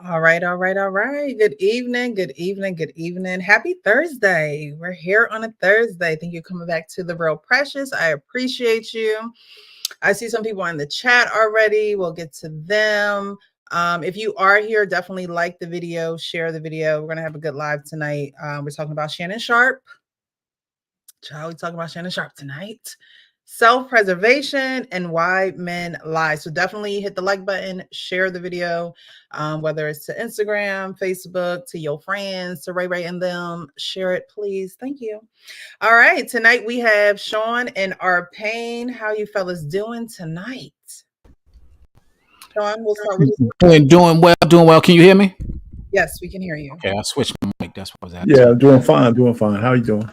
All right, all right, all right. Good evening, good evening, good evening. Happy Thursday. We're here on a Thursday. Thank you for coming back to The Real Precious. I appreciate you. I see some people in the chat already. We'll get to them. If you are here, definitely like the video, share the video. We're going to have a good live tonight. We're talking about Shannon Sharp. Child, we're talking about Shannon Sharp tonight. Self-preservation and why men lie. So definitely hit the like button, share the video, whether it's to Instagram, Facebook, to your friends, to Ray Ray and them. Share it, please. Thank you. All right. Tonight we have Sean and our pain. How you fellas doing tonight? Sean, we'll start with you. Doing well. Can you hear me? Yes, we can hear you. Okay, I switched my mic. That's what I was at. Yeah, doing fine. How you doing?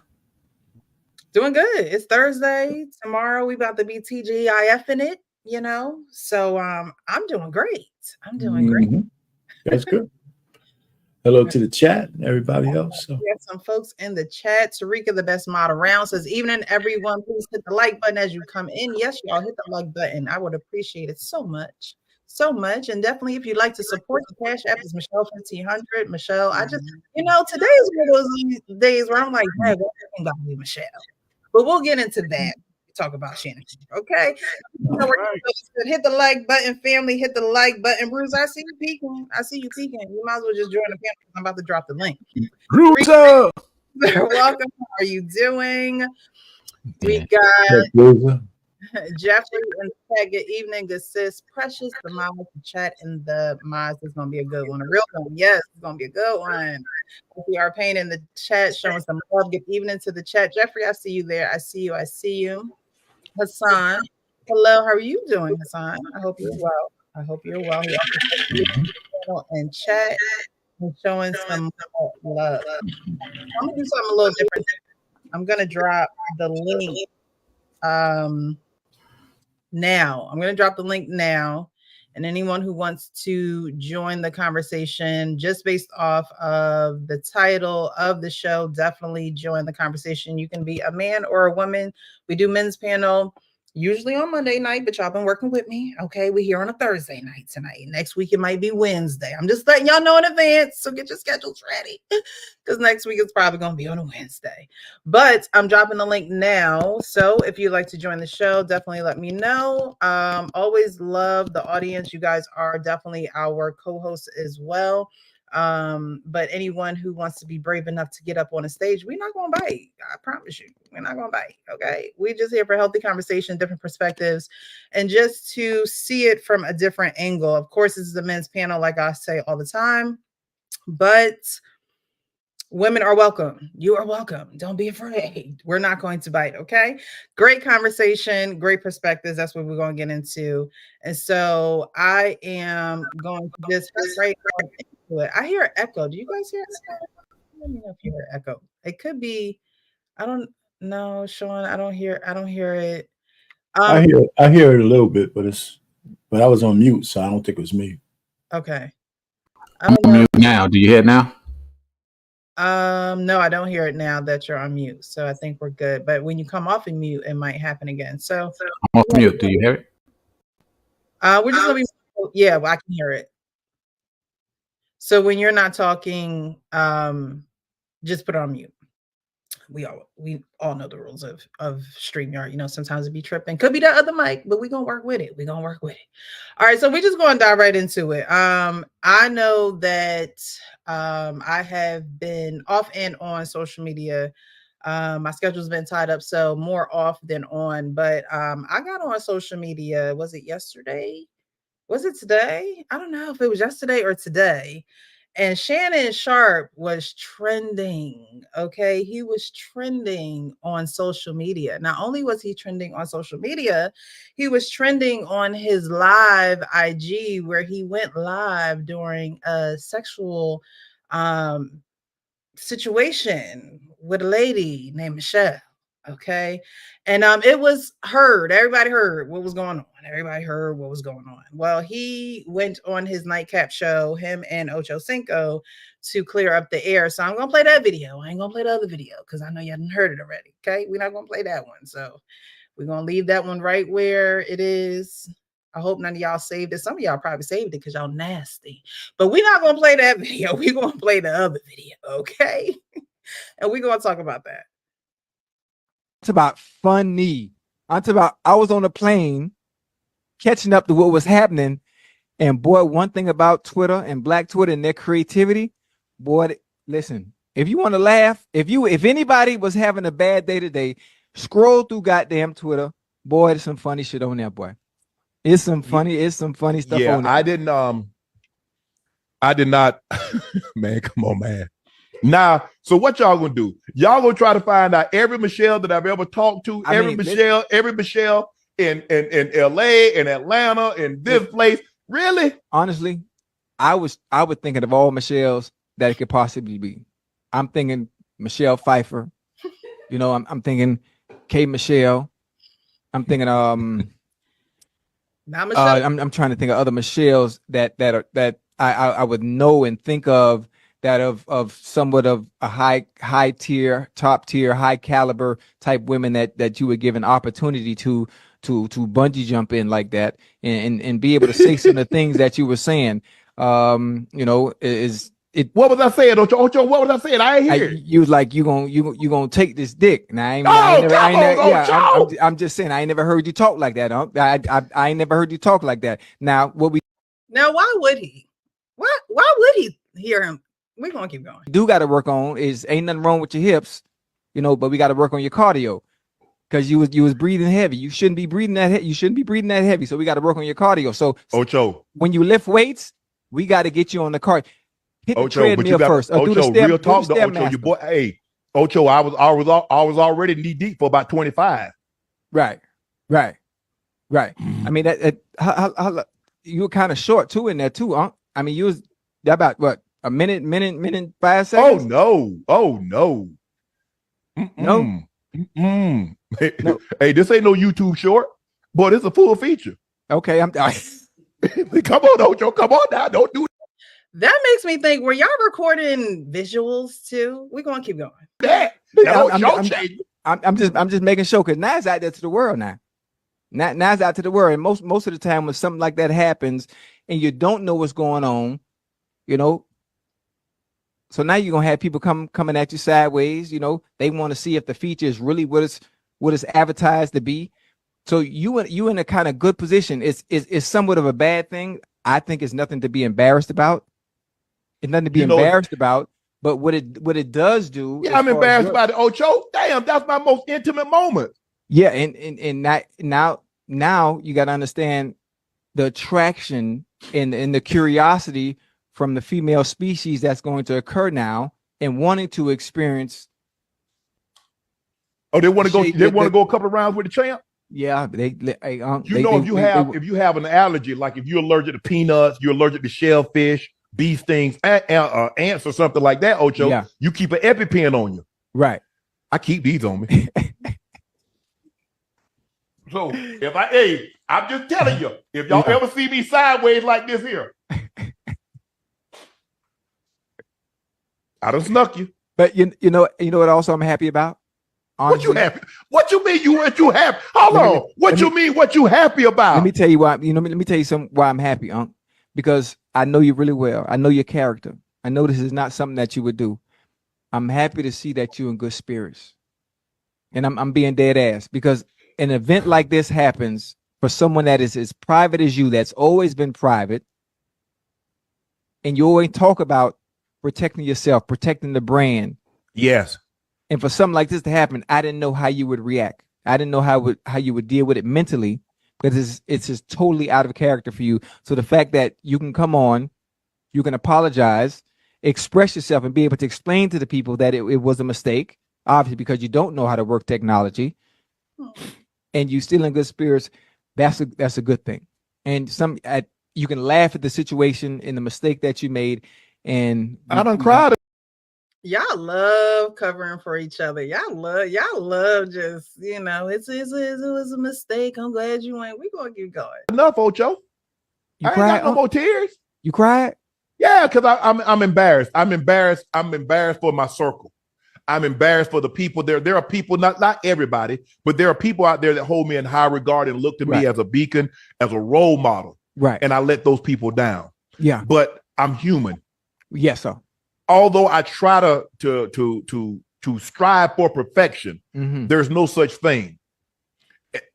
Doing good. It's Thursday. Tomorrow we about to be TGIF in it, So I'm doing great. I'm doing great. That's good. Hello to the chat and everybody else. We have some folks in the chat. Tarika, the best mod around, says, evening, everyone. Please hit the like button as you come in. Yes, y'all hit the like button. I would appreciate it so much. So much. And definitely, if you'd like to support the Cash App, is Michelle 1500. Michelle, I just, today is one of those days where I'm like, hey, what about me, Michelle? But we'll get into that. Talk about Shannon. Okay. Hit the like button, family. Hit the like button. Bruce, I see you peeking. You might as well just join the family. I'm about to drop the link. Bruiser! Welcome. How are you doing? We got Jeffrey and chat. Good evening, good sis. Precious, the mom with the chat and the mods is gonna be a good one. A real one. Yes, it's gonna be a good one. We are paying in the chat, showing some love. Good evening to the chat. Jeffrey, I see you there. I see you. Hassan. Hello, how are you doing, Hassan? I hope you're well. And chat and showing some love. I'm gonna do something a little different. I'm gonna drop the link. Now I'm going to drop the link now, and anyone who wants to join the conversation just based off of the title of the show, definitely join the conversation. You can be a man or a woman. We do men's panel usually on Monday night, but y'all been working with me. Okay, we're here on a Thursday night tonight. Next week it might be Wednesday. I'm just letting y'all know in advance, so get your schedules ready, because next week it's probably going to be on a Wednesday. But I'm dropping the link now, so if you'd like to join the show, definitely let me know. Always love the audience. You guys are definitely our co-hosts as well. But anyone who wants to be brave enough to get up on a stage, we're not going to bite. I promise you, we're not going to bite. Okay. We're just here for healthy conversation, different perspectives, and just to see it from a different angle. Of course, this is a men's panel, like I say all the time, but women are welcome. You are welcome. Don't be afraid. We're not going to bite. Okay. Great conversation, great perspectives. That's what we're going to get into. And so I am going to just right into it. I hear echo. Do you guys hear echo? Let me know if you hear echo. It could be, I don't know, Sean. I don't hear it. I hear it a little bit, but I was on mute, so I don't think it was me. Okay. I'm on mute now. Do you hear it now? No, I don't hear it now that you're on mute. So I think we're good. But when you come off of mute, it might happen again. So I'm off mute. Do you hear it? We're just gonna be, yeah, well, I can hear it. So when you're not talking, just put it on mute. We all know the rules of StreamYard. Sometimes it be tripping. Could be that other mic, but we're gonna work with it. All right, so we're just going to dive right into it. I know that I have been off and on social media. My schedule's been tied up, so more off than on. But I got on social media. Was it yesterday? Was it today? I don't know if it was yesterday or today. And Shannon Sharp was trending. Okay. He was trending on social media. Not only was he trending on social media, he was trending on his live IG, where he went live during a sexual situation with a lady named Michelle. Okay. And it was heard. Everybody heard what was going on. Well, he went on his nightcap show, him and Ocho Cinco, to clear up the air. So I'm gonna play that video. I ain't gonna play the other video because I know you haven't heard it already. Okay, we're not gonna play that one. So we're gonna leave that one right where it is. I hope none of y'all saved it. Some of y'all probably saved it because y'all nasty. But we're not going to play that video. We're going to play the other video, okay? And we're going to talk about that. It's about funny. I'm talking about I was on a plane catching up to what was happening. And boy, one thing about Twitter and Black Twitter and their creativity, boy, listen, if you want to laugh, if anybody was having a bad day today, scroll through goddamn Twitter. Boy, there's some funny shit on there, boy. It's some funny stuff on there. I did not, man, come on, man. Now, so what y'all gonna do? Y'all gonna try to find out every Michelle that I've ever talked to, every Michelle in LA, in Atlanta, in this place. Really? Honestly, I was thinking of all Michelles that it could possibly be. I'm thinking Michelle Pfeiffer. You know, I'm thinking K Michelle. I'm thinking Not Michelle. I'm trying to think of other Michelles that I would know and think of that of somewhat of a high tier, top tier, high caliber type women that you would give an opportunity to bungee jump in like that and be able to say some of the things that you were saying. You know, is it? What was I saying, Ocho? What was I saying? I ain't hear. You was like you gonna take this dick. Now I'm just saying I ain't never heard you talk like that. I ain't never heard you talk like that. Now why would he? Why would he hear him? We're gonna keep going. Do got to work on is ain't nothing wrong with your hips, you know, but we got to work on your cardio. Because you was breathing heavy. You shouldn't be breathing that. You shouldn't be breathing that heavy. So we got to work on your cardio. So Ocho, when you lift weights, we got to get you on the cart. Hit the Ocho, treadmill first. Ocho, real talk to Ocho, your boy. Hey, Ocho, I was already knee deep for about 25. Right. I mean how you were kind of short too in there too, huh? I mean you was about what a minute 5 seconds. Oh no. No. No. Hey, this ain't no YouTube short, but it's a full feature. Okay, come on, Ocho, come on now, don't do that. Makes me think, were y'all recording visuals too? We're gonna keep going. I'm just making sure because now it's out there to the world now. Now it's out to the world, and most of the time when something like that happens and you don't know what's going on, you know. So now you're gonna have people coming at you sideways. You know, they want to see if the feature is really what it's advertised to be. So you in a kind of good position. It's somewhat of a bad thing. I think it's nothing to be embarrassed about. It's nothing to be embarrassed about. But what it does do. Yeah, I'm embarrassed about it, Ocho. Damn, that's my most intimate moment. Yeah, and now you got to understand the attraction and the curiosity from the female species that's going to occur now and wanting to experience. Oh, they want to go. They want to go a couple of rounds with the champ. Yeah, if you have an allergy, like if you're allergic to peanuts, you're allergic to shellfish, bee stings, ants, or something like that, Ocho. Yeah. You keep an EpiPen on you. Right. I keep these on me. So I'm just telling you, if y'all ever see me sideways like this here. I done snuck you. But you know what also I'm happy about? What Honestly, you happy? What you mean what you happy? Hold on. What you mean what you happy about? Let me tell you why, let me tell you why I'm happy, Unc. Because I know you really well. I know your character. I know this is not something that you would do. I'm happy to see that you're in good spirits. And I'm being dead ass because an event like this happens for someone that is as private as you, that's always been private. And you always talk about protecting yourself, protecting the brand. Yes. And for something like this to happen, I didn't know how you would react. I didn't know how you would deal with it mentally because it's just totally out of character for you. So the fact that you can come on, you can apologize, express yourself, and be able to explain to the people that it was a mistake, obviously because you don't know how to work technology, and you still in good spirits, that's a good thing. And you can laugh at the situation and the mistake that you made. And I done cried. Y'all love covering for each other. Y'all love just, it was a mistake. I'm glad you went. We gonna keep going. Enough, Ocho. You I ain't cried? got no more tears. You cried? Yeah, because I'm embarrassed. I'm embarrassed for my circle. I'm embarrassed for the people there. There are people, not everybody, but there are people out there that hold me in high regard and look to me as a beacon, as a role model. Right. And I let those people down. Yeah. But I'm human. Yes, sir. Although I try to strive for perfection, there's no such thing.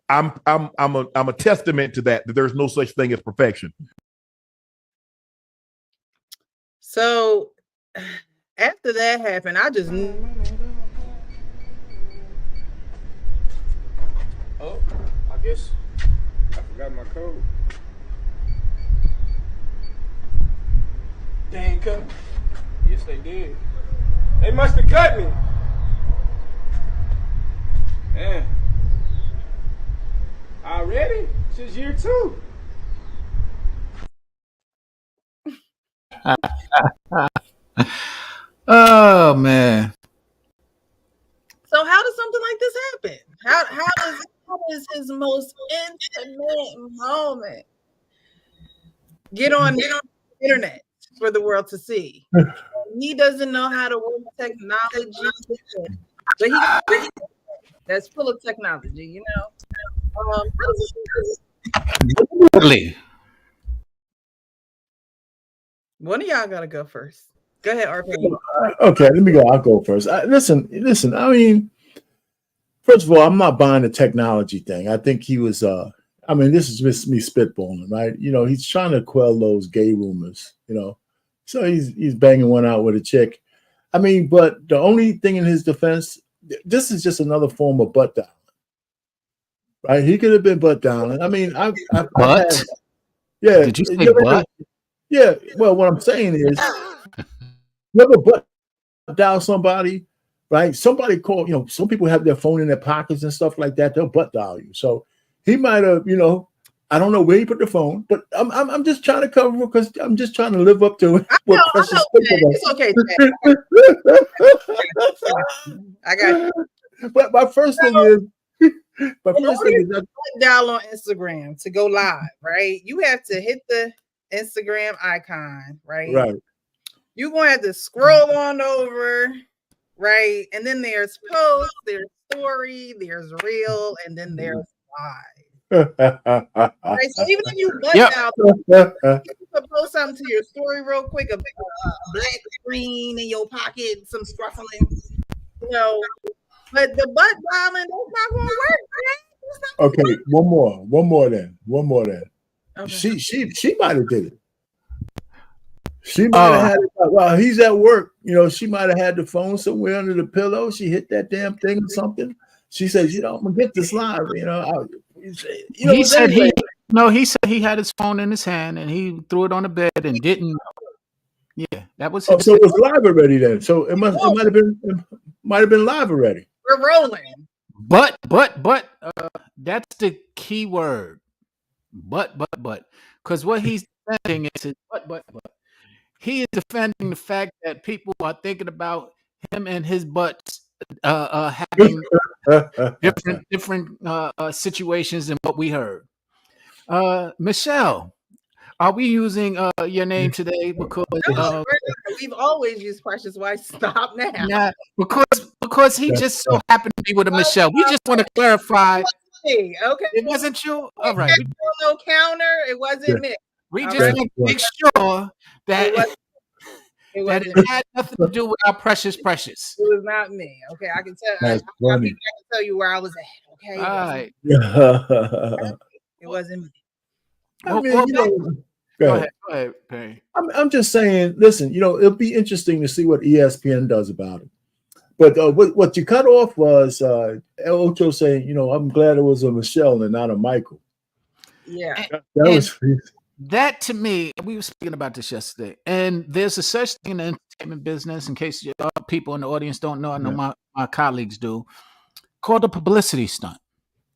I'm a testament to that there's no such thing as perfection. So after that happened, I just knew. Oh, I guess I forgot my code. They ain't cut me. Yes, they did. They must have cut me. Man. Already? Since year 2. Oh man. So how does something like this happen? How does his most intimate moment get on the internet for the world to see? He doesn't know how to work technology, but he that's full of technology, you know. How does Really? One of y'all gotta go first. Go ahead, RP. Okay, let me go. I'll go first. Listen. I mean, first of all, I'm not buying the technology thing. I think he was. I mean, this is just me spitballing, right? You know, he's trying to quell those gay rumors. You know, so he's banging one out with a chick. I mean, but the only thing in his defense, this is just another form of butt dialing, right? He could have been butt dialing. I mean, I've had, yeah. Did you say butt? Yeah. Well, what I'm saying is, you ever butt dial somebody, right? Somebody called. You know, some people have their phone in their pockets and stuff like that. They'll butt dial you. So he might have, you know, I don't know where he put the phone, but I'm just trying to cover because I'm just trying to live up to it. It's okay. I got you. But my first thing is, dial on Instagram to go live, right? You have to hit the Instagram icon, right? Right. You're gonna have to scroll on over, right? And then there's post, there's story, there's reel, and then there's live. Right, so even if you butt out, you can post something to your story real quick, a black screen in your pocket, some scruffling, you know. But the butt dialing, that's not gonna work, right? Okay, one more then. Okay. She might have did it. She might have had it while he's at work. You know, she might have had the phone somewhere under the pillow. She hit that damn thing or something. She says, "You know, I'm gonna get this live." You know, he said he said he had his phone in his hand and he threw it on the bed and didn't. Yeah, that was. So it was live already then. So it might have been live already. We're rolling. But that's the key word. But because what he's defending is but he is defending the fact that people are thinking about him and his butts having different situations than what we heard. Michelle, are we using your name today? Because we've always used Precious White. Stop now. Yeah, because he just so happened to be with a Michelle. We just want to clarify. Okay, it wasn't you. All right, no counter. It wasn't me. We just want to make sure that it had nothing to do with our precious. It was not me. Okay, I can tell. I can tell you where I was at. Okay. All right. It wasn't me. I mean, go ahead, Perry. I'm just saying. Listen, you know, it'll be interesting to see what ESPN does about it. But what you cut off was El Ocho saying, you know, I'm glad it was a Michelle and not a Michael. Yeah, that to me, we were speaking about this yesterday, and there's a such thing in the entertainment business. In case people in the audience don't know, I know my colleagues do, called a publicity stunt.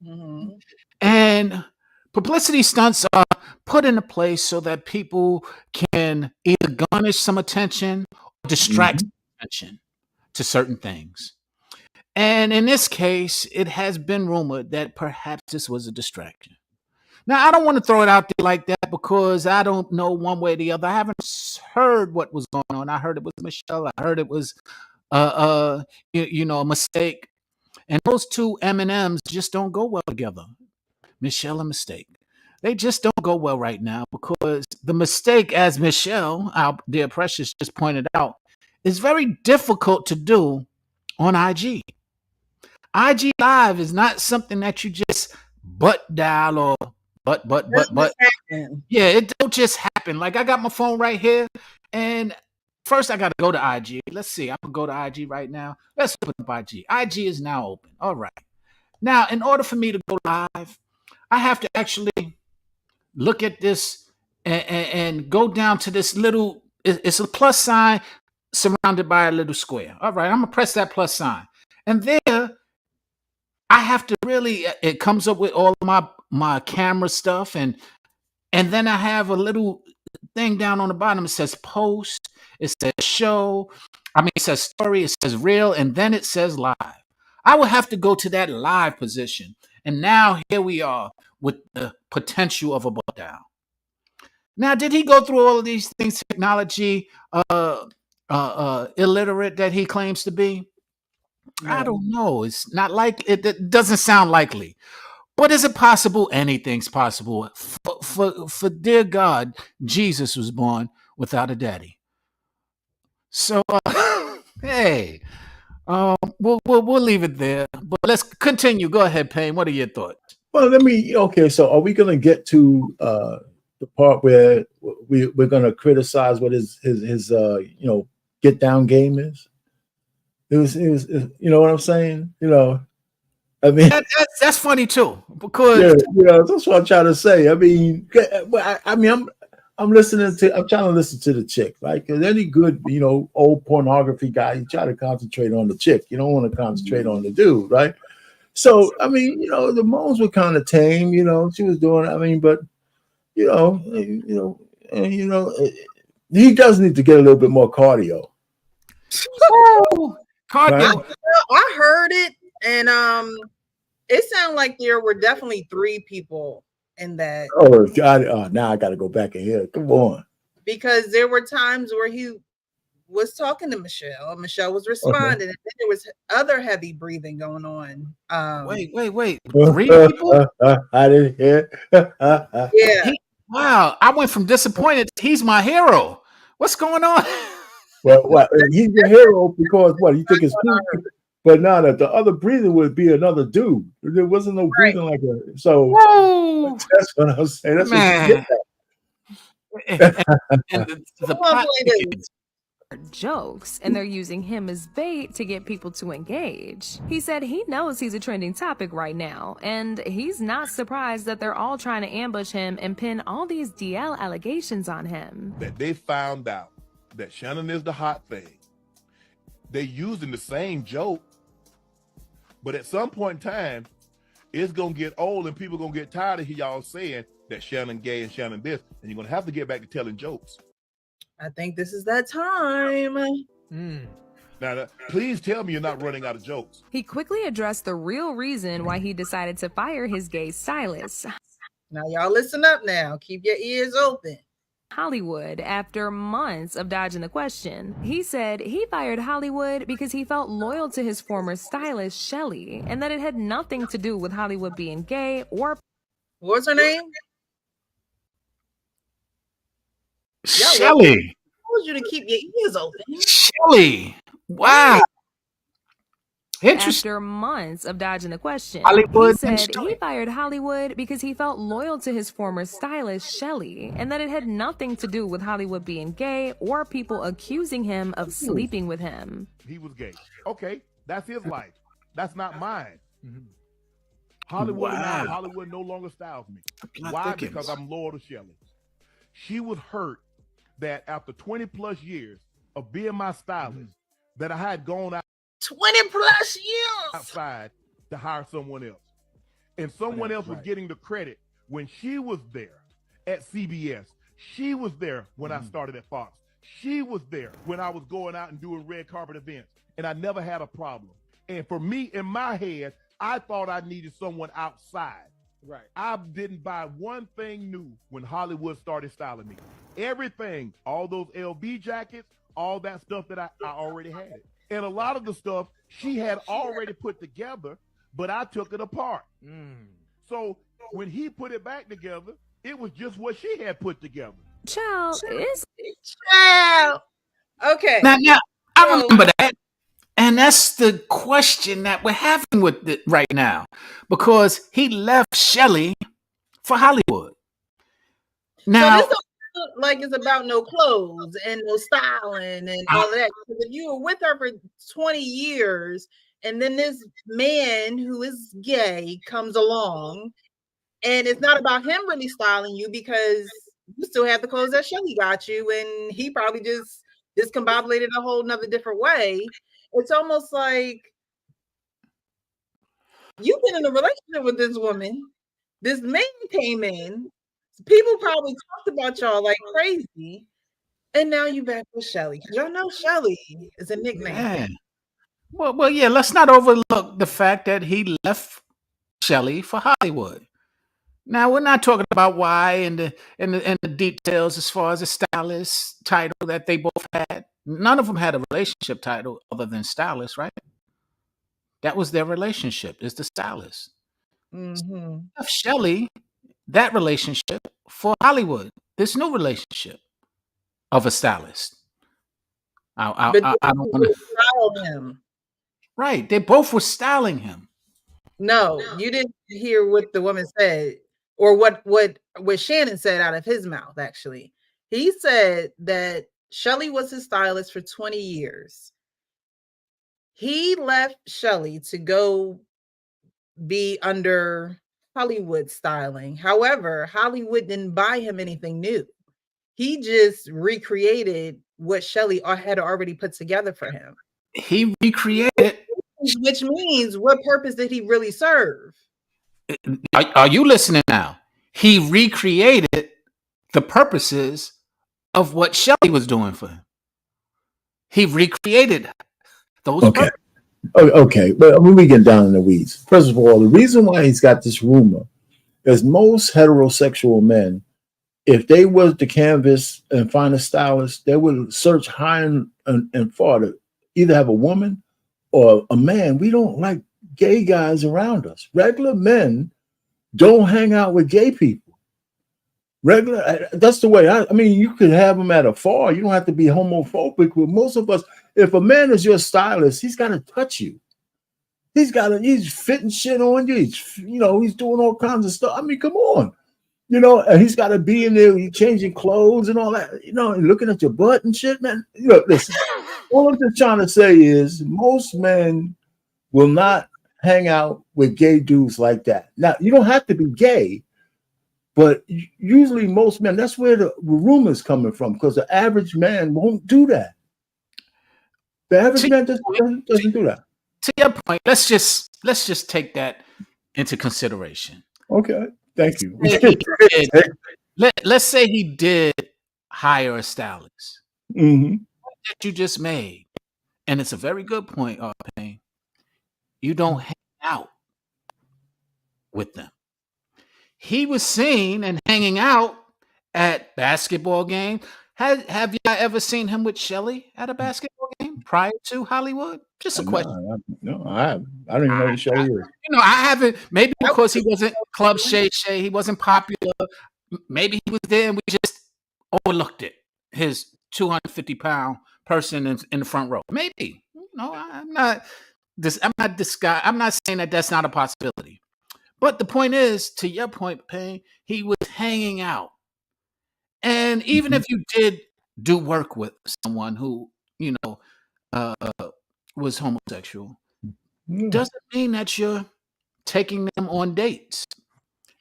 Mm-hmm. And publicity stunts are put into place so that people can either garnish some attention or distract attention to certain things. And in this case, it has been rumored that perhaps this was a distraction. Now, I don't want to throw it out there like that because I don't know one way or the other. I haven't heard what was going on. I heard it was Michelle. I heard it was a mistake. And those two M&Ms just don't go well together. Michelle and mistake. They just don't go well right now because the mistake, as Michelle, our dear Precious, just pointed out, is very difficult to do on IG. IG Live is not something that you just butt dial or but. Yeah, it don't just happen. Like I got my phone right here, and first I got to go to IG. Let's see. I'm gonna go to IG right now. Let's open up IG. IG is now open. All right. Now, in order for me to go live, I have to actually look at this and go down to this little. It's a plus sign surrounded by a little square. All right, I'm gonna press that plus sign, and there I have to really. It comes up with all of my camera stuff, and then I have a little thing down on the bottom. It says post. It says show. It says story. It says reel, and then it says live. I will have to go to that live position, and now here we are with the potential of a butt down. Now, did he go through all of these things, technology illiterate that he claims to be? No. I don't know. It's not like it doesn't sound likely. But is it possible? Anything's possible. For dear God, Jesus was born without a daddy. So, hey, we'll leave it there. But let's continue. Go ahead, Payne. What are your thoughts? Well, so are we going to get to the part where we're going to criticize what his get down game is? It was you know what I'm saying? That's funny too, because that's what I'm trying to say. I'm listening to. I'm trying to listen to the chick. Like any good, old pornography guy, you try to concentrate on the chick. You don't want to concentrate on the dude, right? So the moans were kind of tame. She was doing. But he does need to get a little bit more cardio. Cardio. Right? I heard it, and it sounded like there were definitely 3 people in that. Oh God! Now I got to go back in here. Come on. Because there were times where he was talking to Michelle, and Michelle was responding, and then there was other heavy breathing going on. Wait! 3 people? I didn't hear. Yeah. Wow! I went from disappointed to he's my hero. What's going on? Well, he's your hero because what? You think it's cool? But now that the other breathing would be another dude. There wasn't no breathing like that. So that's what I'm saying. That's man. What you get the jokes, and they're using him as bait to get people to engage. He said he knows he's a trending topic right now, and he's not surprised that they're all trying to ambush him and pin all these DL allegations on him. That they found out that Shannon is the hot thing. They're using the same joke, but at some point in time, it's going to get old and people going to get tired of y'all saying that Shannon gay and Shannon this, and you're going to have to get back to telling jokes. I think this is that time. Now, please tell me you're not running out of jokes. He quickly addressed the real reason why he decided to fire his gay stylist. Now, y'all listen up now. Keep your ears open. Hollywood after months of dodging the question. He said he fired Hollywood because he felt loyal to his former stylist, Shelly, and that it had nothing to do with Hollywood being gay or... What's her name? Shelly. I told you to keep your ears open. Shelly. Wow. After months of dodging the question, Hollywood, he said he fired Hollywood because he felt loyal to his former stylist, Shelly, and that it had nothing to do with Hollywood being gay or people accusing him of sleeping with him. He was gay. Okay, that's his life. That's not mine. Hollywood no longer styles me. Why? Because I'm loyal to Shelly. She was hurt that after 20 plus years of being my stylist, that I had gone out 20 plus years outside to hire someone else. And someone else was getting the credit when she was there at CBS. She was there when I started at Fox. She was there when I was going out and doing red carpet events. And I never had a problem. And for me, in my head, I thought I needed someone outside. Right. I didn't buy one thing new when Hollywood started styling me. Everything, all those LV jackets, all that stuff that I already had it. and a lot of the stuff she had already put together, but I took it apart. So when he put it back together, it was just what she had put together. Child, it's okay. Now I remember that. And that's the question that we're having with it right now, because he left Shelly for Hollywood. Now, so this don't look like it's about no clothes and no styling and all of that. Because if you were with her for 20 years and then this man who is gay comes along, and it's not about him really styling you because you still have the clothes that Shelly got you, and he probably just discombobulated a whole nother different way. It's almost like you've been in a relationship with this woman. This man came in. People probably talked about y'all like crazy. And now you back with Shelly. Y'all know Shelly is a nickname. man. Well, yeah, let's not overlook the fact that he left Shelly for Hollywood. Now, we're not talking about why and the details as far as the stylist title that they both had. None of them had a relationship title other than stylist, right? That was their relationship, is the stylist. Left Shelly, that relationship, for Hollywood, this new relationship of a stylist. I don't want to style him. Right. They both were styling him. No, you didn't hear what the woman said, or what Shannon said out of his mouth. Actually, he said that Shelly was his stylist for 20 years. He left Shelly to go be under Hollywood styling. However, Hollywood didn't buy him anything new. He just recreated what Shelly had already put together for him. He recreated. Which means, what purpose did he really serve? Are you listening now? He recreated the purposes of what Shelly was doing for him. He recreated those purposes. Okay, but when we get down in the weeds, first of all, the reason why he's got this rumor is most heterosexual men, if they was to canvas and find a stylist, they would search high and far to either have a woman or a man. We don't like gay guys around us. Regular men don't hang out with gay people. That's the way. I mean, you could have them at a far. You don't have to be homophobic. But most of us, if a man is your stylist, he's got to touch you. He's fitting shit on you. He's doing all kinds of stuff. I mean, come on. And he's got to be in there, changing clothes and all that, and looking at your butt and shit, man. Listen, all I'm just trying to say is most men will not hang out with gay dudes like that. Now, you don't have to be gay, but usually most men, that's where the rumor's coming from, because the average man won't do that. The average man doesn't do that. To your point, let's just take that into consideration. Okay. Thank you. Let's say he did hire a stylist. That you just made, and it's a very good point, Payne. You don't hang out with them. He was seen and hanging out at basketball games. Have you ever seen him with Shelly at a basketball game prior to Hollywood? Just a question. No, I haven't. I don't even know who Shelly is. I haven't. Maybe because he wasn't Club Shay Shay, he wasn't popular. Maybe he was there and we just overlooked it. His 250-pound person in the front row. Maybe. I'm not saying that that's not a possibility. But the point is, to your point, Payne, he was hanging out. And even if you did do work with someone who, was homosexual, doesn't mean that you're taking them on dates.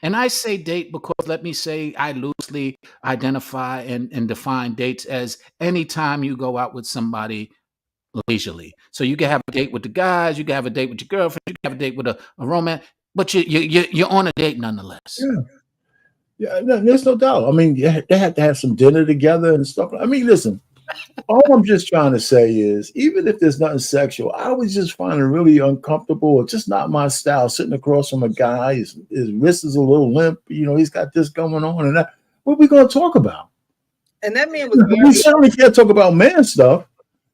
And I say date because, let me say, I loosely identify and define dates as any time you go out with somebody leisurely. So you can have a date with the guys, you can have a date with your girlfriend, you can have a date with a romance, but you're on a date nonetheless. Yeah, there's no doubt. I mean, they had to have some dinner together and stuff. I mean, listen, all I'm just trying to say is, even if there's nothing sexual, I always just find it really uncomfortable. Or just not my style, sitting across from a guy, his wrist is a little limp. He's got this going on and that. What are we going to talk about? And that man was we certainly can't talk about man stuff,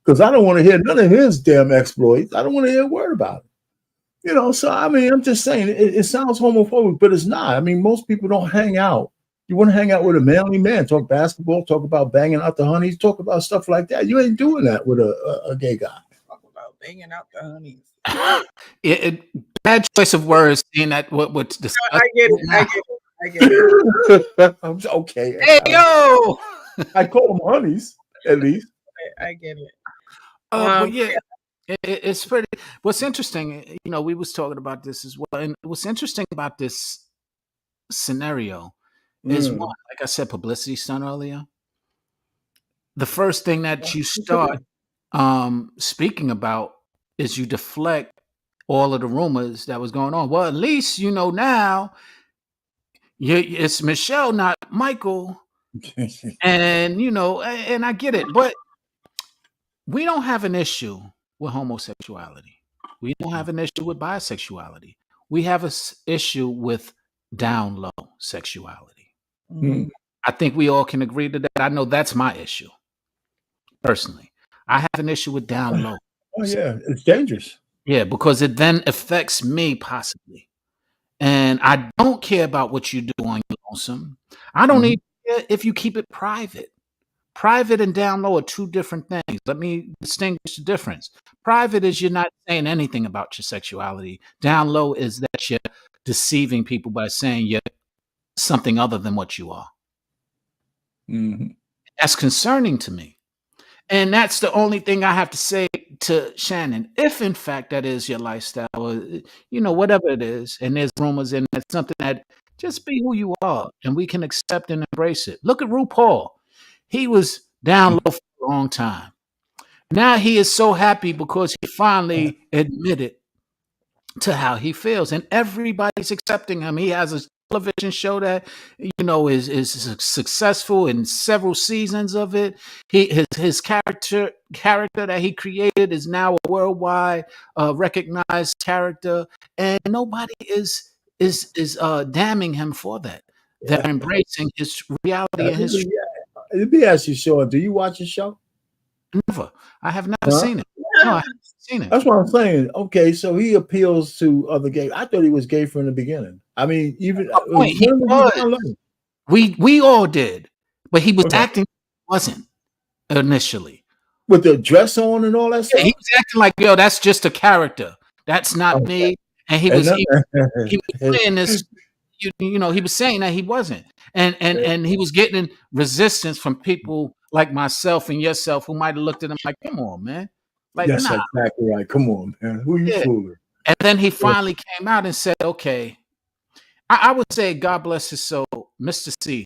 because I don't want to hear none of his damn exploits. I don't want to hear a word about it. So I mean, I'm just saying it sounds homophobic, but it's not. I mean, most people don't hang out. You want to hang out with a manly man, talk basketball, talk about banging out the honeys, talk about stuff like that. You ain't doing that with a gay guy. Talk about banging out the honeys. Bad choice of words. Seeing that what's discussed. I get it. I'm okay. Hey yo, I call them honeys at least. I get it. But yeah, it's pretty. What's interesting, we was talking about this as well, and what's interesting about this scenario is one, like I said, publicity stunt earlier. The first thing that you start speaking about is you deflect all of the rumors that was going on. Well, at least now it's Michelle, not Michael, and and I get it, but we don't have an issue with homosexuality. We don't have an issue with bisexuality. We have an issue with down low sexuality. Mm. I think we all can agree to that. I know that's my issue. Personally, I have an issue with down low. Oh yeah, it's dangerous. Yeah, because it then affects me possibly. And I don't care about what you do on your lonesome. I don't even care if you keep it private. Private and down low are two different things. Let me distinguish the difference. Private is you're not saying anything about your sexuality. Down low is that you're deceiving people by saying you're something other than what you are. Mm-hmm. That's concerning to me. And that's the only thing I have to say to Shannon. If in fact that is your lifestyle, or whatever it is, and there's rumors and it's something that just be who you are, and we can accept and embrace it. Look at RuPaul. He was down low for a long time. Now he is so happy because he finally admitted to how he feels, and everybody's accepting him. He has a television show that is successful in several seasons of it. His character that he created is now a worldwide recognized character, and nobody is damning him for that. They're embracing his reality and his. Let me ask you, Sean, do you watch the show? Never. I have never seen it. No, I haven't seen it. That's what I'm saying. Okay, so he appeals to other gay. I thought he was gay from the beginning. I mean, even he was. We all did, but he was acting wasn't initially with the dress on and all that stuff. He was acting like, yo, that's just a character. That's not me. And he was playing this. He was saying that he wasn't, and he was getting resistance from people like myself and yourself who might have looked at him like, come on, man. Like, that's exactly right. Come on, man. Who you fooling? And then he finally came out and said, okay, I would say God bless his soul, Mr. C.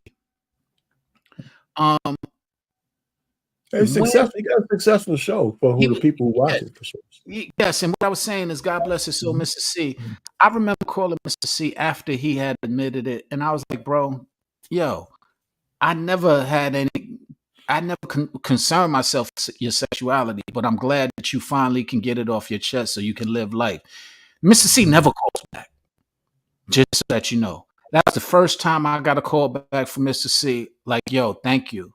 It's successful. He got a successful show for the people who watch it, for sure. Yes, and what I was saying is God bless his soul, Mr. C. I remember calling Mr. C after he had admitted it, and I was like, bro, yo, I never concerned myself with your sexuality, but I'm glad that you finally can get it off your chest so you can live life. Mr. C never calls back, just so that you know. That was the first time I got a call back from Mr. C, like, yo, thank you.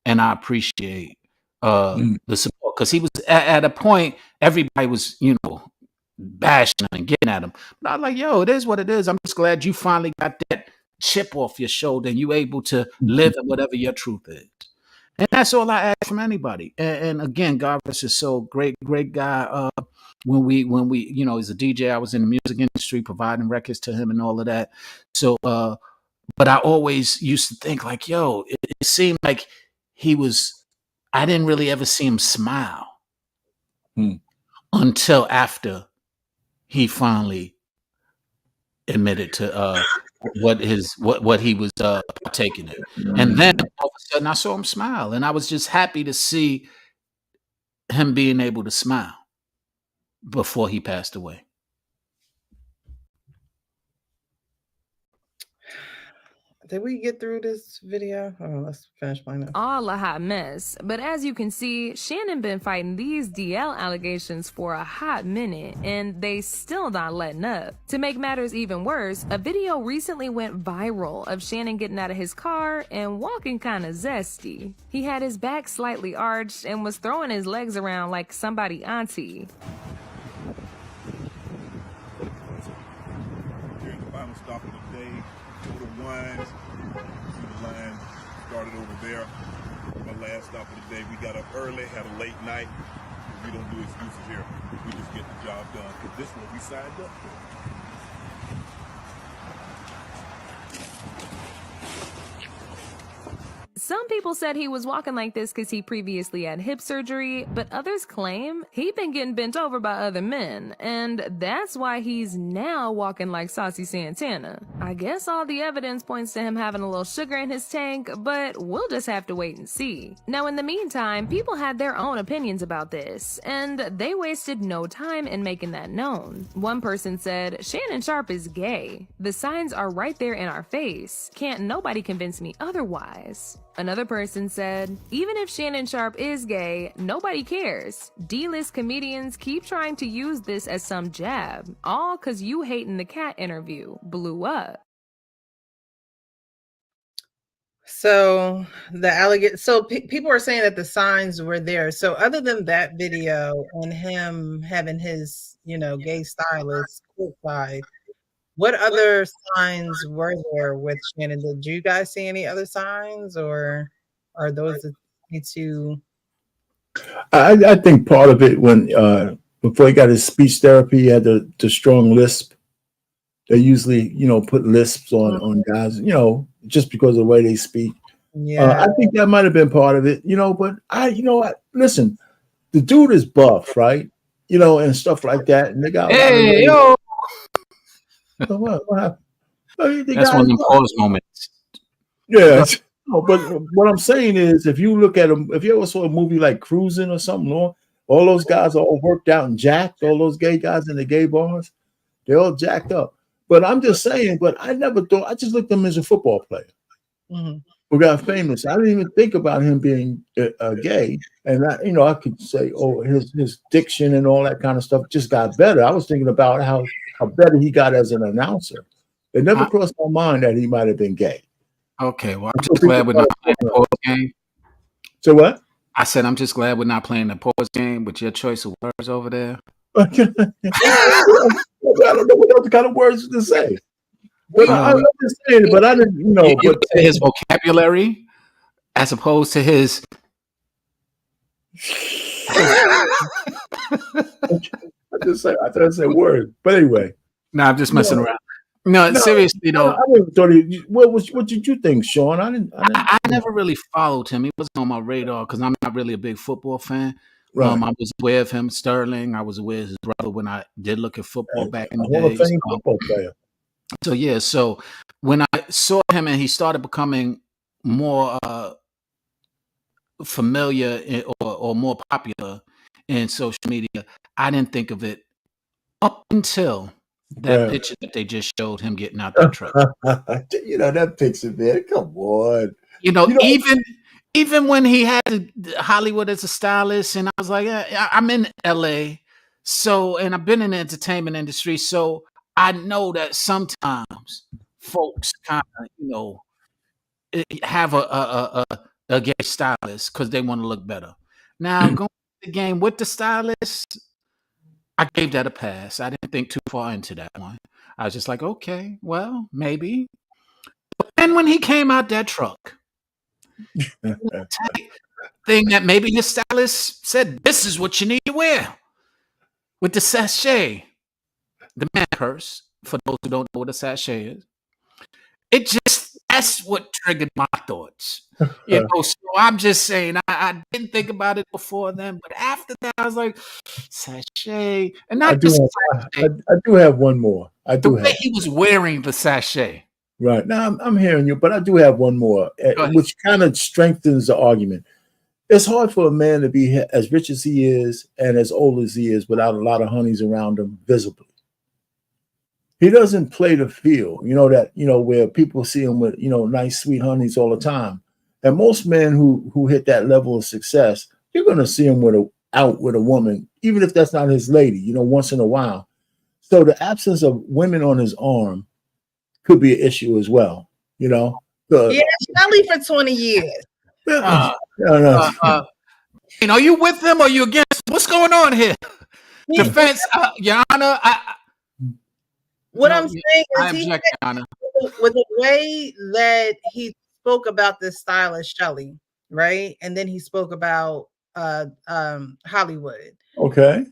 And I appreciate the support, because he was at a point, everybody was, bashing him and getting at him. But I was like, yo, it is what it is. I'm just glad you finally got that chip off your shoulder and you're able to live in whatever your truth is. And that's all I ask from anybody. And again, God bless his soul, great guy. When we, he's a DJ, I was in the music industry providing records to him and all of that. So, but I always used to think like, yo, it seemed like I didn't really ever see him smile until after he finally admitted to what he was partaking in. And then all of a sudden I saw him smile, and I was just happy to see him being able to smile before he passed away. Did we get through this video? Oh, let's finish playing this. All a hot mess. But as you can see, Shannon been fighting these DL allegations for a hot minute, and they still not letting up. To make matters even worse, a video recently went viral of Shannon getting out of his car and walking kinda zesty. He had his back slightly arched and was throwing his legs around like somebody auntie. Here's the final stop of the day. Total wines. See the line started over there. My last stop of the day. We got up early, had a late night. We don't do excuses here. We just get the job done. Because this one we signed up for. Some people said he was walking like this because he previously had hip surgery, but others claim he'd been getting bent over by other men, and that's why he's now walking like Saucy Santana. I guess all the evidence points to him having a little sugar in his tank, but we'll just have to wait and see. Now, in the meantime, people had their own opinions about this, and they wasted no time in making that known. One person said, Shannon Sharpe is gay. The signs are right there in our face. Can't nobody convince me otherwise. Another person said, even if Shannon Sharpe is gay, nobody cares. D-list comedians keep trying to use this as some jab, all cause you hating the cat interview blew up. So people are saying that the signs were there. So other than that video and him having his, gay stylist courtside, what other signs were there with Shannon? Did you guys see any other signs, or are those the two? I think part of it when before he got his speech therapy, he had the strong lisp. They usually, put lisps on guys, just because of the way they speak. Yeah, I think that might have been part of it, But listen, the dude is buff, right? And stuff like that, and they got yo. So what happened? That's one of the pause moments. Yeah, but what I'm saying is, if you look at him, if you ever saw a movie like Cruising or something, all those guys are all worked out and jacked. All those gay guys in the gay bars, they're all jacked up. But I'm just saying. But I never thought. I just looked at him as a football player who got famous. I didn't even think about him being gay. And I could say, his diction and all that kind of stuff just got better. I was thinking about how better he got as an announcer. It never crossed my mind that he might have been gay. Okay, well, I'm just glad we're not playing the pause game. So what? I said I'm just glad we're not playing the pause game with your choice of words over there. I don't know what other kind of words to say. But I'm just saying, but I didn't, but his vocabulary as opposed to his. I thought I said words, but anyway. No, I'm just messing around. No, seriously though. I never thought what did you think, Sean? I never really followed him. He wasn't on my radar because I'm not really a big football fan. Right. I was aware of him, Sterling. I was aware of his brother when I did look at football back in the Hall of days. Fame football player. So when I saw him and he started becoming more familiar or more popular in social media, I didn't think of it up until that picture that they just showed him getting out that truck. That picture, man. Come on. Even when he had Hollywood as a stylist, and I was like, I'm in LA, and I've been in the entertainment industry, so I know that sometimes folks kind of, have a gay stylist because they want to look better. Now, going to the game with the stylist, I gave that a pass. I didn't think too far into that one. I was just like, okay, well, maybe. But then when he came out that truck, thing that maybe his stylist said, this is what you need to wear with the sachet, the man purse, for those who don't know what a sachet is. That's what triggered my thoughts. So I'm just saying, I didn't think about it before then, but after that, I was like, sachet. And not just sachet. I do have one more. The way he was wearing the sachet. Right. Now, I'm hearing you, but I do have one more, which kind of strengthens the argument. It's hard for a man to be as rich as he is and as old as he is without a lot of honeys around him visibly. He doesn't play the field, that, where people see him with, nice, sweet honeys all the time. And most men who hit that level of success, you're going to see him out with a woman, even if that's not his lady, once in a while. So the absence of women on his arm could be an issue as well, Shelly for 20 years. Are you with them or you against? What's going on here? Defense, Your Honor. What I'm saying is, I object, Your Honor. With the way that he spoke about this stylist Shelly, right, and then he spoke about Hollywood. Okay.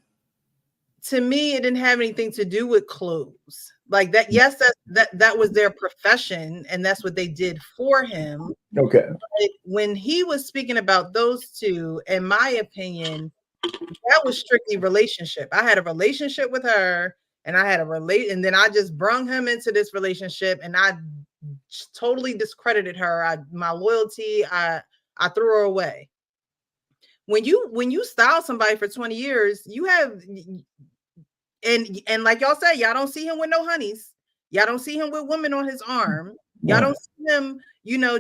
To me, it didn't have anything to do with clothes like that. Yes, that was their profession, and that's what they did for him. Okay. But when he was speaking about those two, in my opinion, that was strictly relationship. I had a relationship with her, and I had and then I just brung him into this relationship, and I totally discredited her. My loyalty, I threw her away. When you style somebody for 20 years, you have, and like y'all said, y'all don't see him with no honeys. Y'all don't see him with women on his arm. Y'all don't see him,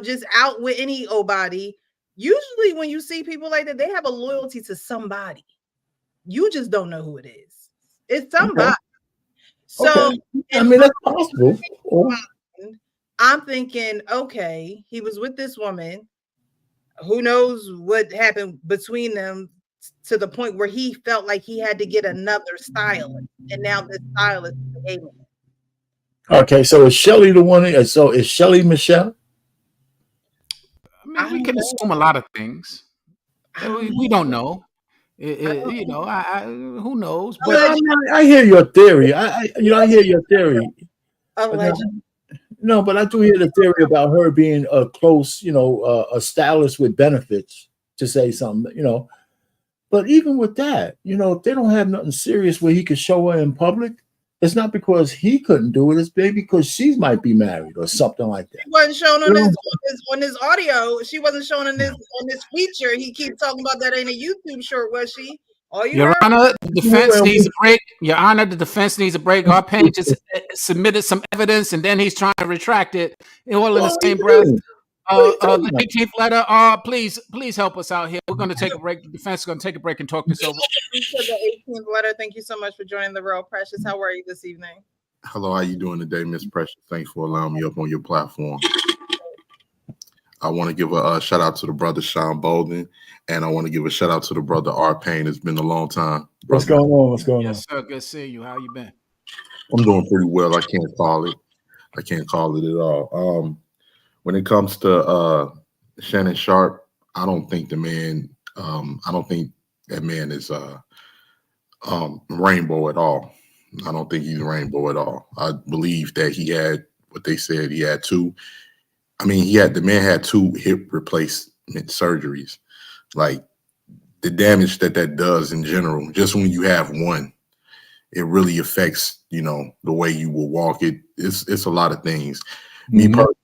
just out with any old body. Usually when you see people like that, they have a loyalty to somebody. You just don't know who it is. It's somebody. Okay. So, okay. I mean, that's possible. I'm thinking, okay, he was with this woman. Who knows what happened between them to the point where he felt like he had to get another stylist. And now this stylist is behaving. Okay, so is Shelly the one? So is Shelly Michelle? I mean, we can assume a lot of things. We don't know. Who knows? But I hear your theory. I hear your theory. No, but I do hear the theory about her being a close, a stylist with benefits, to say something, But even with that, if they don't have nothing serious where he could show her in public, it's not because he couldn't do it. It's maybe because she might be married or something like that. She wasn't shown on his audio. She wasn't shown on this feature. He keeps talking about that in a YouTube short, was she? Your Honor, the defense needs a break. Your Honor, the defense needs a break. Our page just submitted some evidence, and then he's trying to retract it. All in the same breath. The 18th letter. Please help us out here. We're going to take a break. The defense is going to take a break and talk this over. The 18th letter. Thank you so much for joining the Real Precious. How are you this evening? Hello, how you doing today, Miss Precious? Thanks for allowing me up on your platform. I want to give a shout out to the brother Sean Bolden, and I want to give a shout out to the brother R. Payne. It's been a long time. What's going on? What's going on? Yes, sir. Good seeing you. How you been? I'm doing pretty well. I can't call it at all. When it comes to Shannon Sharp, I don't think the man. I don't think that man is rainbow at all. I don't think he's rainbow at all. I believe that he had what they said he had two. I mean, the man had 2 hip replacement surgeries. Like, the damage that does in general, just when you have one, it really affects, the way you will walk. It's a lot of things. Mm-hmm. Me personally,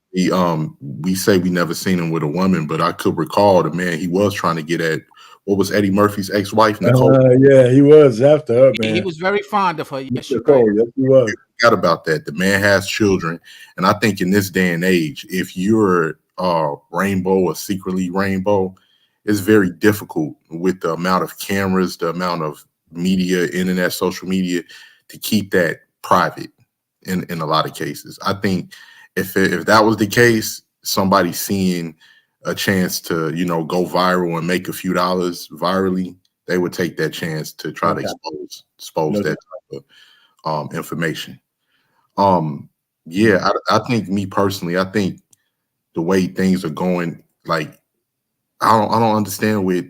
we say we never seen him with a woman, but I could recall the man, he was trying to get at, what was Eddie Murphy's ex-wife, Nicole? Yeah, he was after her, man. He was very fond of her. Yes, Nicole, yes, he was. Forgot about that. The man has children, and I think in this day and age, if you're rainbow or secretly rainbow, it's very difficult with the amount of cameras, the amount of media, internet, social media, to keep that private in a lot of cases. I think if that was the case, somebody seeing a chance to, go viral and make a few dollars virally, they would take that chance to try to expose that type of information. I think, me personally, I think the way things are going, like, I don't understand with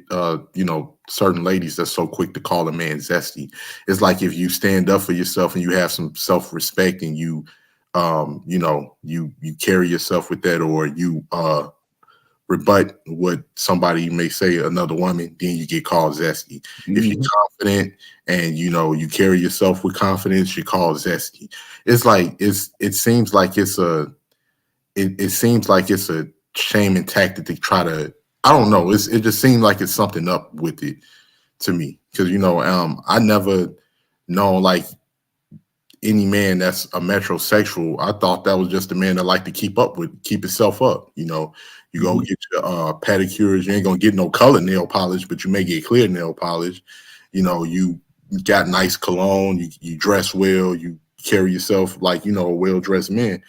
certain ladies that's so quick to call a man zesty. It's like, if you stand up for yourself and you have some self-respect and you carry yourself with that, or you rebut what somebody may say, another woman, then you get called zesty. Mm-hmm. If you're confident and you carry yourself with confidence, you're called zesty. It's like it seems like it's a shaming tactic to try to, I don't know. It just seems like it's something up with it to me, because I never know, like, any man that's a metrosexual. I thought that was just a man that like to keep himself up. You know, you go get your pedicures. You ain't gonna get no color nail polish, but you may get clear nail polish. You know, you got nice cologne. You dress well. You carry yourself like, you know, a well-dressed man.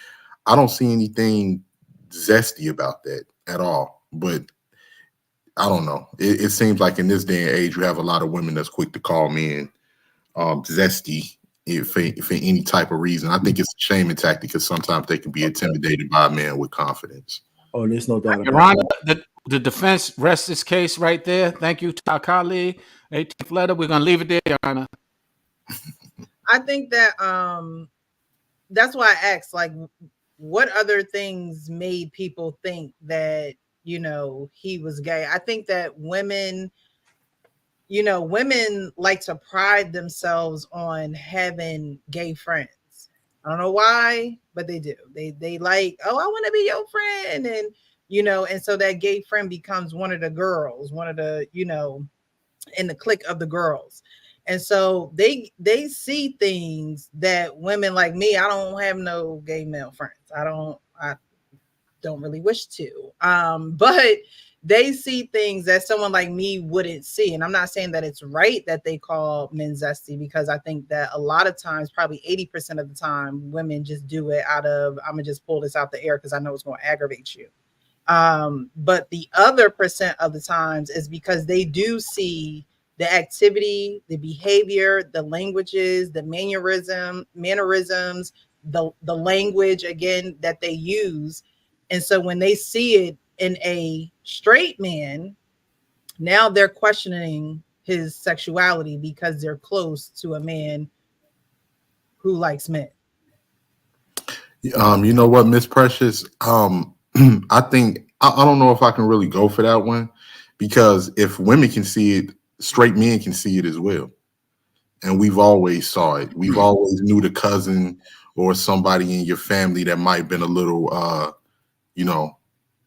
I don't see anything zesty about that at all. But I don't know. It seems like in this day and age, you have a lot of women that's quick to call men zesty for any type of reason. I think it's a shaming tactic because sometimes they can be intimidated by a man with confidence. Oh, there's no doubt Your about Honor, that. the defense rests this case right there. Thank you to our colleague, 18th letter. We're going to leave it there, Your Honor. I think that that's why I asked, like, what other things made people think that, you know, he was gay? I think that women, you know, women like to pride themselves on having gay friends. I don't know why, but they do. They like, oh, I want to be your friend. And, you know, and so that gay friend becomes one of the girls, one of the, you know, in the clique of the girls. And so they see things that women like me, I don't have no gay male friends. I don't really wish to. But they see things that someone like me wouldn't see. And I'm not saying that it's right that they call men zesty, because I think that a lot of times, probably 80% of the time, women just do it out of, I'm gonna just pull this out the air because I know it's going to aggravate you. But the other percent of the times is because they do see the activity, the behavior, the languages, the mannerisms, the language again that they use. And so when they see it in a straight man, now they're questioning his sexuality because they're close to a man who likes men. You know what, Miss Precious? I think I don't know if I can really go for that one, because if women can see it, straight men can see it as well. And we've always saw it. We've always knew the cousin or somebody in your family that might have been a little, you know,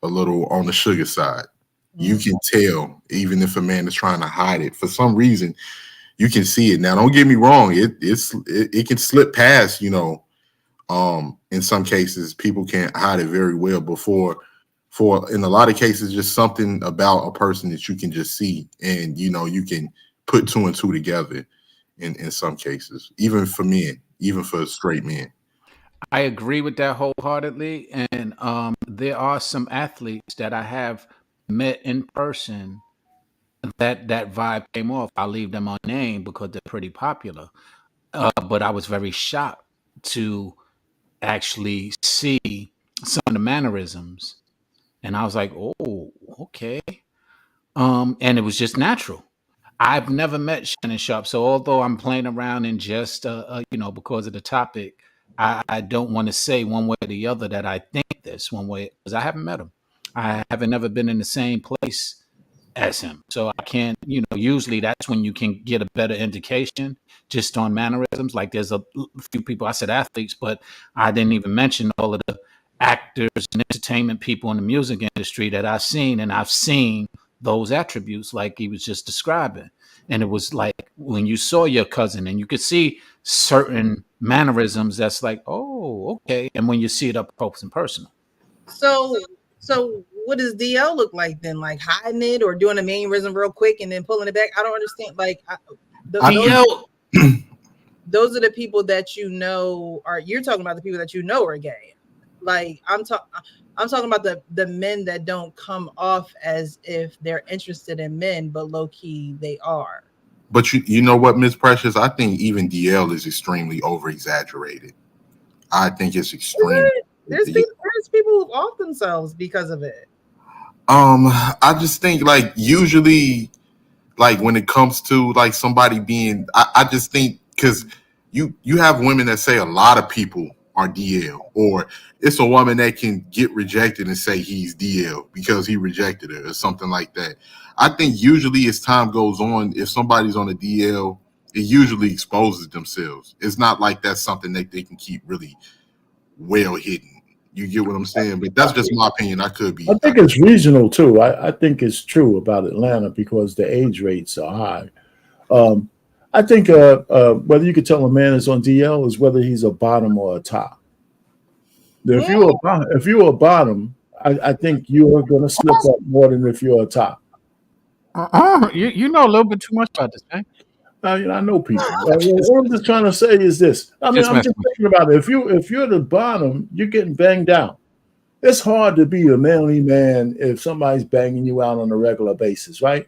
a little on the sugar side. You can tell, even if a man is trying to hide it. For some reason, you can see it. Now, don't get me wrong. It can slip past, you know. In some cases, people can't hide it very well. For in a lot of cases, just something about a person that you can just see, and you know, you can put two and two together. In some cases, even for men, even for straight men. I agree with that wholeheartedly. And there are some athletes that I have met in person that vibe came off. I'll leave them unnamed because they're pretty popular. But I was very shocked to actually see some of the mannerisms. And I was like, oh, okay. And it was just natural. I've never met Shannon Sharp. So although I'm playing around in just, you know, because of the topic, I don't want to say one way or the other that I think this one way, because I haven't met him. I haven't ever been in the same place as him. So I can't, you know, usually that's when you can get a better indication just on mannerisms. Like there's a few people, I said athletes, but I didn't even mention all of the actors and entertainment people in the music industry that I've seen, and I've seen those attributes like he was just describing. And it was like when you saw your cousin and you could see certain mannerisms that's like, oh, okay. And when you see it up close and personal. So what does DL look like then? Like hiding it or doing a mannerism real quick and then pulling it back? I don't understand. Like those are the people that you know you're talking about the people that you know are gay. Like I'm talking about the men that don't come off as if they're interested in men, but low key they are. But you know what, Miss Precious? I think even DL is extremely over exaggerated. I think it's extreme. There's people who've off themselves because of it. I just think like usually, like when it comes to like somebody being, I just think because you have women that say a lot of people are DL, or it's a woman that can get rejected and say he's DL because he rejected her or something like that. I think usually as time goes on, if somebody's on a DL, it usually exposes themselves. It's not like that's something that they can keep really well hidden. You get what I'm saying? But that's just my opinion. I could be. I think it's regional too. I think it's true about Atlanta because the age rates are high. I think whether you could tell a man is on DL is whether he's a bottom or a top. If you're a bottom, I think you are going to slip up more than if you're a top. You know a little bit too much about this, man. I know people. What I'm just trying to say is this. I mean, I'm just thinking about it. If you're the bottom, you're getting banged out. It's hard to be a manly man if somebody's banging you out on a regular basis, right?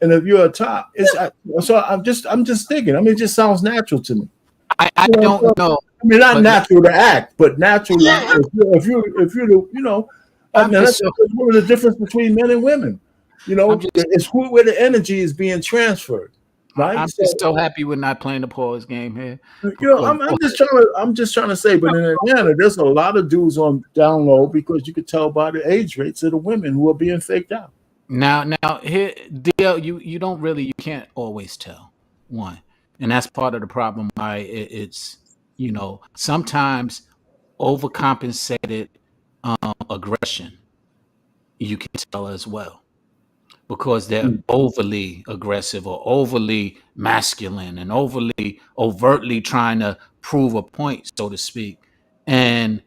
And if you're a top, so I'm just thinking. I mean, it just sounds natural to me. I don't know. I mean, not natural to act, but naturally, if you're the, I mean, that's one of the difference between men and women. It's where the energy is being transferred, right? I'm just so happy we're not playing the pause game here. I'm just trying to say, but in Atlanta, there's a lot of dudes on down low because you could tell by the age rates of the women who are being faked out. Now here, DL, you can't always tell one, and that's part of the problem. Why it's sometimes overcompensated aggression. You can tell as well because they're overly aggressive or overly masculine and overly overtly trying to prove a point, so to speak. And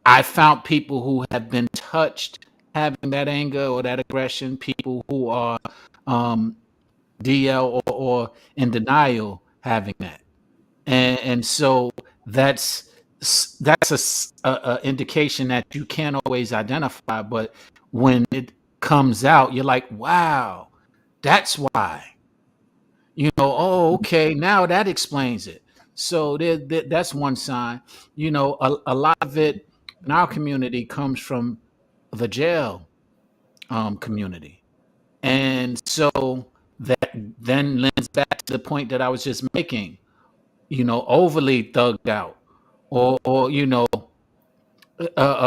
I found people who have been touched having that anger or that aggression, people who are DL or in denial having that. And so that's a indication that you can't always identify, but when it comes out, you're like, wow, that's why. Oh, okay, now that explains it. So that's one sign. A lot of it in our community comes from the jail community. And so that then lends back to the point that I was just making, overly thugged out or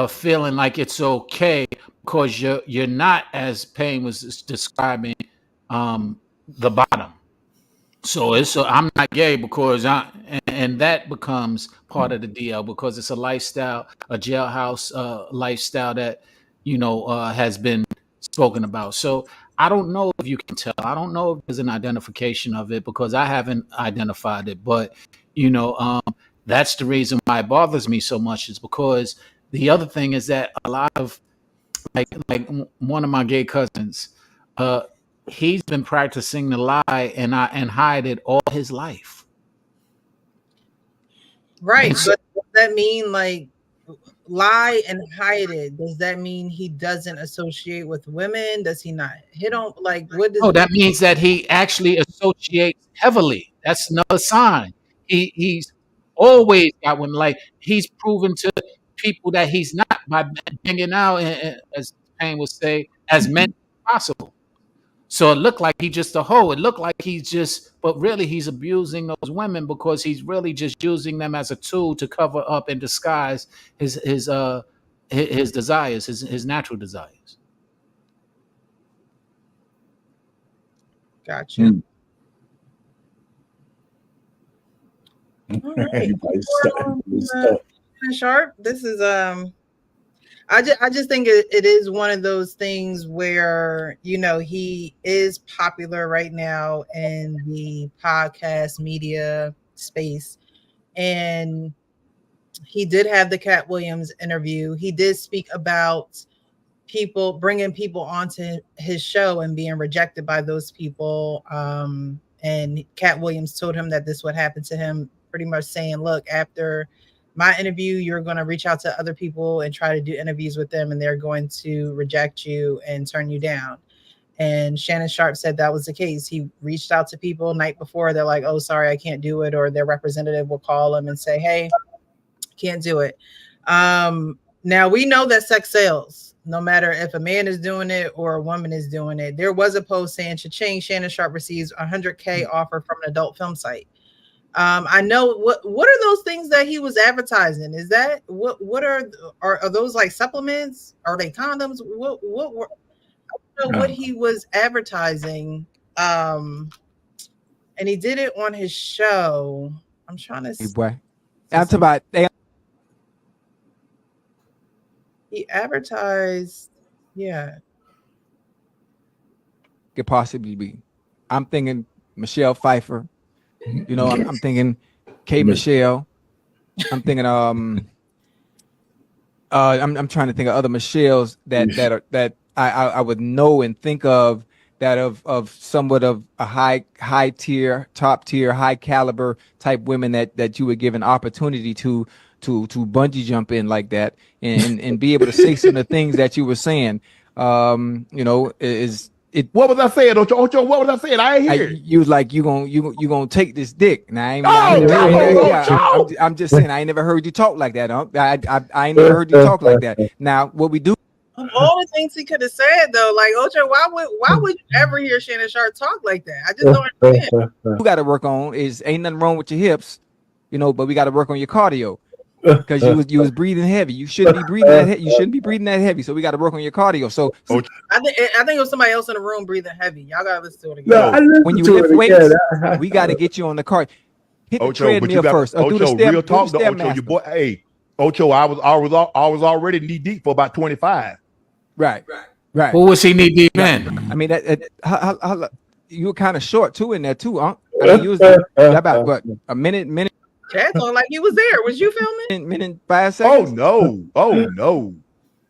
feeling like it's okay because you're not, as Payne was describing, the bottom. So I'm not gay because and that becomes part of the DL because it's a lifestyle, a jailhouse lifestyle that has been spoken about. So I don't know if you can tell. I don't know if there's an identification of it because I haven't identified it. But that's the reason why it bothers me so much is because the other thing is that a lot of like one of my gay cousins, he's been practicing the lie and hide it all his life. Right. But does that mean like lie and hide it? Does that mean he doesn't associate with women? Does he not hit on what does that means that he actually associates heavily. That's another sign. He's always got women. Like he's proven to people that he's not by hanging out, as Payne would say, as many as possible. So it looked like he's just a hoe. It looked like but really he's abusing those women because he's really just using them as a tool to cover up and disguise his desires, his natural desires. Gotcha. All right. Sharp. This is I just think it is one of those things where he is popular right now in the podcast media space, and he did have the Cat Williams interview. He did speak about bringing people onto his show and being rejected by those people. And Cat Williams told him that this would happen to him, pretty much saying, look, after my interview, you're going to reach out to other people and try to do interviews with them, and they're going to reject you and turn you down. And Shannon Sharp said that was the case. He reached out to people night before. They're like, oh, sorry, I can't do it. Or their representative will call them and say, hey, can't do it. Now we know that sex sells, no matter if a man is doing it or a woman is doing it. There was a post saying, cha-ching, Shannon Sharp receives $100K offer from an adult film site. I know what are those things that he was advertising? Is that what are those like supplements? Are they condoms? What were, I don't know what he was advertising. And he did it on his show. I'm trying to see. I'm talking about he advertised, yeah. could possibly be. I'm thinking Michelle Pfeiffer. You know, I'm thinking K Michelle. I'm thinking I'm trying to think of other Michelles that I would know and think of, that of somewhat of a high tier, top tier, high caliber type women that you would give an opportunity to bungee jump in like that and be able to say some of the things that you were saying. You know, is it? What was I saying, Ocho? What was I saying? I ain't hear it. You was like you gonna take this dick. Now I'm just saying I ain't never heard you talk like that. I ain't never heard you talk like that. Now what we do. Of all the things he could have said though, like Ocho, why would you ever hear Shannon Sharp talk like that? I just don't understand. You got to work on is ain't nothing wrong with your hips, you know, but we got to work on your cardio. Because you was breathing heavy. You shouldn't be breathing that heavy. You shouldn't be breathing that heavy. So we got to work on your cardio. So I think it was somebody else in the room breathing heavy. Y'all gotta listen to it again. No, when you lift weights, we got to get you on the cart. Hit the treadmill first. Ocho, do the step, real talk, do the Ocho, your boy. Hey, Ocho, I was already knee deep for about 25. Right. What was he knee deep in? I mean, how, you were kind of short too in there too, huh? I mean, you was about what, a minute. Chad looked like he was there. Was you filming? Minute 5 seconds. Oh no.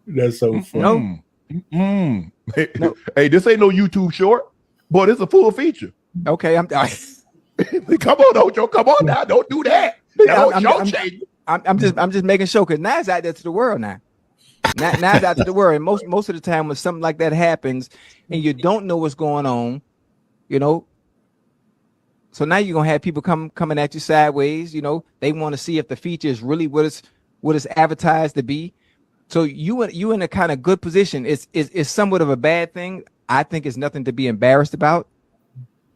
That's so funny. No. Hey, this ain't no YouTube short, but it's a full feature. Okay, come on, Ocho. Come on now. Don't do that. I'm just making sure, because now it's out there to the world now. Now it's out to the world. And most of the time when something like that happens and you don't know what's going on, you know. So now you're gonna have people coming at you sideways. You know, they want to see if the feature is really what it's advertised to be. So you in a kind of good position. It's somewhat of a bad thing. I think it's nothing to be embarrassed about.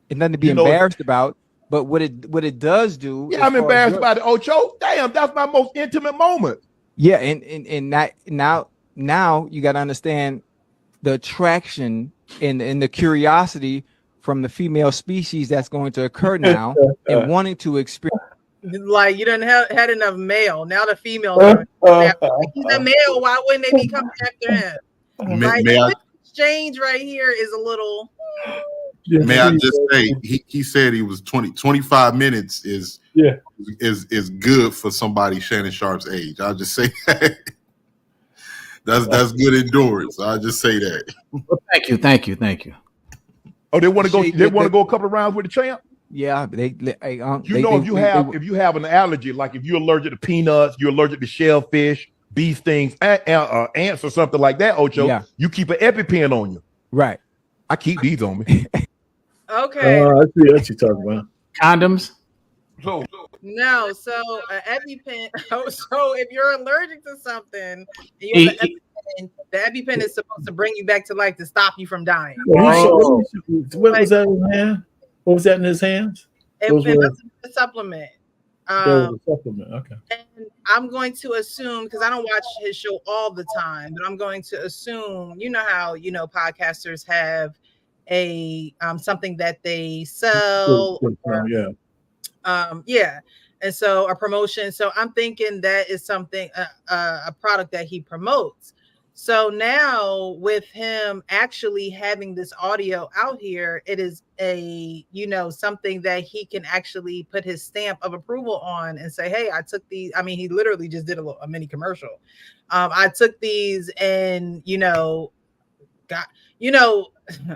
It's nothing to be embarrassed about. But what it does do. Yeah, I'm embarrassed about it, Ocho. Damn, that's my most intimate moment. Yeah, and now you got to understand the attraction and the curiosity from the female species that's going to occur now and wanting to experience. Like you done had enough male. Now the females are he's a male. Why wouldn't they be coming after him? Like the exchange right here is a little. May I just say he said he was 25 minutes is good for somebody Shannon Sharp's age. I'll just say that. That's good endurance. I'll just say that. Well, thank you. Oh, they want to go. They want to go a couple of rounds with the champ. Yeah, if you have an allergy, like if you're allergic to peanuts, you're allergic to shellfish, bee stings, ants, or something like that, Ocho, you keep an EpiPen on you. Right. I keep these on me. Okay. I see what you're talking about. Condoms. No, so an EpiPen. So if you're allergic to something, you have an EpiPen, the EpiPen is supposed to bring you back to life to stop you from dying. What was that in his hand? What was that in his hands? It was a supplement. A supplement. Okay. And I'm going to assume, because I don't watch his show all the time, but I'm going to assume, you know how podcasters have a something that they sell. And so a promotion. So I'm thinking that is something, a product that he promotes. So now with him actually having this audio out here, it is a, something that he can actually put his stamp of approval on and say, hey, I took these. I mean, he literally just did a mini commercial. I took these and,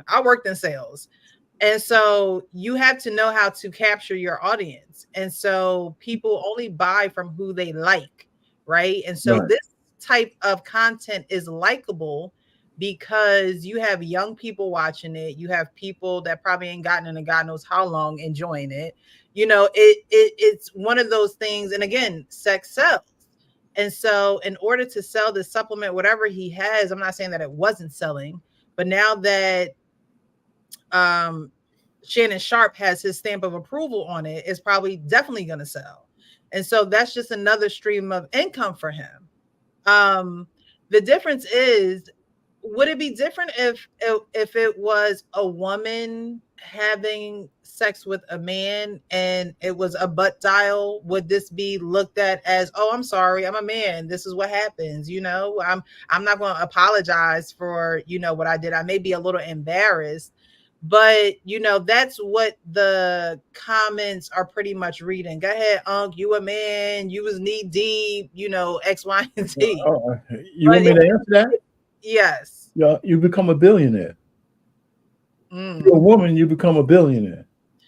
I worked in sales. And so you have to know how to capture your audience. And so people only buy from who they like, right? And so this type of content is likable because you have young people watching it. You have people that probably ain't gotten into God knows how long enjoying it. It's one of those things. And again, sex sells. And so in order to sell this supplement, whatever he has, I'm not saying that it wasn't selling, but now that Shannon Sharp has his stamp of approval on it, it's probably definitely going to sell. And so that's just another stream of income for him. The difference is, would it be different if it was a woman having sex with a man and it was a butt dial? Would this be looked at as, oh, I'm sorry, I'm a man, this is what happens, I'm not going to apologize for what I did. I may be a little embarrassed, But that's what the comments are pretty much reading. Go ahead, Unc. You a man, you was knee deep, X, Y, and Z. You want me to answer that? Yes. Yeah, you become a billionaire. You're a woman, you become a billionaire.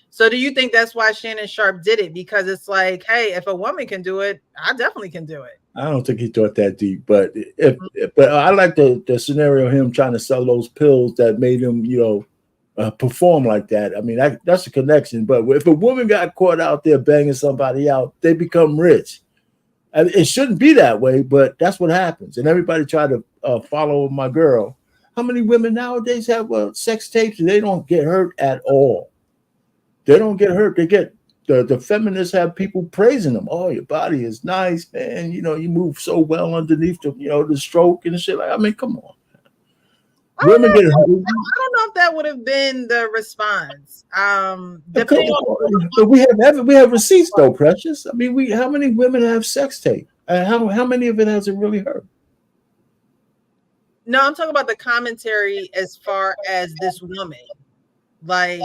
So do you think that's why Shannon Sharp did it? Because it's like, hey, if a woman can do it, I definitely can do it. I don't think he thought that deep, but but I like the scenario of him trying to sell those pills that made him, perform like that. I mean, that's a connection. But if a woman got caught out there banging somebody out, they become rich. I mean, it shouldn't be that way, but that's what happens. And everybody tried to follow my girl. How many women nowadays have sex tapes and they don't get hurt at all? They don't get hurt. They get the feminists have people praising them. Oh, your body is nice, man. You move so well underneath the stroke and shit. I mean, come on. Women get hurt. I don't know if that would have been the response. But we have receipts though, Precious. I mean, how many women have sex tape? And how many of it has it really hurt? No, I'm talking about the commentary as far as this woman. Like,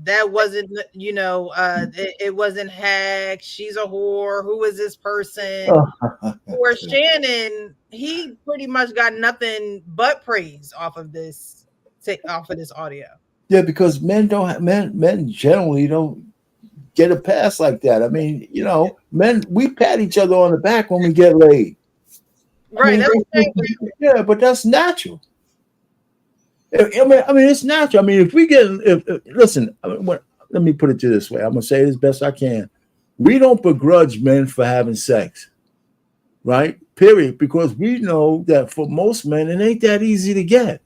that wasn't, it wasn't hack. She's a whore. Who is this person? For Shannon, he pretty much got nothing but praise off of this audio. Yeah, because men generally don't get a pass like that. I mean, men, we pat each other on the back when we get laid. Right. Yeah, but that's natural. I mean, it's natural. I mean, if we get, listen, let me put it to this way. I'm gonna say it as best I can. We don't begrudge men for having sex, right? Period. Because we know that for most men, it ain't that easy to get.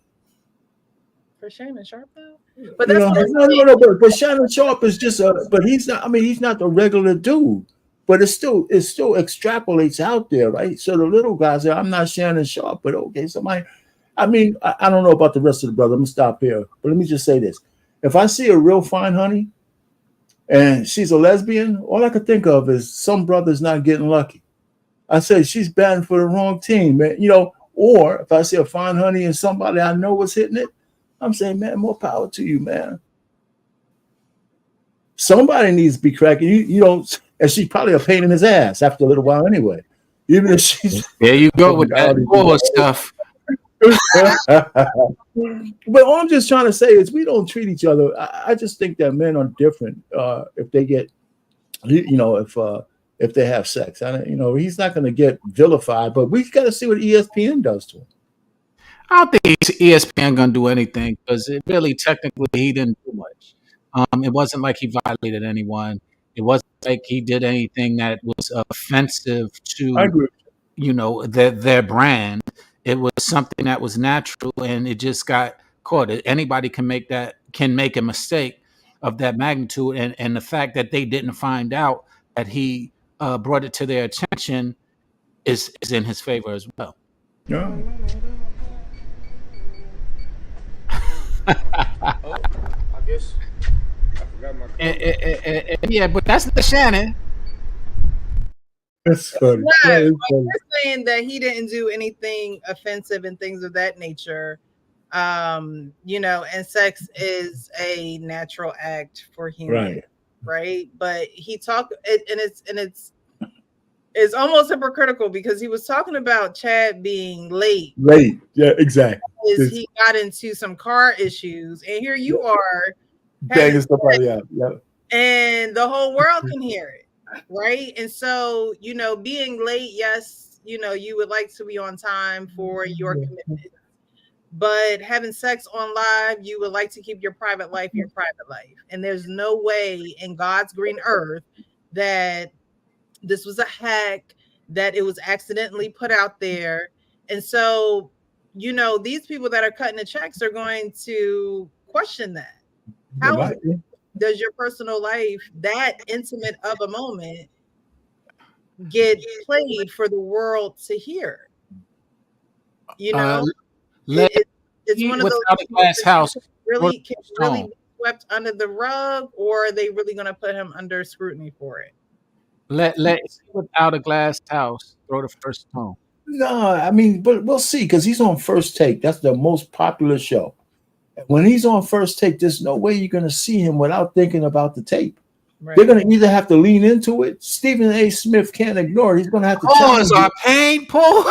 For Shannon Sharp, though. But that's no. But Shannon Sharp is just but he's not. I mean, he's not the regular dude. But it still extrapolates out there, right? So the little guys say, I'm not Shannon Sharp, but okay, somebody. I mean, I don't know about the rest of the brothers. I'm gonna stop here, but let me just say this: if I see a real fine honey, and she's a lesbian, all I could think of is some brother's not getting lucky. I say she's batting for the wrong team, man. Or if I see a fine honey and somebody I know was hitting it, I'm saying, man, more power to you, man. Somebody needs to be cracking. You don't, and she's probably a pain in his ass after a little while anyway. Even if she's there, you go with that bull stuff. But all I'm just trying to say is we don't treat each other. I just think that men are different if they get, if they have sex. He's not going to get vilified, but we got to see what ESPN does to him. I don't think ESPN going to do anything because really, technically, he didn't do much. It wasn't like he violated anyone. It wasn't like he did anything that was offensive to, their brand. It was something that was natural, and it just got caught. Anybody can make a mistake of that magnitude, and the fact that they didn't find out that he brought it to their attention is in his favor as well. Yeah. I guess I forgot my yeah, but that's the Shannon. That's funny. Yeah, you're saying that he didn't do anything offensive and things of that nature. And sex is a natural act for humans, right? But he talked and it's almost hypocritical because he was talking about Chad being late. Yeah, exactly. He got into some car issues, and here you are banging somebody out. Yeah. And the whole world can hear it. Right. And so, being late, yes, you would like to be on time for your commitment. But having sex on live, you would like to keep your private life. And there's no way in God's green earth that this was a hack, that it was accidentally put out there. And so, these people that are cutting the checks are going to question that. How does your personal life, that intimate of a moment, get played for the world to hear? It's one of those glass house really can really be swept under the rug, or are they really going to put him under scrutiny for it? Let Without a Glass House throw the first stone. No, I mean, but we'll see because he's on First Take. That's the most popular show. when he's on First Take, there's no way you're going to see him without thinking about the tape. Right. They're going to either have to lean into it. Stephen A. Smith can't ignore it. He's going to have to challenge Pause our it. pain, Paul.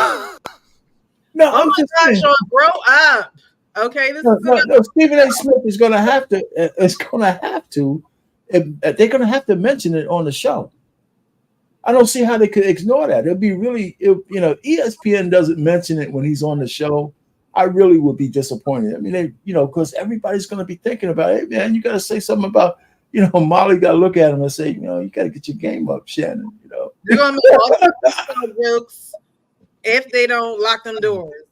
No, Oh I'm my just gosh, saying. Sean, grow up. Okay, this is No, Stephen A. Smith is going to have to. It's going to have to. They're going to have to mention it on the show. I don't see how they could ignore that. It'd be really, ESPN doesn't mention it when he's on the show. I really would be disappointed. I mean, because everybody's going to be thinking about it. Hey, man, you got to say something about, Molly got to look at him and say, you got to get your game up, Shannon. They're going to make all these jokes if they don't lock them doors.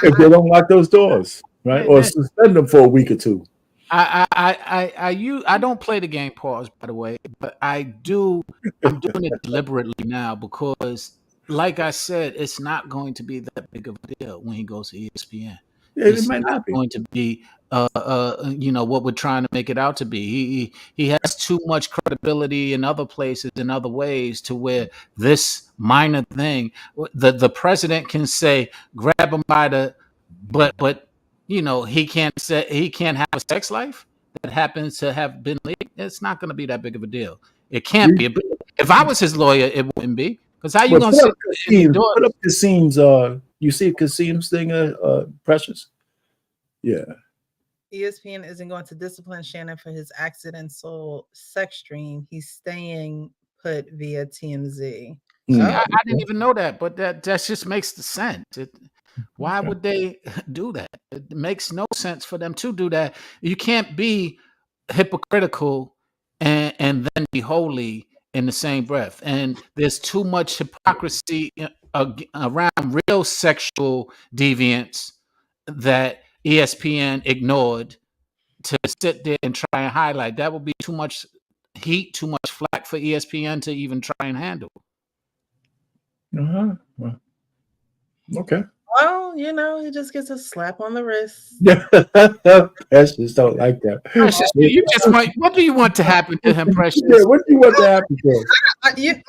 If they don't lock those doors, right? Or suspend them for a week or two. I don't play the game, pause, by the way, but I'm doing it deliberately now because, like I said, it's not going to be that big of a deal when he goes to ESPN. It might not be going to be what we're trying to make it out to be. He has too much credibility in other places, in other ways, to where this minor thing, the president can say, grab him by the, but he can't have a sex life that happens to have been leaked. It's not going to be that big of a deal. It can't be. If I was his lawyer, it wouldn't be. Because how you going to sit put up Kasim's, you see Kasim's thing, Precious? Yeah. ESPN isn't going to discipline Shannon for his accidental sex dream. He's staying put via TMZ. I didn't even know that, but that just makes the sense. Why would they do that? It makes no sense for them to do that. You can't be hypocritical and then be holy in the same breath. And there's too much hypocrisy around real sexual deviance that ESPN ignored to sit there and try and highlight. That would be too much heat, too much flack for ESPN to even try and handle. Well, okay. Well, he just gets a slap on the wrist. Precious don't like that. Precious, what do you want to happen to him, Precious? Yeah, what do you want to happen to him?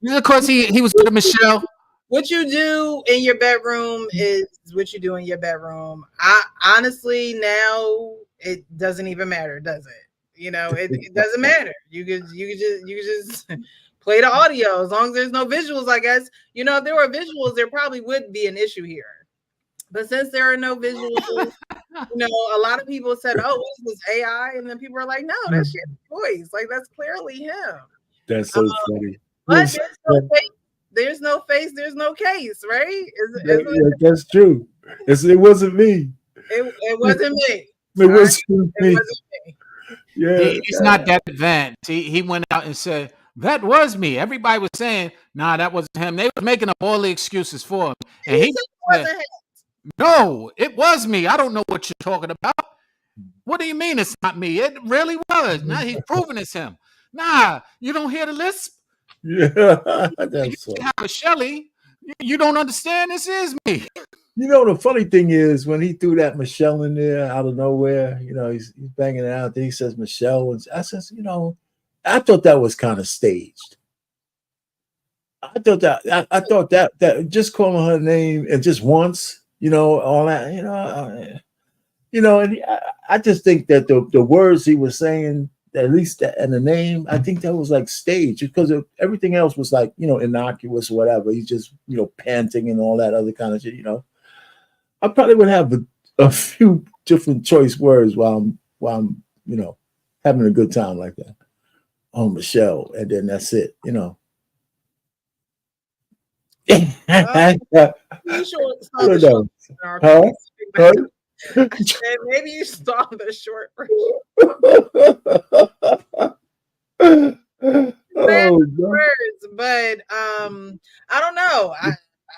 Look, because he was with Michelle. What you do in your bedroom is what you do in your bedroom. I honestly now it doesn't even matter, does it? It doesn't matter. You could just play the audio as long as there's no visuals. I guess if there were visuals, there probably would be an issue here. But since there are no visuals, a lot of people said, "Oh, what is this AI?" And then people are like, "No, that's your voice. Like that's clearly him." That's so funny. But there's no face, there's no case, right? That's true. It wasn't me. It wasn't me. It wasn't me. Yeah, he's not that advanced. He went out and said, that was me. Everybody was saying, nah, that wasn't him. They were making up all the excuses for him. And he said, no, it was me. I don't know what you're talking about. What do you mean it's not me? It really was. Now he's proving it's him. Nah, you don't hear the lisp? Yeah, that's you have a Shelly. You don't understand. This is me. The funny thing is when he threw that Michelle in there out of nowhere, he's banging it out. Then he says Michelle, and I says, I thought that was kind of staged. I thought that just calling her name and just once, all that, and I just think that the words he was saying, at least and the name, I think that was like staged because everything else was like, innocuous or whatever. He's just, panting and all that other kind of shit, I probably would have a few different choice words while I'm, having a good time like that. Oh, Michelle, and then that's it, Maybe you saw the short version. Words, but I don't know.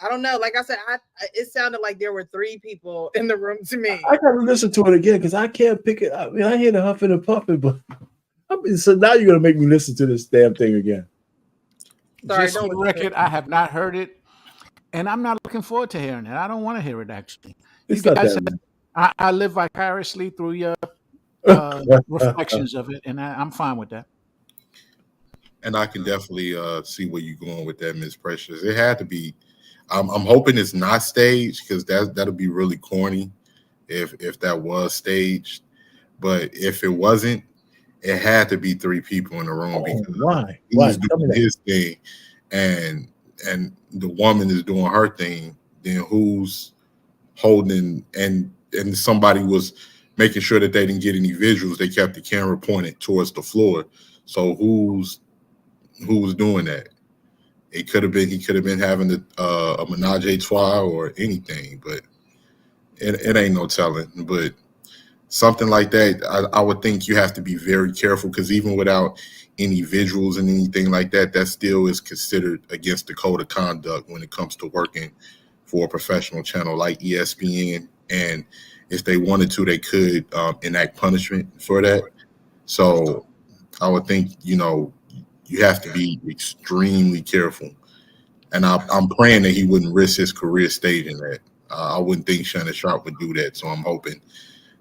I don't know. Like I said, it sounded like there were 3 people in the room to me. I gotta listen to it again because I can't pick it up. I mean, I hear the huffing and puffing, but so now you're gonna make me listen to this damn thing again. Sorry, just for the record, I have not heard it, and I'm not looking forward to hearing it. I don't want to hear it actually. I live vicariously through your reflections of it, and I'm fine with that. And I can definitely see where you're going with that, Miss Precious. It had to be. I'm hoping it's not staged because that'll be really corny if that was staged. But if it wasn't, it had to be 3 people in the room because why? he's doing his thing and the woman is doing her thing. Then who's holding and somebody was making sure that they didn't get any visuals. They kept the camera pointed towards the floor. So who was doing that? He could have been having a menage a trois or anything, but it ain't no telling. But something like that, I would think you have to be very careful because even without any visuals and anything like that, that still is considered against the code of conduct when it comes to working for a professional channel like ESPN. And if they wanted to, they could enact punishment for that. So I would think, you have to be extremely careful. And I'm praying that he wouldn't risk his career staging that. I wouldn't think Shannon Sharp would do that. So I'm hoping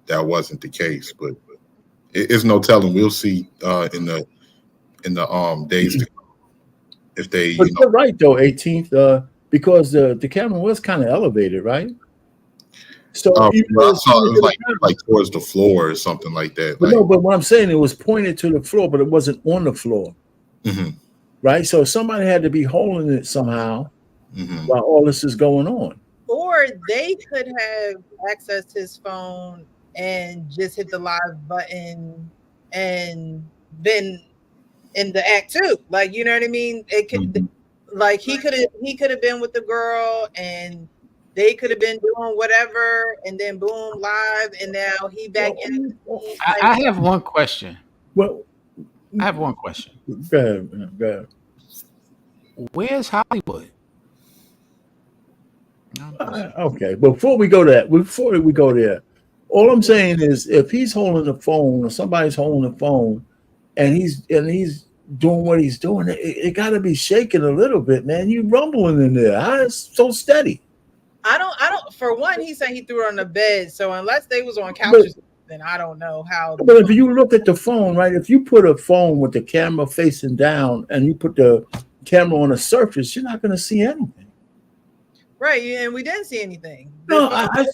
that wasn't the case. But it's no telling. We'll see in the days to come if they. But you're right though, 18th, because the camera was kind of elevated, right? So even though I saw it was like towards the floor or something like that. But no, but what I'm saying, it was pointed to the floor, but it wasn't on the floor. Mm-hmm. Right? So somebody had to be holding it somehow while all this is going on. Or they could have accessed his phone and just hit the live button and been in the act too. Like, you know what I mean? It could like he could have been with the girl and they could have been doing whatever and then boom, live, and now he back in. I have one question. Well, I have one question. Go ahead. Where's Hollywood? Okay, before we go there, all I'm saying is if he's holding the phone or somebody's holding the phone and he's doing what he's doing, it got to be shaking a little bit, man. You rumbling in there. It's so steady. I don't. For one, he said he threw it on the bed. So unless they was on couches, then I don't know how. But if you look at the phone, right? If you put a phone with the camera facing down and you put the camera on a surface, you're not going to see anything. Right, and we didn't see anything. No, I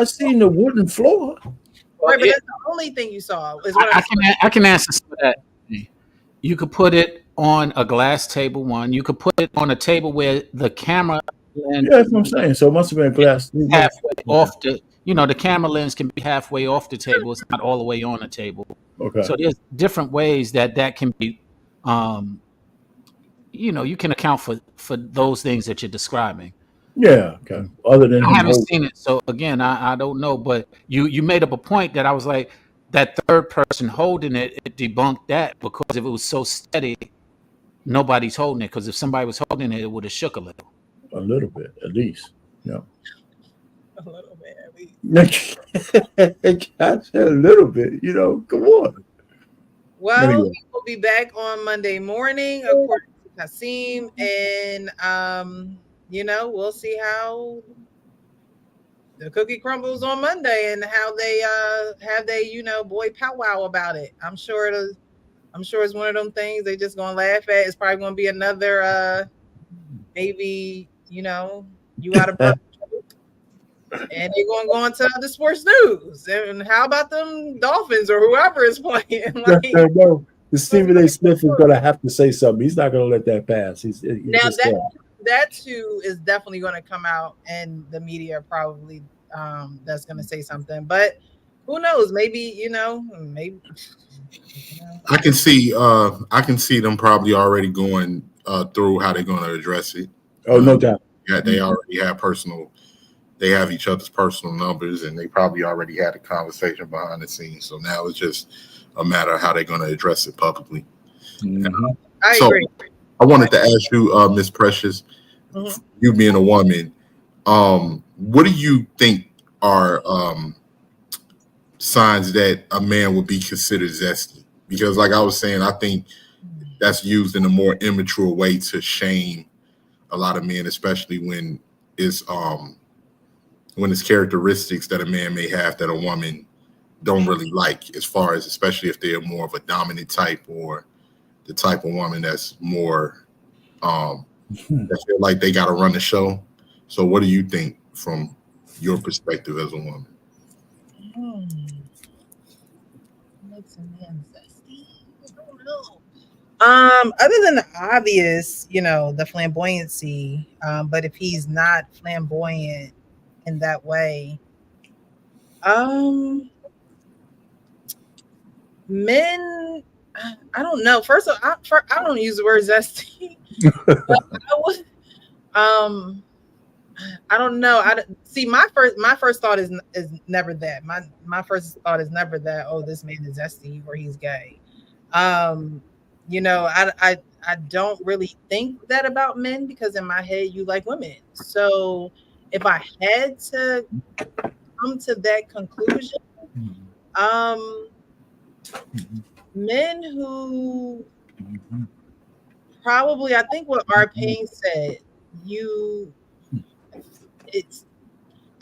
seen the wooden floor. Right, but that's the only thing you saw. Is what I can answer some of that. You could put it on a glass table. One, you could put it on a table where the camera. Yeah, that's what I'm saying. So it must have been glass. Halfway off the camera lens can be halfway off the table. It's not all the way on the table. Okay. So there's different ways that can be, you can account for those things that you're describing. Yeah. Okay. Other than I haven't seen it, so again, I don't know. But you made up a point that I was like, that third person holding it debunked that because if it was so steady, nobody's holding it. Because if somebody was holding it, it would have shook a little. A little bit, at least. Yeah. A little bit, at least. A little bit, come on. Well, anyway. We'll be back on Monday morning, according to Kasim, and we'll see how the cookie crumbles on Monday and how they have they boy powwow about it. I'm sure it's one of them things they just gonna laugh at. It's probably gonna be another maybe you out of breath. And they're going to go into the sports news. And how about them Dolphins or whoever is playing? No, Stephen A. Smith is going to have to say something. He's not going to let that pass. Now that too is definitely going to come out, and the media probably that's going to say something. But who knows? Maybe maybe. I can see them probably already going through how they're going to address it. Oh, no doubt. Yeah, they already have they have each other's personal numbers, and they probably already had a conversation behind the scenes. So now it's just a matter of how they're going to address it publicly. Mm-hmm. I agree. I wanted to ask you, Miss Precious, you being a woman, what do you think are signs that a man would be considered zesty? Because like I was saying, I think that's used in a more immature way to shame a lot of men, especially when it's characteristics that a man may have that a woman don't really like, as far as especially if they're more of a dominant type or the type of woman that's more that feel like they got to run the show. So what do you think from your perspective as a woman? Makes a man zesty. I don't know. Other than the obvious, the flamboyancy, but if he's not flamboyant in that way, um, men, I don't know. First of all, I don't use the word zesty, but I would, I don't know. See. My first thought is never that. My first thought is never that. Oh, this man is zesty or he's gay. Um, I don't really think that about men because in my head you like women. So if I had to come to that conclusion, um, men who probably, I think what R. Payne said, it's,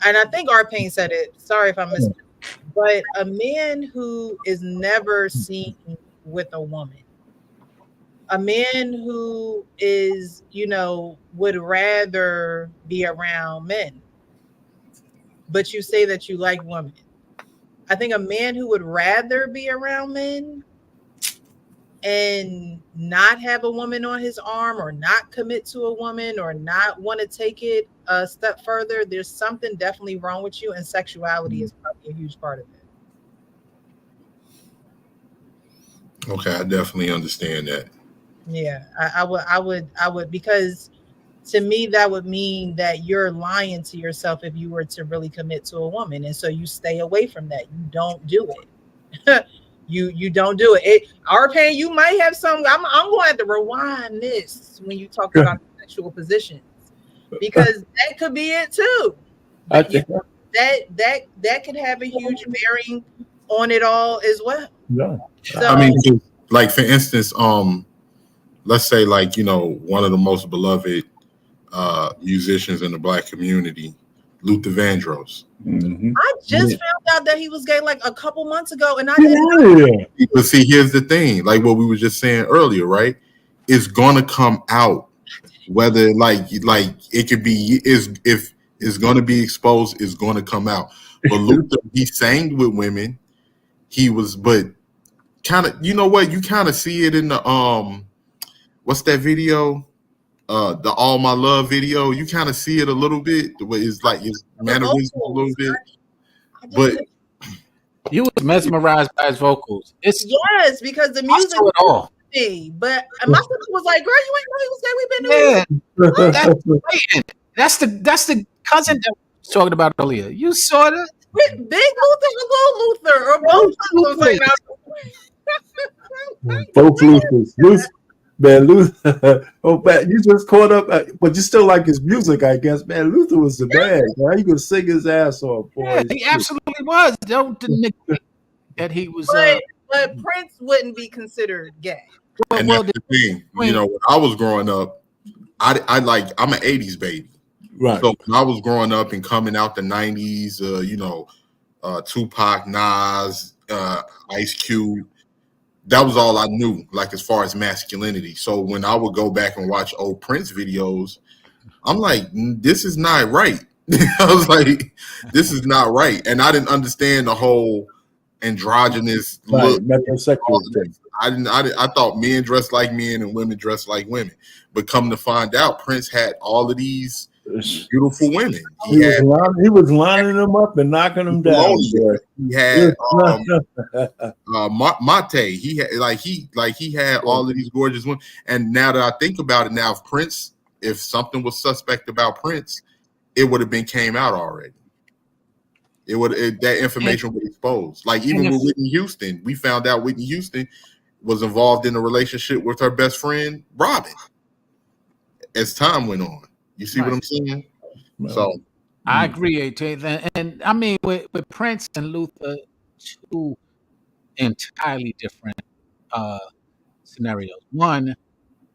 and I think R. Payne said it. Sorry if I missed it, but a man who is never seen with a woman, a man who is, would rather be around men, but you say that you like women. I think a man who would rather be around men and not have a woman on his arm or not commit to a woman or not want to take it a step further, there's something definitely wrong with you, and sexuality is probably a huge part of it. Okay, I definitely understand that. Yeah, I would, because to me that would mean that you're lying to yourself if you were to really commit to a woman, and so you stay away from that. You don't do it. you don't do it. Our Pain, you might have some. I'm going to have to rewind this when you talk about sexual positions, because that could be it too. That could have a huge bearing on it all as well. Yeah. So, I mean, like for instance, let's say like one of the most beloved musicians in the Black community, Luther Vandross. Mm-hmm. I just found out that he was gay like a couple months ago, and I didn't know. But see, here's the thing: like what we were just saying earlier, right? It's gonna come out, whether like it could be if it's gonna be exposed, it's gonna come out. But Luther, he sang with women. He was, but kind of, you know what? You kind of see it in the what's that video? The All My Love video. You kind of see it a little bit. The way it's like his mannerisms a little bit, but you was mesmerized by his vocals. Yes, because the music was all. But my sister was like, "Girl, you ain't know he was gay. We've been doing That's the cousin that I was talking about earlier. You saw that? Big Luther and Little Luther, or both Luthers. Both Luthers. Man, Luther. Oh, man, you just caught up, but you still like his music, I guess. Man, Luther was the man. Man. He could sing his ass off, boy. Yeah, he absolutely was. Don't deny that he was. But Prince wouldn't be considered gay. And that's the thing. When I was growing up, I'm an '80s baby. Right. So when I was growing up and coming out the '90s, Tupac, Nas, Ice Cube, that was all I knew, like as far as masculinity. So when I would go back and watch old Prince videos, I'm like, this is not right. I was like, this is not right. And I didn't understand the whole androgynous look. Metrosexual thing. I thought men dressed like men and women dressed like women. But come to find out, Prince had all of these beautiful women. He was lining them up and knocking them down. He had Mate. He had all of these gorgeous women. And now that I think about it, now if something was suspect about Prince, it would have been came out already. That information would expose. Like even with Whitney Houston, we found out Whitney Houston was involved in a relationship with her best friend Robin. As time went on. You see what I'm saying? So I agree, AT. And I mean, with Prince and Luther, two entirely different scenarios. One,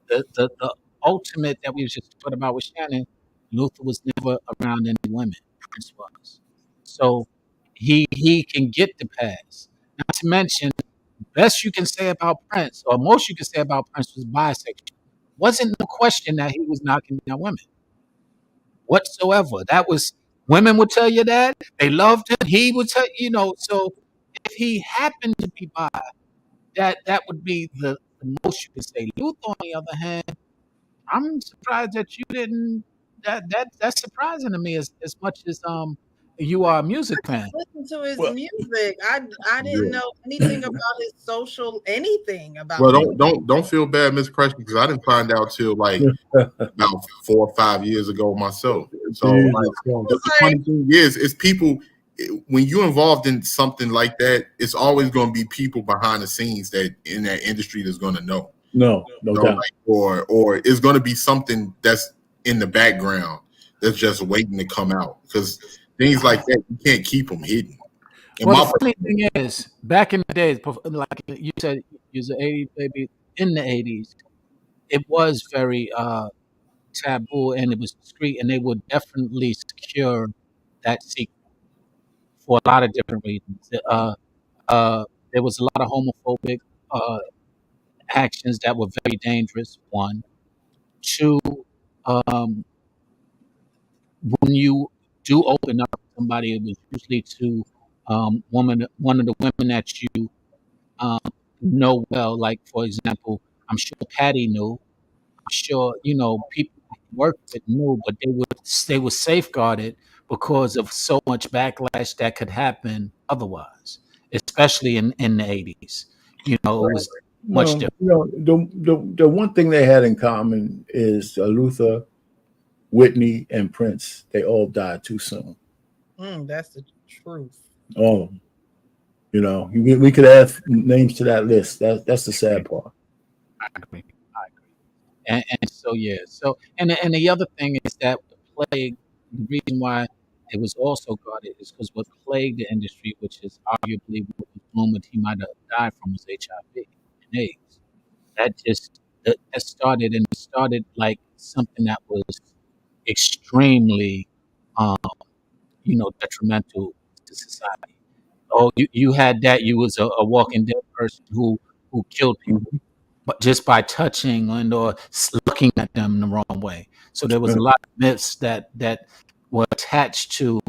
the ultimate that we was just talking about with Shannon, Luther was never around any women. Prince was. So he can get the pass. Not to mention, best you can say about Prince, or most you can say about Prince, was bisexual. Wasn't no question that he was knocking down women whatsoever. That was Women would tell you that they loved him. He would tell So if he happened to be by, that would be the most you could say. Luther, on the other hand, I'm surprised that you didn't. That's surprising to me as much as you are a music fan. Listen to his Well, music. I didn't Yeah. know anything about his social anything about. Well, him. don't feel bad, Miss Precious, because I didn't find out till like about 4 or 5 years ago myself. So like, Jesus Christ. the funny thing is people when you're involved in something like that, it's always going to be people behind the scenes that in that industry that's going to know. No doubt. Like, or it's going to be something that's in the background that's just waiting to come out, because things like that you can't keep them hidden. And Well, the funny thing is, back in the days, like you said, you was an 80s baby. In the 80s, it was very taboo and it was discreet, and they would definitely secure that secret for a lot of different reasons. There was a lot of homophobic uh, actions that were very dangerous. One, two, um, when you do open up to somebody, it was usually to one of the women that you um, know well. Like, for example, I'm sure Patty knew. I'm sure people who worked with knew, but they were safeguarded because of so much backlash that could happen otherwise, especially in the 80s. It was much Well, different. the one thing they had in common is Luther, Whitney, and Prince. They all died too soon. That's the truth. All of them. We could add names to that list. That's the sad part. I agree. And so yeah. So and the other thing is that the plague. The reason why it was also guarded is because what plagued the industry, which is arguably what was rumored he might have died from, was HIV and AIDS. That started like something that was extremely, um, detrimental to society. Oh, you had that. You was a Walking Dead person who killed people, but just by touching and or looking at them the wrong way. So there was a lot of myths that were attached to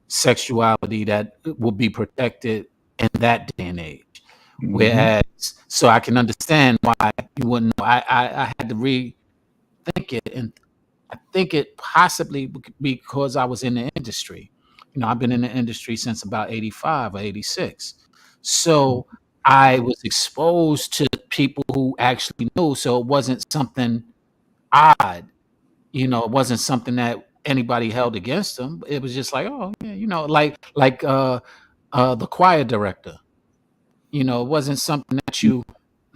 sexuality that will be protected in that day and age. Whereas, so I can understand why you wouldn't know. I had to rethink it, and I think it possibly because I was in the industry. I've been in the industry since about 85 or 86. So I was exposed to people who actually knew. So it wasn't something odd. It wasn't something that anybody held against them. It was just like, oh, yeah, like the choir director. It wasn't something that you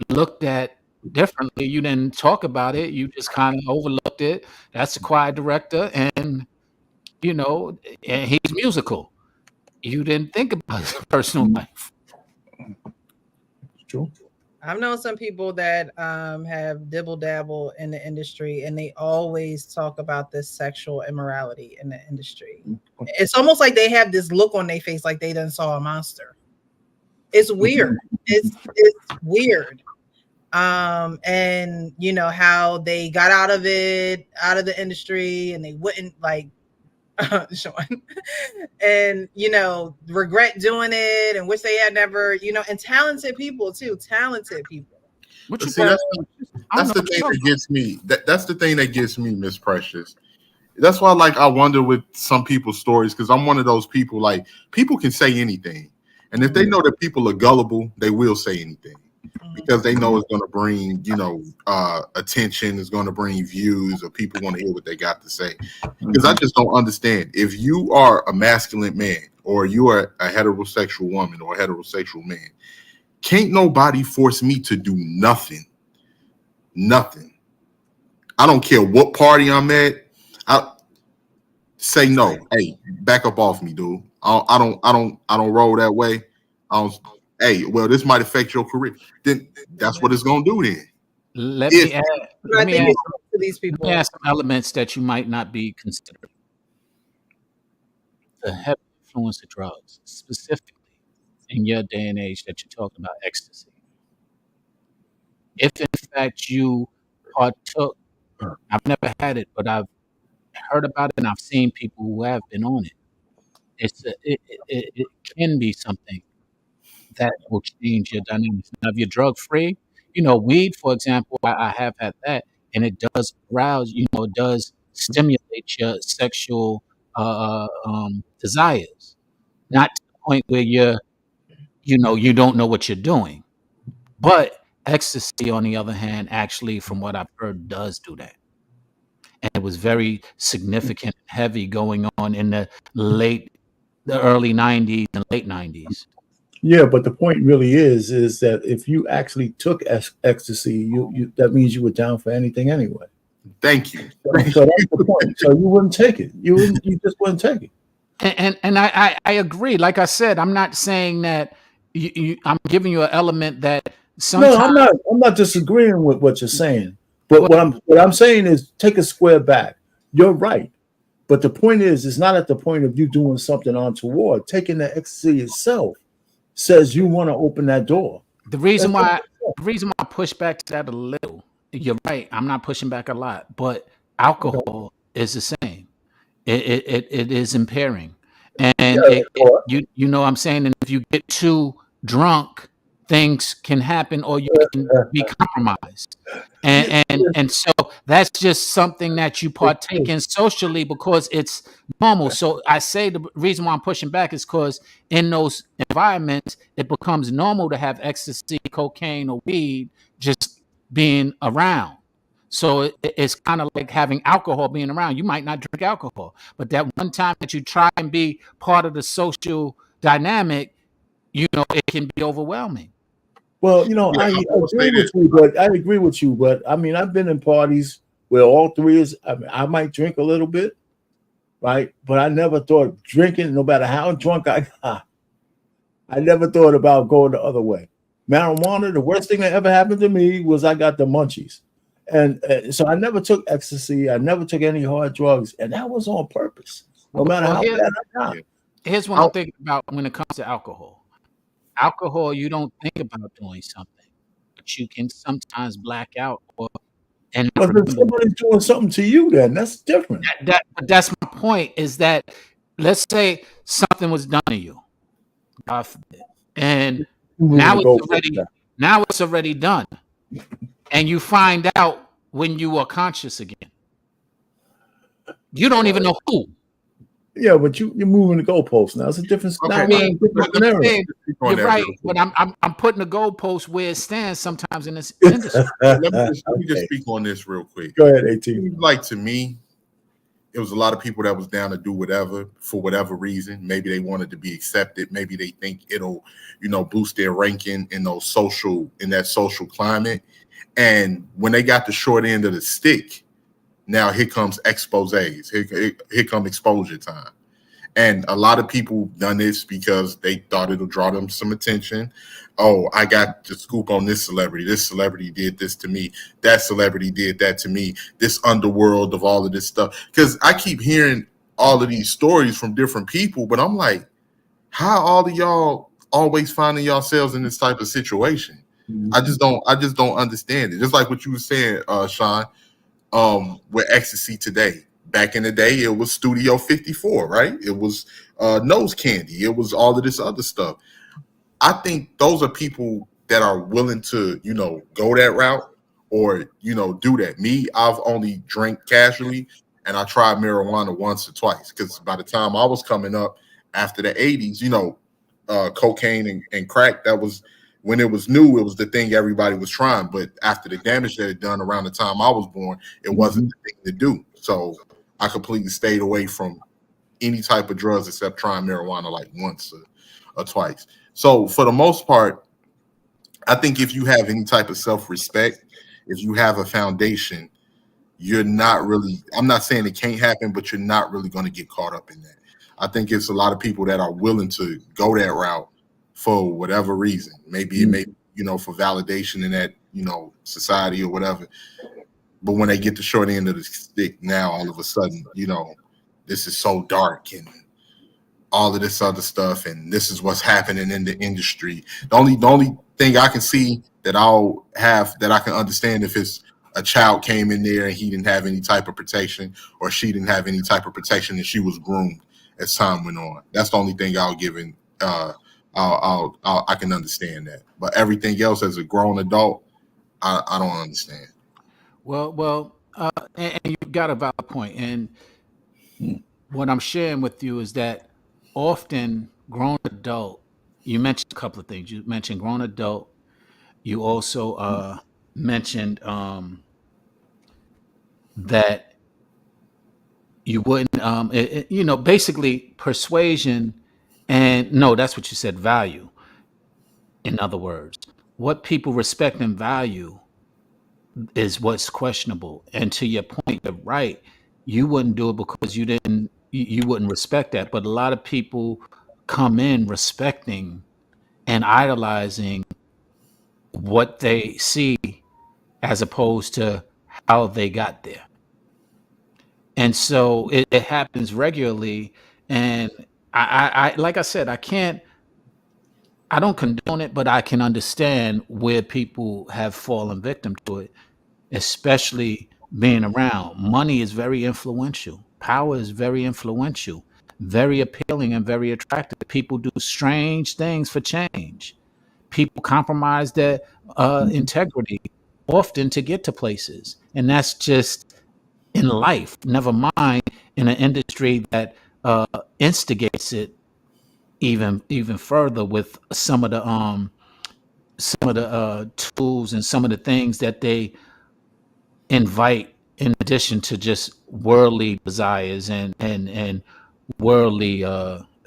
looked at differently. You didn't talk about it. You just kind of overlooked it. That's the choir director, and and he's musical. You didn't think about his personal life. True. I've known some people that have dibble dabble in the industry, and they always talk about this sexual immorality in the industry. It's almost like they have this look on their face, like they done saw a monster. It's weird. It's weird. And how they got out of the industry, and they wouldn't like Sean, and regret doing it, and wish they had never, and talented people too, talented people. See, that's the thing that gets me. That's the thing that gets me, Miss Precious. That's why, like, I wonder with some people's stories, because I'm one of those people. Like, people can say anything, and if they know that people are gullible, they will say anything because they know it's going to bring, attention. It's going to bring views, or people want to hear what they got to say. Because I just don't understand. If you are a masculine man, or you are a heterosexual woman, or a heterosexual man, can't nobody force me to do nothing. Nothing. I don't care what party I'm at. I say no. Hey, back up off me, dude. I don't roll that way. Hey, well, this might affect your career. Then that's what it's gonna do. Then let me add to these people. Let me add some elements that you might not be considering. The heavy influence of drugs, specifically in your day and age that you're talking about, ecstasy. If in fact you partook, I've never had it, but I've heard about it and I've seen people who have been on it. it can be something that will change your dynamics. Now, if you're drug free, weed, for example, I have had that, and it does arouse, it does stimulate your sexual desires, not to the point where you don't know what you're doing. But ecstasy, on the other hand, actually, from what I've heard, does do that. And it was very significant and heavy going on in the early 90s and late 90s. Yeah, but the point really is that if you actually took ecstasy, you that means you were down for anything anyway. Thank you. So that's the point. So you wouldn't take it. You just wouldn't take it. And I agree. Like I said, I'm not saying that I'm giving you an element that sometimes. No, I'm not disagreeing with what you're saying. But what I'm saying is take a square back. You're right. But the point is, it's not at the point of you doing something untoward. Taking the ecstasy itself says you want to open that door. The reason why I push back to that a little, you're right. I'm not pushing back a lot, but alcohol is the same. It is impairing, and you know what I'm saying. And if you get too drunk, things can happen, or you can be compromised. And so that's just something that you partake in socially because it's normal. So I say the reason why I'm pushing back is because in those environments, it becomes normal to have ecstasy, cocaine, or weed just being around. So it's kind of like having alcohol being around. You might not drink alcohol, but that one time that you try and be part of the social dynamic, it can be overwhelming. Well, I agree with you, but I mean, I've been in parties where all three is. I might drink a little bit, right? But I never thought drinking, no matter how drunk I got, I never thought about going the other way. Marijuana, the worst thing that ever happened to me was I got the munchies. And so I never took ecstasy. I never took any hard drugs. And that was on purpose, no matter how bad I got. Here's what I'm thinking about when it comes to alcohol. Alcohol, you don't think about doing something, but you can sometimes black out. But if somebody's doing something to you, then that's different. That's my point, is that let's say something was done to you, and now it's already done, and you find out when you are conscious again. You don't even know who. Yeah, but you're moving the goalposts now. It's a different. Okay. You're right, but I'm putting the goalpost where it stands sometimes in this industry. Let me just speak on this real quick. Go ahead, 18. Like, to me, it was a lot of people that was down to do whatever for whatever reason. Maybe they wanted to be accepted. Maybe they think it'll, boost their ranking in that social climate. And when they got the short end of the stick, now here comes exposés. Here come exposure time. And a lot of people done this because they thought it'll draw them some attention. Oh, I got the scoop on this celebrity. This celebrity did this to me. That celebrity did that to me. This underworld of all of this stuff. Because I keep hearing all of these stories from different people, but I'm like, how all of y'all always finding yourselves in this type of situation? Mm-hmm. I just don't understand it. Just like what you were saying, Sean. With ecstasy today. Back in the day, it was Studio 54, right? It was Nose Candy. It was all of this other stuff. I think those are people that are willing to, go that route or, do that. Me, I've only drank casually, and I tried marijuana once or twice because by the time I was coming up after the 80s, cocaine and crack, that was when it was new, it was the thing everybody was trying. But after the damage that it done around the time I was born, it wasn't the thing to do. So I completely stayed away from any type of drugs except trying marijuana like once or twice. So for the most part, I think if you have any type of self-respect, if you have a foundation, you're not really, I'm not saying it can't happen, but you're not really going to get caught up in that. I think it's a lot of people that are willing to go that route for whatever reason. Maybe it may, for validation in that, society or whatever. But when they get the short end of the stick, now all of a sudden, this is so dark and all of this other stuff, and this is what's happening in the industry. The only thing I can see that I can understand if it's a child came in there and he didn't have any type of protection, or she didn't have any type of protection and she was groomed. as time went on. That's the only thing I'll give in. I can understand that, but everything else as a grown adult, I don't understand. Well, and you've got a valid point. And what I'm sharing with you is that often grown adult. You mentioned a couple of things. You mentioned grown adult. You also mentioned that you wouldn't, basically persuasion, and no, that's what you said. Value. In other words, what people respect and value is what's questionable. And to your point, you're right. You wouldn't do it because you wouldn't respect that. But a lot of people come in respecting and idolizing what they see as opposed to how they got there. And so it happens regularly. And I like I said, I don't condone it, but I can understand where people have fallen victim to it, especially being around. Money is very influential. Power is very influential, very appealing and very attractive. People do strange things for change. People compromise their integrity often to get to places. And that's just in life, never mind in an industry that instigates it even further with some of the tools and some of the things that they invite in addition to just worldly desires and worldly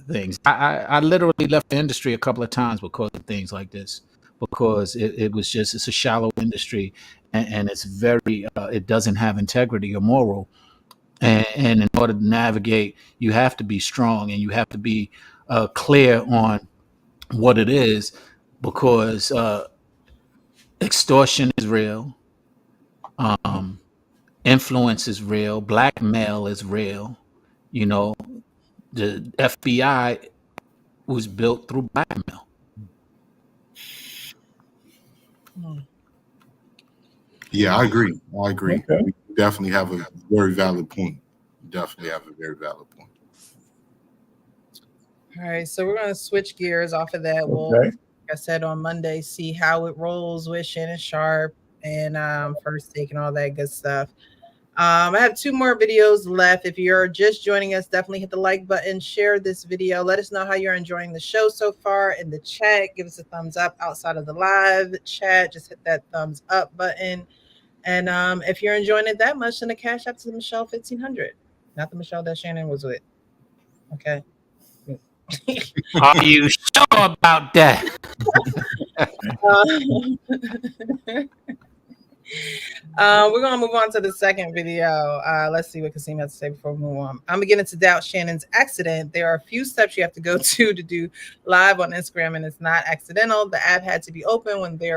things. I literally left the industry a couple of times because of things like this, because it's a shallow industry, and it's very it doesn't have integrity or moral. And in order to navigate, you have to be strong and you have to be clear on what it is, because extortion is real, influence is real, blackmail is real. You know, the FBI was built through blackmail. Yeah, I agree. Okay. We definitely have a very valid point. Definitely have a very valid point. All right, so we're gonna switch gears off of that. We'll, Okay. like I said, on Monday, see how it rolls with Shannon Sharp and First Take and all that good stuff. I have 2 more videos left. If you're just joining us, definitely hit the like button, share this video. Let us know how you're enjoying the show so far in the chat. Give us a thumbs up outside of the live chat. Just hit that thumbs up button. And if you're enjoying it that much, then the cash up to the Michelle 1500, not the Michelle that Shannon was with. Okay. Are you sure about that? We're gonna move on to the second video. Let's see what Kasim has to say before we move on. I'm beginning to doubt Shannon's accident. There are a few steps you have to go to do live on Instagram, and it's not accidental. The app had to be open when they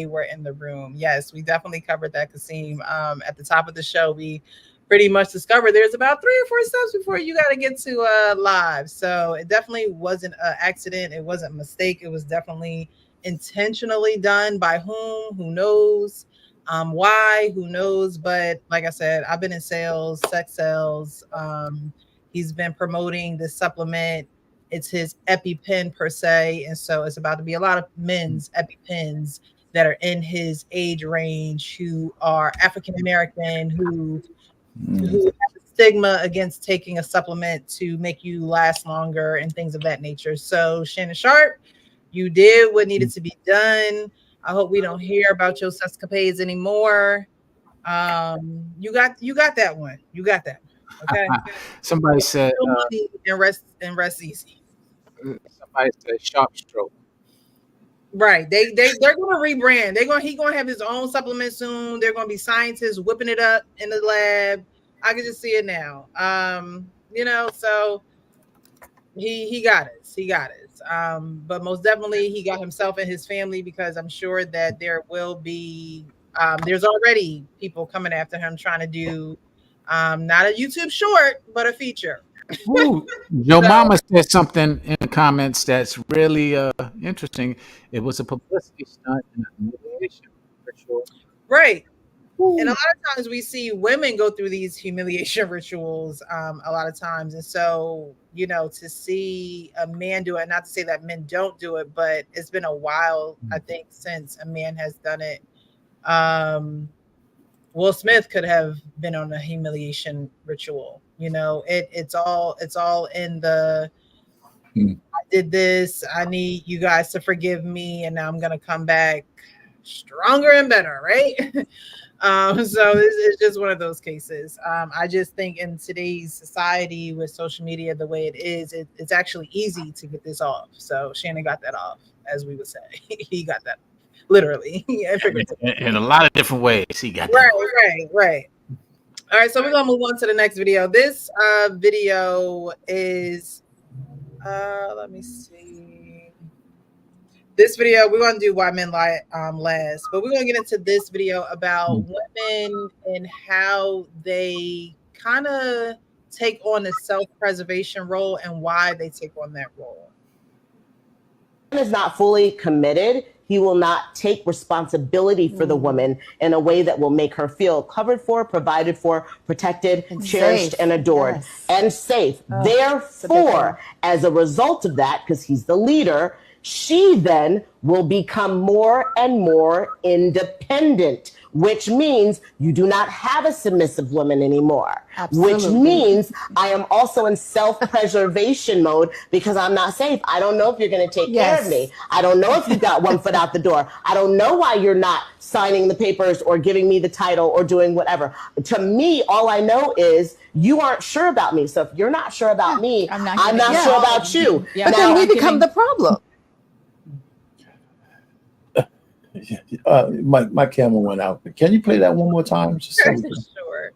were in the room. Yes, we definitely covered that, Kasim. At the top of the show, we pretty much discovered there's about 3 or 4 steps before you got to get to live. So it definitely wasn't an accident. It wasn't a mistake. It was definitely intentionally done. By whom? Who knows? Why? Who knows? But like I said, I've been in sales, sex sales. He's been promoting this supplement. It's his EpiPen per se, and so it's about to be a lot of men's EpiPens that are in his age range who are African American, who have a stigma against taking a supplement to make you last longer and things of that nature. So Shannon Sharp, you did what needed to be done. I hope we don't hear about your escapades anymore. You got that one. You got that one. Okay. Somebody said and rest easy. Somebody said sharp stroke. Right. They're gonna rebrand. He gonna have his own supplement soon. They're gonna be scientists whipping it up in the lab. I can just see it now. So he got it. He got it. But most definitely he got himself and his family, because I'm sure that there will be there's already people coming after him trying to do not a YouTube short, but a feature. Ooh, your mama said something in the comments that's really interesting. It was a publicity stunt and a motivation for sure. Right. And a lot of times we see women go through these humiliation rituals a lot of times. And so, you know, to see a man do it, not to say that men don't do it, but it's been a while, I think, since a man has done it. Will Smith could have been on a humiliation ritual. You know, it's all in the I did this. I need you guys to forgive me, and now I'm gonna come back stronger and better, right? So it's just one of those cases. I just think in today's society with social media the way it is, it's actually easy to get this off. So Shannon got that off, as we would say. He got that literally. In a lot of different ways, he got that. Right. All right, so we're gonna move on to the next video. This video is let me see. This video, we're going to do Why Men Lie last, but we're going to get into this video about women and how they kind of take on the self-preservation role and why they take on that role. Is not fully committed, he will not take responsibility for the woman in a way that will make her feel covered for, provided for, protected, cherished, and adored, and safe. Therefore, as a result of that, because he's the leader, she then will become more and more independent, which means you do not have a submissive woman anymore. Absolutely. Which means I am also in self-preservation mode because I'm not safe. I don't know if you're going to take care of me. I don't know if you got one foot out the door. I don't know why you're not signing the papers or giving me the title or doing whatever. To me, all I know is you aren't sure about me. So if you're not sure about me, I'm not sure about you. But now, then we become the problem. My camera went out. Can you play that one more time? Just so Sure.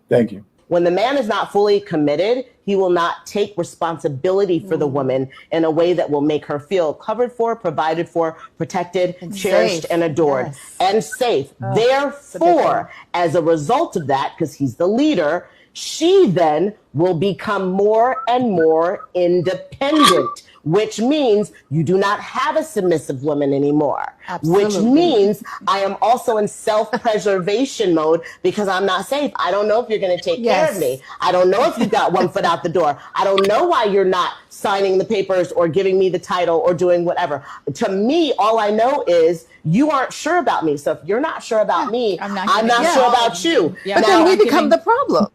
Thank you. When the man is not fully committed, he will not take responsibility for the woman in a way that will make her feel covered for, provided for, protected, cherished, and adored, and safe. Therefore, as a result of that, because he's the leader, she then will become more and more independent, which means you do not have a submissive woman anymore. Absolutely. Which means I am also in self-preservation mode because I'm not safe. I don't know if you're going to take care of me. I don't know if you got one foot out the door. I don't know why you're not signing the papers or giving me the title or doing whatever. To me, all I know is you aren't sure about me. So if you're not sure about me, I'm not sure about you. But now, then we become the problem.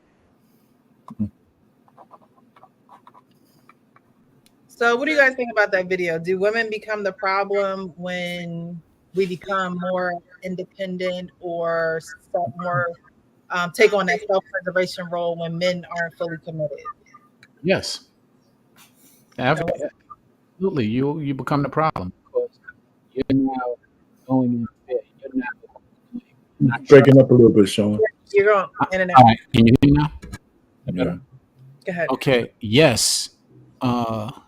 So what do you guys think about that video? Do women become the problem when we become more independent or more take on that self-preservation role when men aren't fully committed? Yes. Absolutely. You become the problem because you're now going in there. You're not breaking up a little bit, Sean. You're going in and out. All right. Can you hear me now? Yeah. Go ahead. Okay. Yes.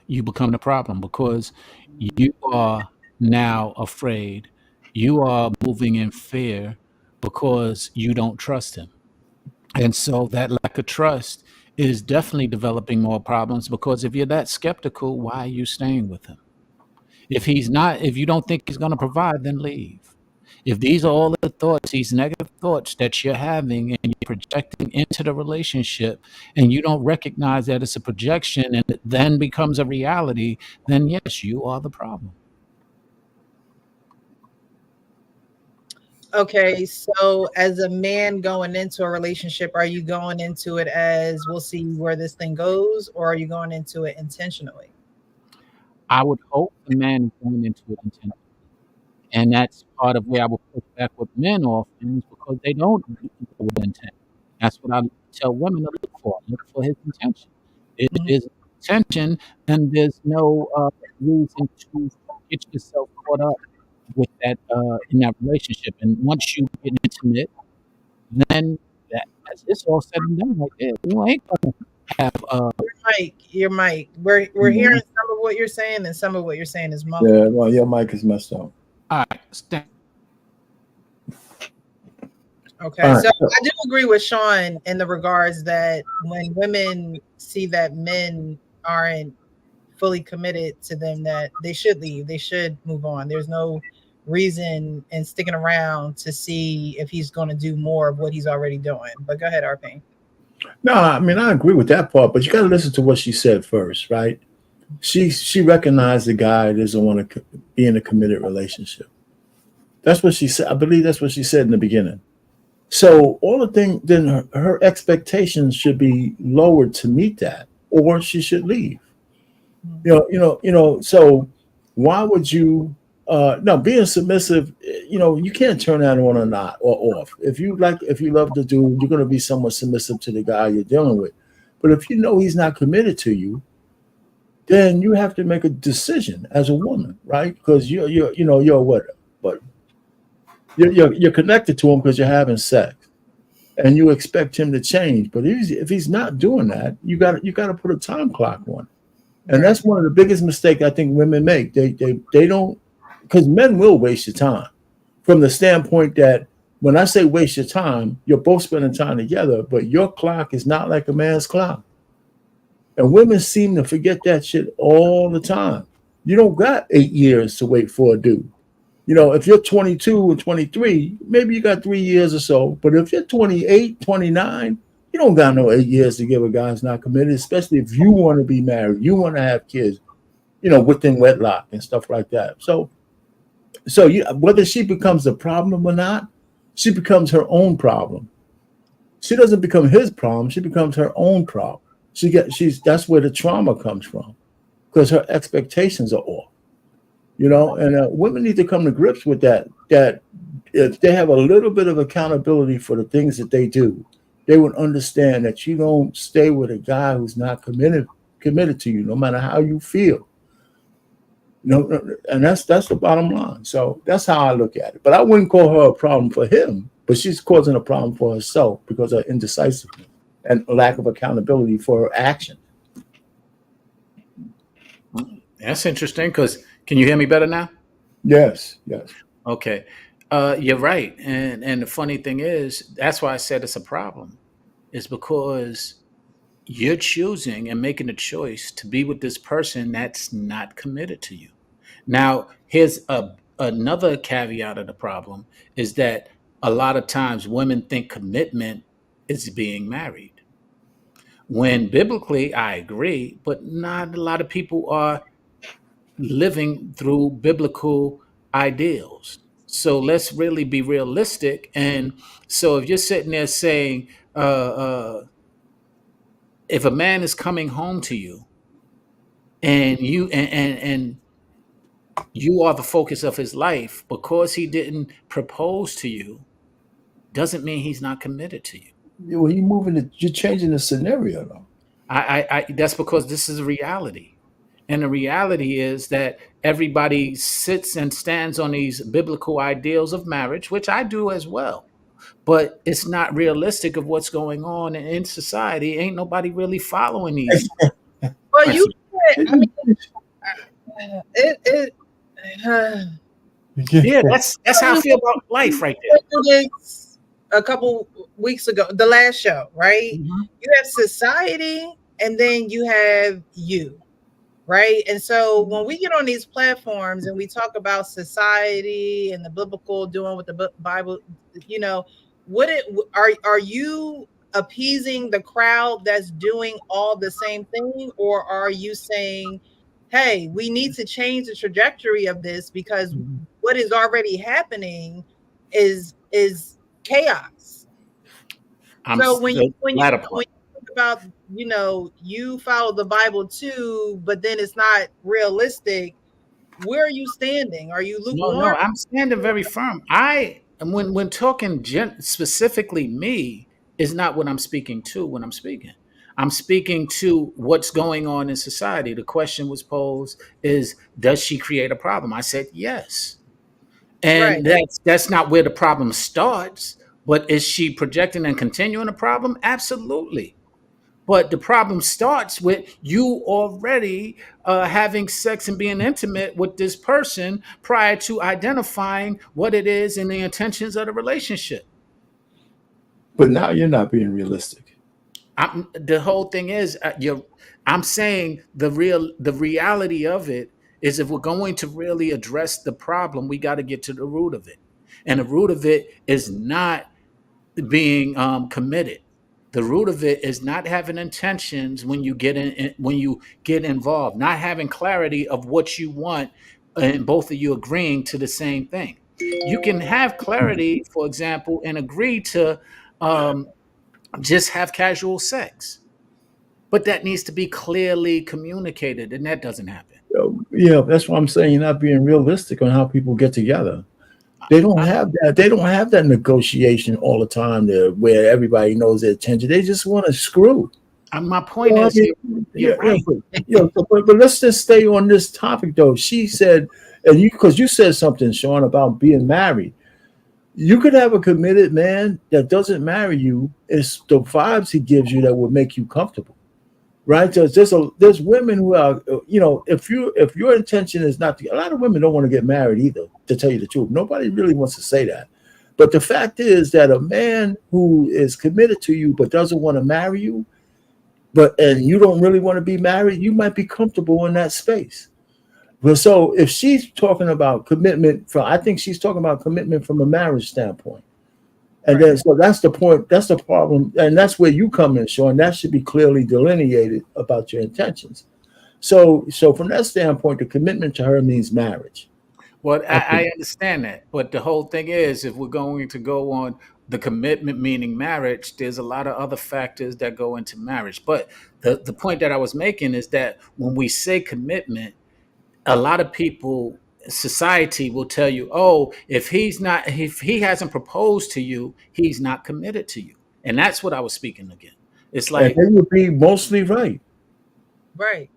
You become the problem because you are now afraid. You are moving in fear because you don't trust him. And so that lack of trust is definitely developing more problems because if you're that skeptical, why are you staying with him? If you don't think he's going to provide, then leave. If these are all the thoughts, these negative thoughts that you're having and you're projecting into the relationship and you don't recognize that it's a projection and it then becomes a reality, then yes, you are the problem. Okay, so as a man going into a relationship, are you going into it as we'll see where this thing goes, or are you going into it intentionally? I would hope the man is going into it intentionally. And that's part of where I will push back with men often is because they don't with intent. That's what I tell women to look for. Look for his intention. If there's intention, then there's no reason to get yourself caught up with that in that relationship. And once you get intimate, then as it's all said and done, like you ain't gonna have your mic. We're hearing some of what you're saying, and some of what you're saying is muffled. Yeah, well, your mic is messed up. All right. Okay, so I do agree with Sean in the regards that when women see that men aren't fully committed to them, that they should leave. They should move on. There's no reason in sticking around to see if he's going to do more of what he's already doing. But go ahead, RP. No, I mean I agree with that part, but you got to listen to what she said first, right? She recognized the guy doesn't want to be in a committed relationship. That's what she said. I believe that's what she said in the beginning. So all the thing, then her expectations should be lowered to meet that, or she should leave. So why would you? No, being submissive, you can't turn that on or not or off. If you love the dude, you're going to be somewhat submissive to the guy you're dealing with. But if you know he's not committed to you, then you have to make a decision as a woman, right? Because you're what, but you're connected to him because you're having sex, and you expect him to change. But if he's not doing that, you got to put a time clock on. And that's one of the biggest mistakes I think women make. They don't, because men will waste your time from the standpoint that when I say waste your time, you're both spending time together, but your clock is not like a man's clock. And women seem to forget that shit all the time. You don't got 8 years to wait for a dude. If you're 22 or 23, maybe you got 3 years or so. But if you're 28, 29, you don't got no 8 years to give a guy who's not committed, especially if you want to be married, you want to have kids, within wedlock and stuff like that. So whether she becomes a problem or not, she becomes her own problem. She doesn't become his problem. She becomes her own problem. That's where the trauma comes from, because her expectations are off. And women need to come to grips with that if they have a little bit of accountability for the things that they do, they would understand that you don't stay with a guy who's not committed to you, no matter how you feel. And that's the bottom line. So that's how I look at it. But I wouldn't call her a problem for him, but she's causing a problem for herself because of indecisiveness and lack of accountability for her action. That's interesting, because can you hear me better now? Yes. Okay. You're right. And the funny thing is, that's why I said it's a problem. It's because you're choosing and making a choice to be with this person that's not committed to you. Now, here's another caveat of the problem, is that a lot of times women think commitment is being married. When biblically, I agree, but not a lot of people are living through biblical ideals. So let's really be realistic. And so if you're sitting there saying, if a man is coming home to you and you are the focus of his life, because he didn't propose to you, doesn't mean he's not committed to you. Well, you're changing the scenario, though. I that's because this is a reality. And the reality is that everybody sits and stands on these biblical ideals of marriage, which I do as well. But it's not realistic of what's going on in society. Ain't nobody really following these. Well, yeah, that's how I feel about life right there. A couple weeks ago, the last show, right? Mm-hmm. You have society, and then you have you. Right. And so when we get on these platforms and we talk about society and the biblical doing what the Bible, are you appeasing the crowd that's doing all the same thing? Or are you saying, hey, we need to change the trajectory of this because what is already happening is chaos? So when you about you follow the Bible too, but then it's not realistic, where are you standing? Are you lukewarm? No, I'm standing very firm. When talking specifically me is not what I'm speaking to. When I'm speaking to what's going on in society. The question was posed is, does she create a problem? I said yes. And that's not where the problem starts, but is she projecting and continuing a problem? Absolutely. But the problem starts with you already having sex and being intimate with this person prior to identifying what it is and the intentions of the relationship. But now you're not being realistic. The whole thing is, I'm saying the reality of it is if we're going to really address the problem, we got to get to the root of it. And the root of it is not being committed. The root of it is not having intentions when you get when you get involved, not having clarity of what you want, and both of you agreeing to the same thing. You can have clarity, for example, and agree to just have casual sex, but that needs to be clearly communicated, and that doesn't happen. Yeah, that's what I'm saying. You're not being realistic on how people get together. They don't have that. They don't have that negotiation all the time there, where everybody knows their intention. They just want to screw. My point is, you're right. But let's just stay on this topic, though. She said, and because you said something, Sean, about being married. You could have a committed man that doesn't marry you. It's the vibes he gives you that will make you comfortable, right? There's women who are, if your intention is not to, a lot of women don't want to get married either, to tell you the truth. Nobody really wants to say that. But the fact is that a man who is committed to you but doesn't want to marry you, and you don't really want to be married, you might be comfortable in that space. But so if she's talking about commitment I think she's talking about commitment from a marriage standpoint. And then, so that's the point. That's the problem. And that's where you come in, Sean. That should be clearly delineated about your intentions. So from that standpoint, the commitment to her means marriage. Well, I understand that. But the whole thing is, if we're going to go on the commitment meaning marriage, there's a lot of other factors that go into marriage. But the point that I was making is that when we say commitment, a lot of people, society will tell you, oh, if he hasn't proposed to you, he's not committed to you. And that's what I was speaking again. It's like, and they would be mostly right. Right.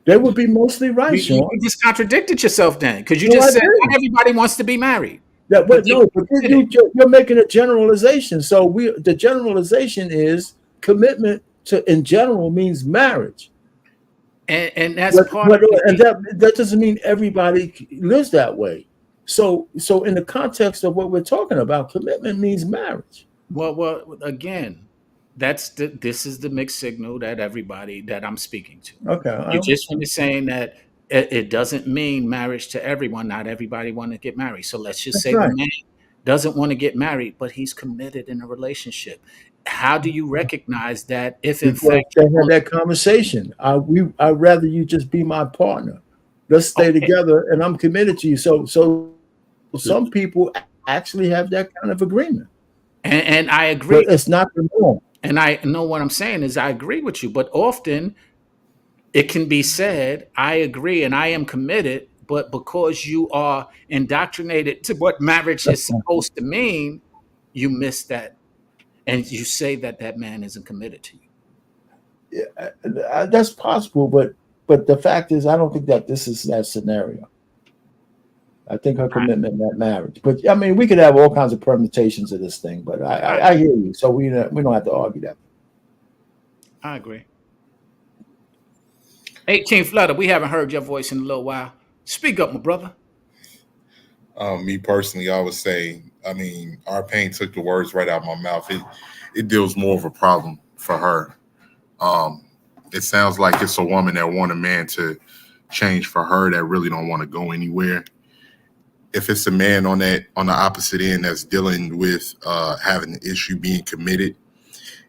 They would be mostly right, Sean. You just contradicted yourself then, because you just said not everybody wants to be married. You're making a generalization. So the generalization is commitment in general means marriage. And that's that doesn't mean everybody lives that way. So in the context of what we're talking about, commitment means marriage. Well, again, this is the mixed signal that I'm speaking to. Okay, you just finished saying that it doesn't mean marriage to everyone. Not everybody want to get married. So let's just say the man doesn't want to get married, but he's committed in a relationship. How do you recognize that if in fact they have that conversation? I'd rather you just be my partner. Let's stay together, and I'm committed to you. So some people actually have that kind of agreement, and I agree. But it's not the norm. And I know what I'm saying is I agree with you, but often it can be said, I agree and I am committed, but because you are indoctrinated to what marriage is supposed to mean, you miss that. And you say that man isn't committed to you. Yeah, that's possible, but the fact is, I don't think that this is that scenario. I think her commitment meant marriage. But I mean, we could have all kinds of permutations of this thing. But I hear you, so we don't have to argue that. I agree. 18th letter. We haven't heard your voice in a little while. Speak up, my brother. Me personally, I would say, I mean, our pain took the words right out of my mouth. It deals more of a problem for her. It sounds like it's a woman that want a man to change for her that really don't want to go anywhere. If it's a man on the opposite end that's dealing with having an issue being committed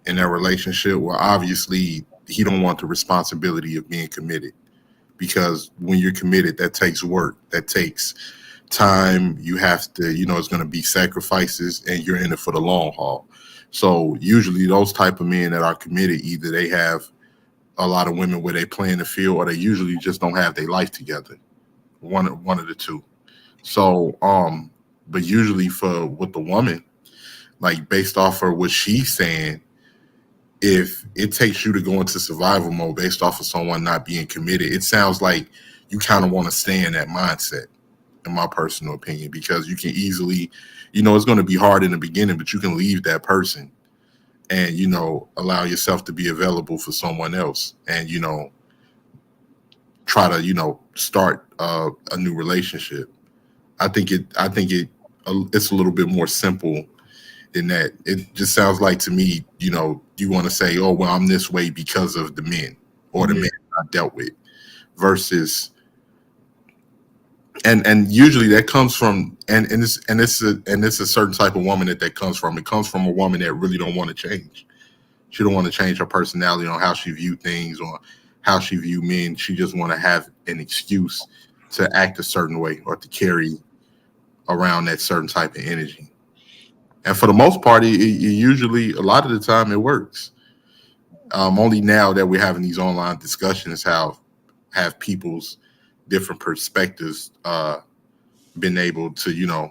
in that relationship, well, obviously he don't want the responsibility of being committed, because when you're committed, that takes work, that takes time. You have to, it's going to be sacrifices, and you're in it for the long haul. So usually those type of men that are committed, either they have a lot of women where they play in the field, or they usually just don't have their life together. One of the two. So, but usually with the woman, like based off of what she's saying, if it takes you to go into survival mode based off of someone not being committed, it sounds like you kind of want to stay in that mindset, in my personal opinion, because you can easily, it's going to be hard in the beginning, but you can leave that person and, allow yourself to be available for someone else and, try to, start a new relationship. I think it's a little bit more simple than that. It just sounds like to me, you want to say, oh, well, I'm this way because of the men or the men I dealt with, versus And usually that comes from it's a certain type of woman that comes from. It comes from a woman that really don't want to change. She don't want to change her personality on how she view things or how she view men. She just want to have an excuse to act a certain way or to carry around that certain type of energy. And for the most part, it usually, a lot of the time, it works. Only now that we're having these online discussions, have people's different perspectives been able to,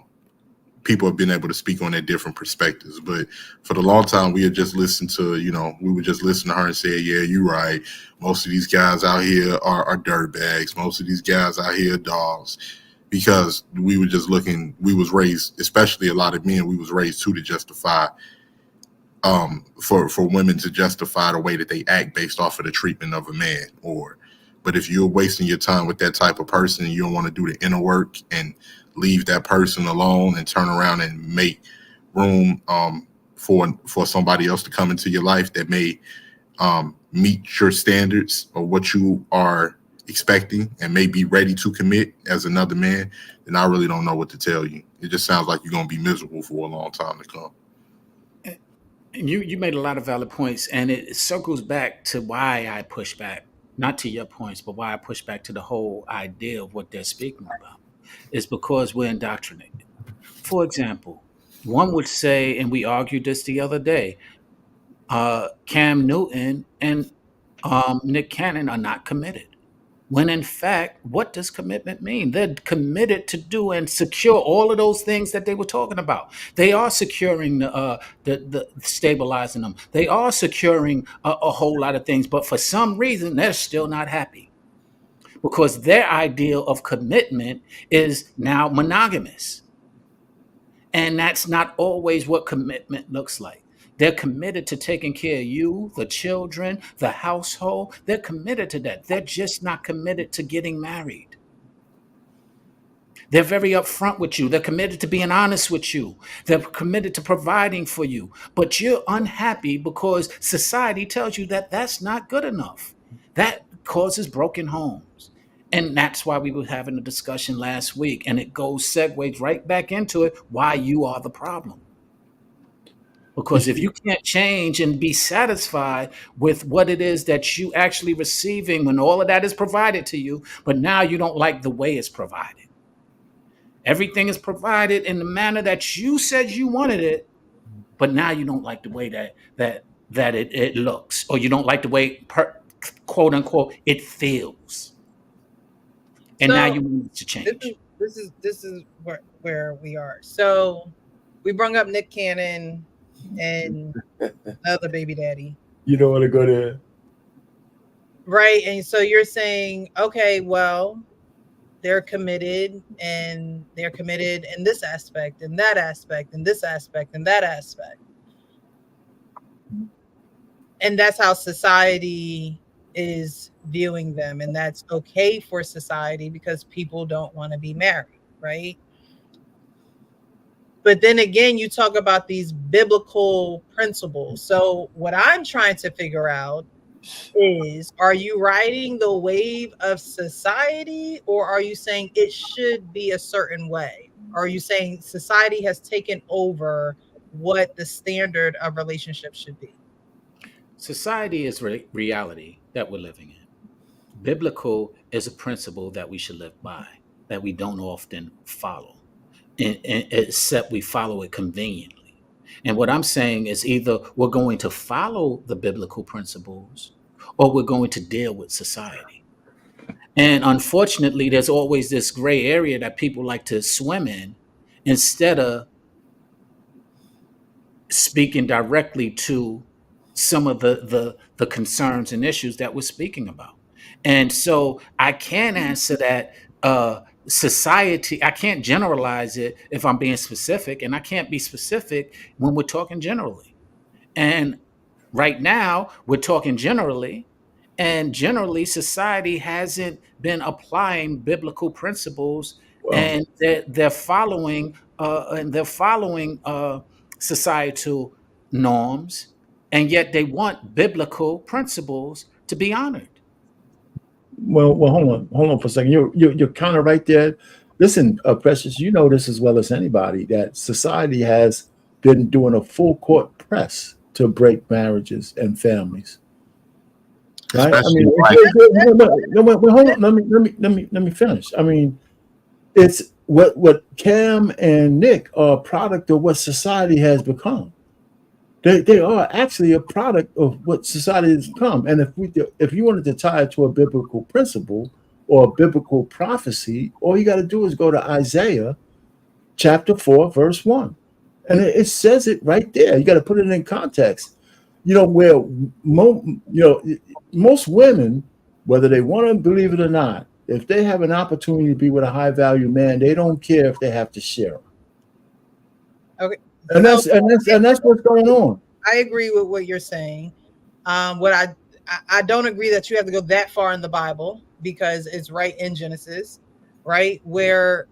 people have been able to speak on their different perspectives. But for the long time, we had just listened to, we would just listen to her and say, yeah, you're right. Most of these guys out here are dirtbags. Most of these guys out here are dogs. Because we were just looking, we was raised, especially a lot of men, we was raised to justify, for women to justify the way that they act based off of the treatment of a man. But if you're wasting your time with that type of person and you don't want to do the inner work and leave that person alone and turn around and make room for somebody else to come into your life that may meet your standards or what you are expecting and may be ready to commit as another man, then I really don't know what to tell you. It just sounds like you're going to be miserable for a long time to come. And you made a lot of valid points, and it circles back to why I push back, not to your points, but why I push back to the whole idea of what they're speaking about. Is because we're indoctrinated. For example, one would say, and we argued this the other day, Cam Newton and Nick Cannon are not committed. When in fact, what does commitment mean? They're committed to do and secure all of those things that they were talking about. They are securing the stabilizing them. They are securing a whole lot of things, but for some reason, they're still not happy because their ideal of commitment is now monogamous. And that's not always what commitment looks like. They're committed to taking care of you, the children, the household. They're committed to that. They're just not committed to getting married. They're very upfront with you. They're committed to being honest with you. They're committed to providing for you. But you're unhappy because society tells you that that's not good enough. That causes broken homes. And that's why we were having a discussion last week. And it segues right back into it, why you are the problem. Because if you can't change and be satisfied with what it is that you actually receiving when all of that is provided to you, but now you don't like the way it's provided. Everything is provided in the manner that you said you wanted it, but now you don't like the way that it looks, or you don't like the way, quote unquote, it feels. And now you need to change. This is where we are. So we brought up Nick Cannon and other baby daddy. You don't want to go there. Right. And so you're saying, okay, well, they're committed in this aspect and that aspect and this aspect and that aspect. And that's how society is viewing them. And that's okay for society because people don't want to be married, right? But then again, you talk about these biblical principles. So what I'm trying to figure out is, are you riding the wave of society, or are you saying it should be a certain way? Or are you saying society has taken over what the standard of relationship should be? Society is reality that we're living in. Biblical is a principle that we should live by, that we don't often follow. Except we follow it conveniently. And what I'm saying is either we're going to follow the biblical principles or we're going to deal with society. And unfortunately, there's always this gray area that people like to swim in instead of speaking directly to some of the concerns and issues that we're speaking about. And so I can answer that society, I can't generalize it if I'm being specific, and I can't be specific when we're talking generally. And right now we're talking generally, and generally society hasn't been applying biblical principles. Wow. And they're following societal norms, and yet they want biblical principles to be honored. Well, hold on for a second. You're kind of right there. Listen, Precious, you know this as well as anybody that society has been doing a full court press to break marriages and families. Right? I mean, hold on. Let me finish. I mean, it's what Cam and Nick are a product of what society has become. They are actually a product of what society has become. And if you wanted to tie it to a biblical principle or a biblical prophecy, all you got to do is go to Isaiah chapter 4, verse 1. And it says it right there. You got to put it in context. You know, where most women, whether they want to believe it or not, if they have an opportunity to be with a high value man, they don't care if they have to share him. Okay. And that's what's going on. I agree with what you're saying. What I don't agree that you have to go that far in the Bible, because it's right in Genesis, right, where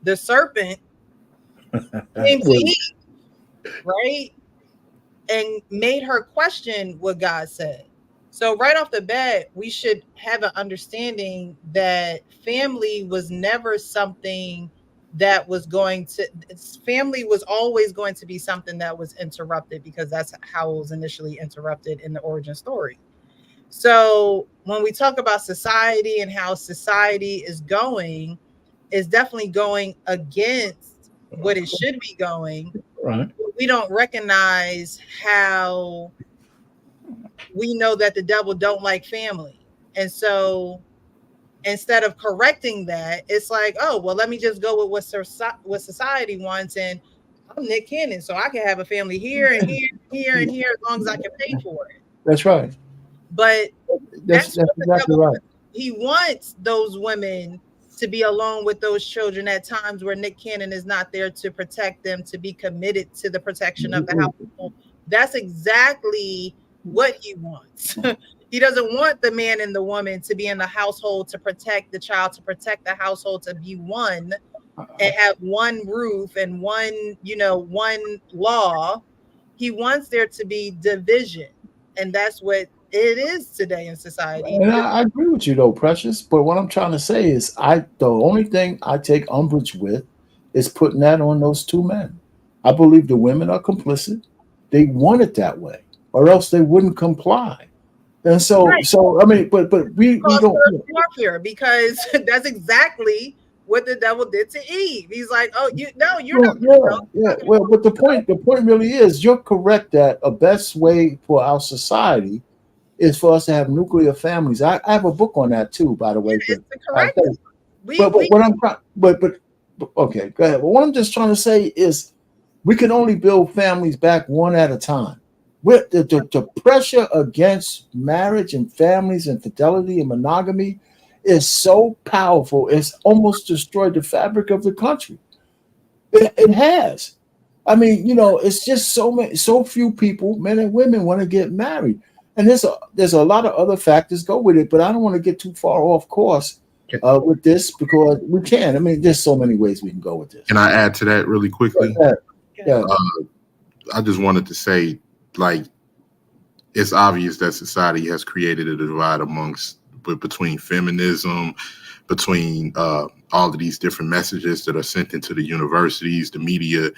the serpent came to Eve, right, and made her question what God said. So right off the bat, we should have an understanding that family was never something that was family was always going to be something that was interrupted, because that's how it was initially interrupted in the origin story. So when we talk about society and how society is going, it's definitely going against what it should be going. Right. We don't recognize how we know that the devil don't like family. And so instead of correcting that, it's like, oh, well, let me just go with what society wants. And I'm Nick Cannon, so I can have a family here and here, here and here, as long as I can pay for it. That's right. But that's exactly right. He wants those women to be alone with those children at times where Nick Cannon is not there to protect them, to be committed to the protection of the household. That's exactly what he wants. He doesn't want the man and the woman to be in the household to protect the child, to protect the household, to be one and have one roof and one law. He wants there to be division. And that's what it is today in society. And I agree with you though, Precious. But what I'm trying to say is the only thing I take umbrage with is putting that on those two men. I believe the women are complicit. They want it that way, or else they wouldn't comply. And so, right. I mean, but we don't warfare, because that's exactly what the devil did to Eve. He's like, oh, you're not. Yeah. Well, but the point really is, you're correct that a best way for our society is for us to have nuclear families. I have a book on that too, by the way. Okay, go ahead. But what I'm just trying to say is, we can only build families back one at a time. With the pressure against marriage and families and fidelity and monogamy is so powerful, it's almost destroyed the fabric of the country. It has. I mean, it's just so few people, men and women, want to get married. And there's a lot of other factors go with it, but I don't want to get too far off course with this, because we can. I mean, there's so many ways we can go with this. Can I add to that really quickly? Yeah. I just wanted to say, like, it's obvious that society has created a divide between feminism, between all of these different messages that are sent into the universities, the media.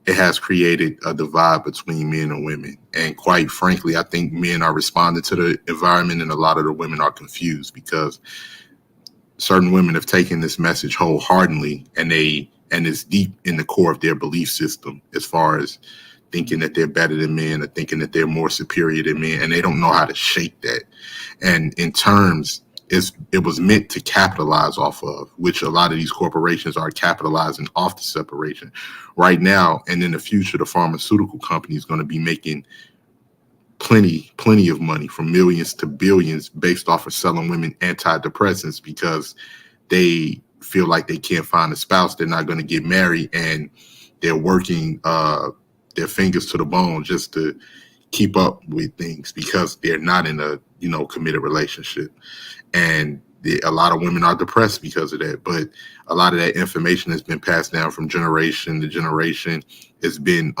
It has created a divide between men and women. And quite frankly, I think men are responding to the environment, and a lot of the women are confused, because certain women have taken this message wholeheartedly, and it's deep in the core of their belief system, as far as thinking that they're better than men, or thinking that they're more superior than men, and they don't know how to shake that. And in terms, it was meant to capitalize off of, which a lot of these corporations are capitalizing off the separation right now. And in the future, the pharmaceutical company is going to be making plenty of money, from millions to billions, based off of selling women antidepressants, because they feel like they can't find a spouse, they're not going to get married, and they're working their fingers to the bone just to keep up with things, because they're not in a committed relationship. And a lot of women are depressed because of that. But a lot of that information has been passed down from generation to generation. It's been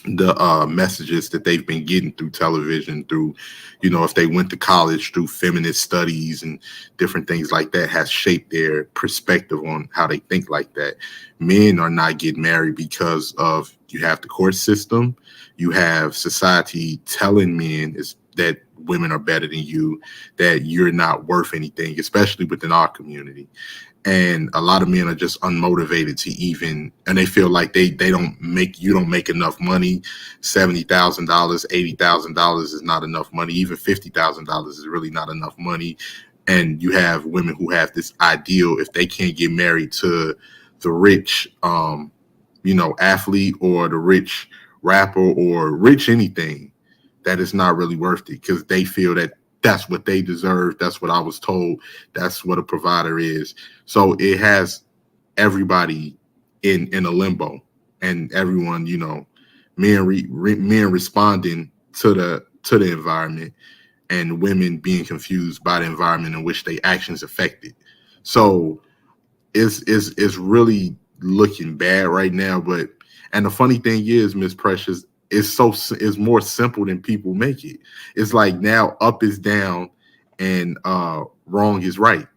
the messages that they've been getting through television, through, if they went to college, through feminist studies and different things like that, has shaped their perspective on how they think like that. Men are not getting married because of, you have the court system, you have society telling men that women are better than you, that you're not worth anything, especially within our community. And a lot of men are just unmotivated to even, and they feel like you don't make enough money. $70,000, $80,000 is not enough money. Even $50,000 is really not enough money. And you have women who have this ideal, if they can't get married to the rich, athlete, or the rich rapper, or rich anything, that is not really worth it, because they feel that that's what they deserve. That's what I was told. That's what a provider is. So it has everybody in a limbo, and everyone, men responding to the environment, and women being confused by the environment in which their actions affected. So it's really looking bad right now. And the funny thing is, Miss Precious, it's more simple than people make it. It's like now up is down and wrong is right.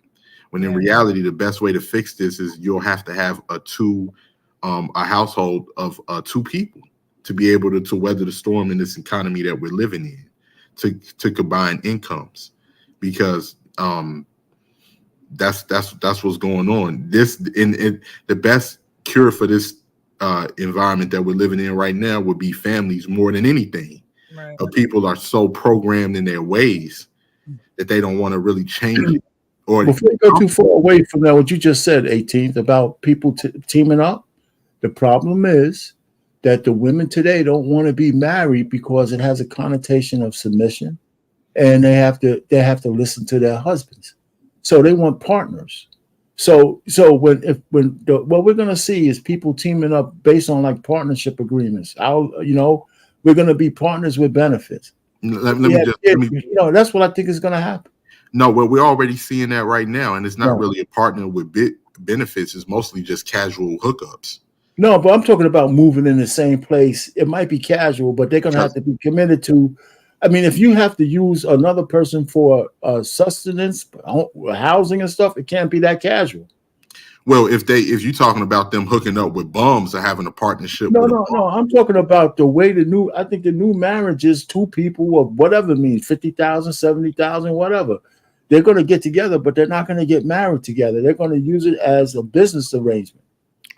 When in reality, the best way to fix this is you'll have to have a household of two people to be able to weather the storm in this economy that we're living in, to combine incomes, because that's what's going on. This in the best cure for this environment that we're living in right now would be families more than anything. Right. But people are so programmed in their ways that they don't want to really change it. Or before you go too far away from that, what you just said, 18th, about people teaming up, the problem is that the women today don't want to be married because it has a connotation of submission, and they have to listen to their husbands. So they want partners. So what we're going to see is people teaming up based on like partnership agreements. We're going to be partners with benefits. That's what I think is going to happen. No, well, we're already seeing that right now, and it's not really a partner with benefits. It's mostly just casual hookups. No, but I'm talking about moving in the same place. It might be casual, but they're going to have to be committed to. I mean, if you have to use another person for sustenance, housing and stuff, it can't be that casual. Well, if you're talking about them hooking up with bums or having a partnership. No. I'm talking about the way I think the new marriage is two people, or whatever it means, 50,000, 70,000, whatever. They're going to get together, but they're not going to get married together. They're going to use it as a business arrangement.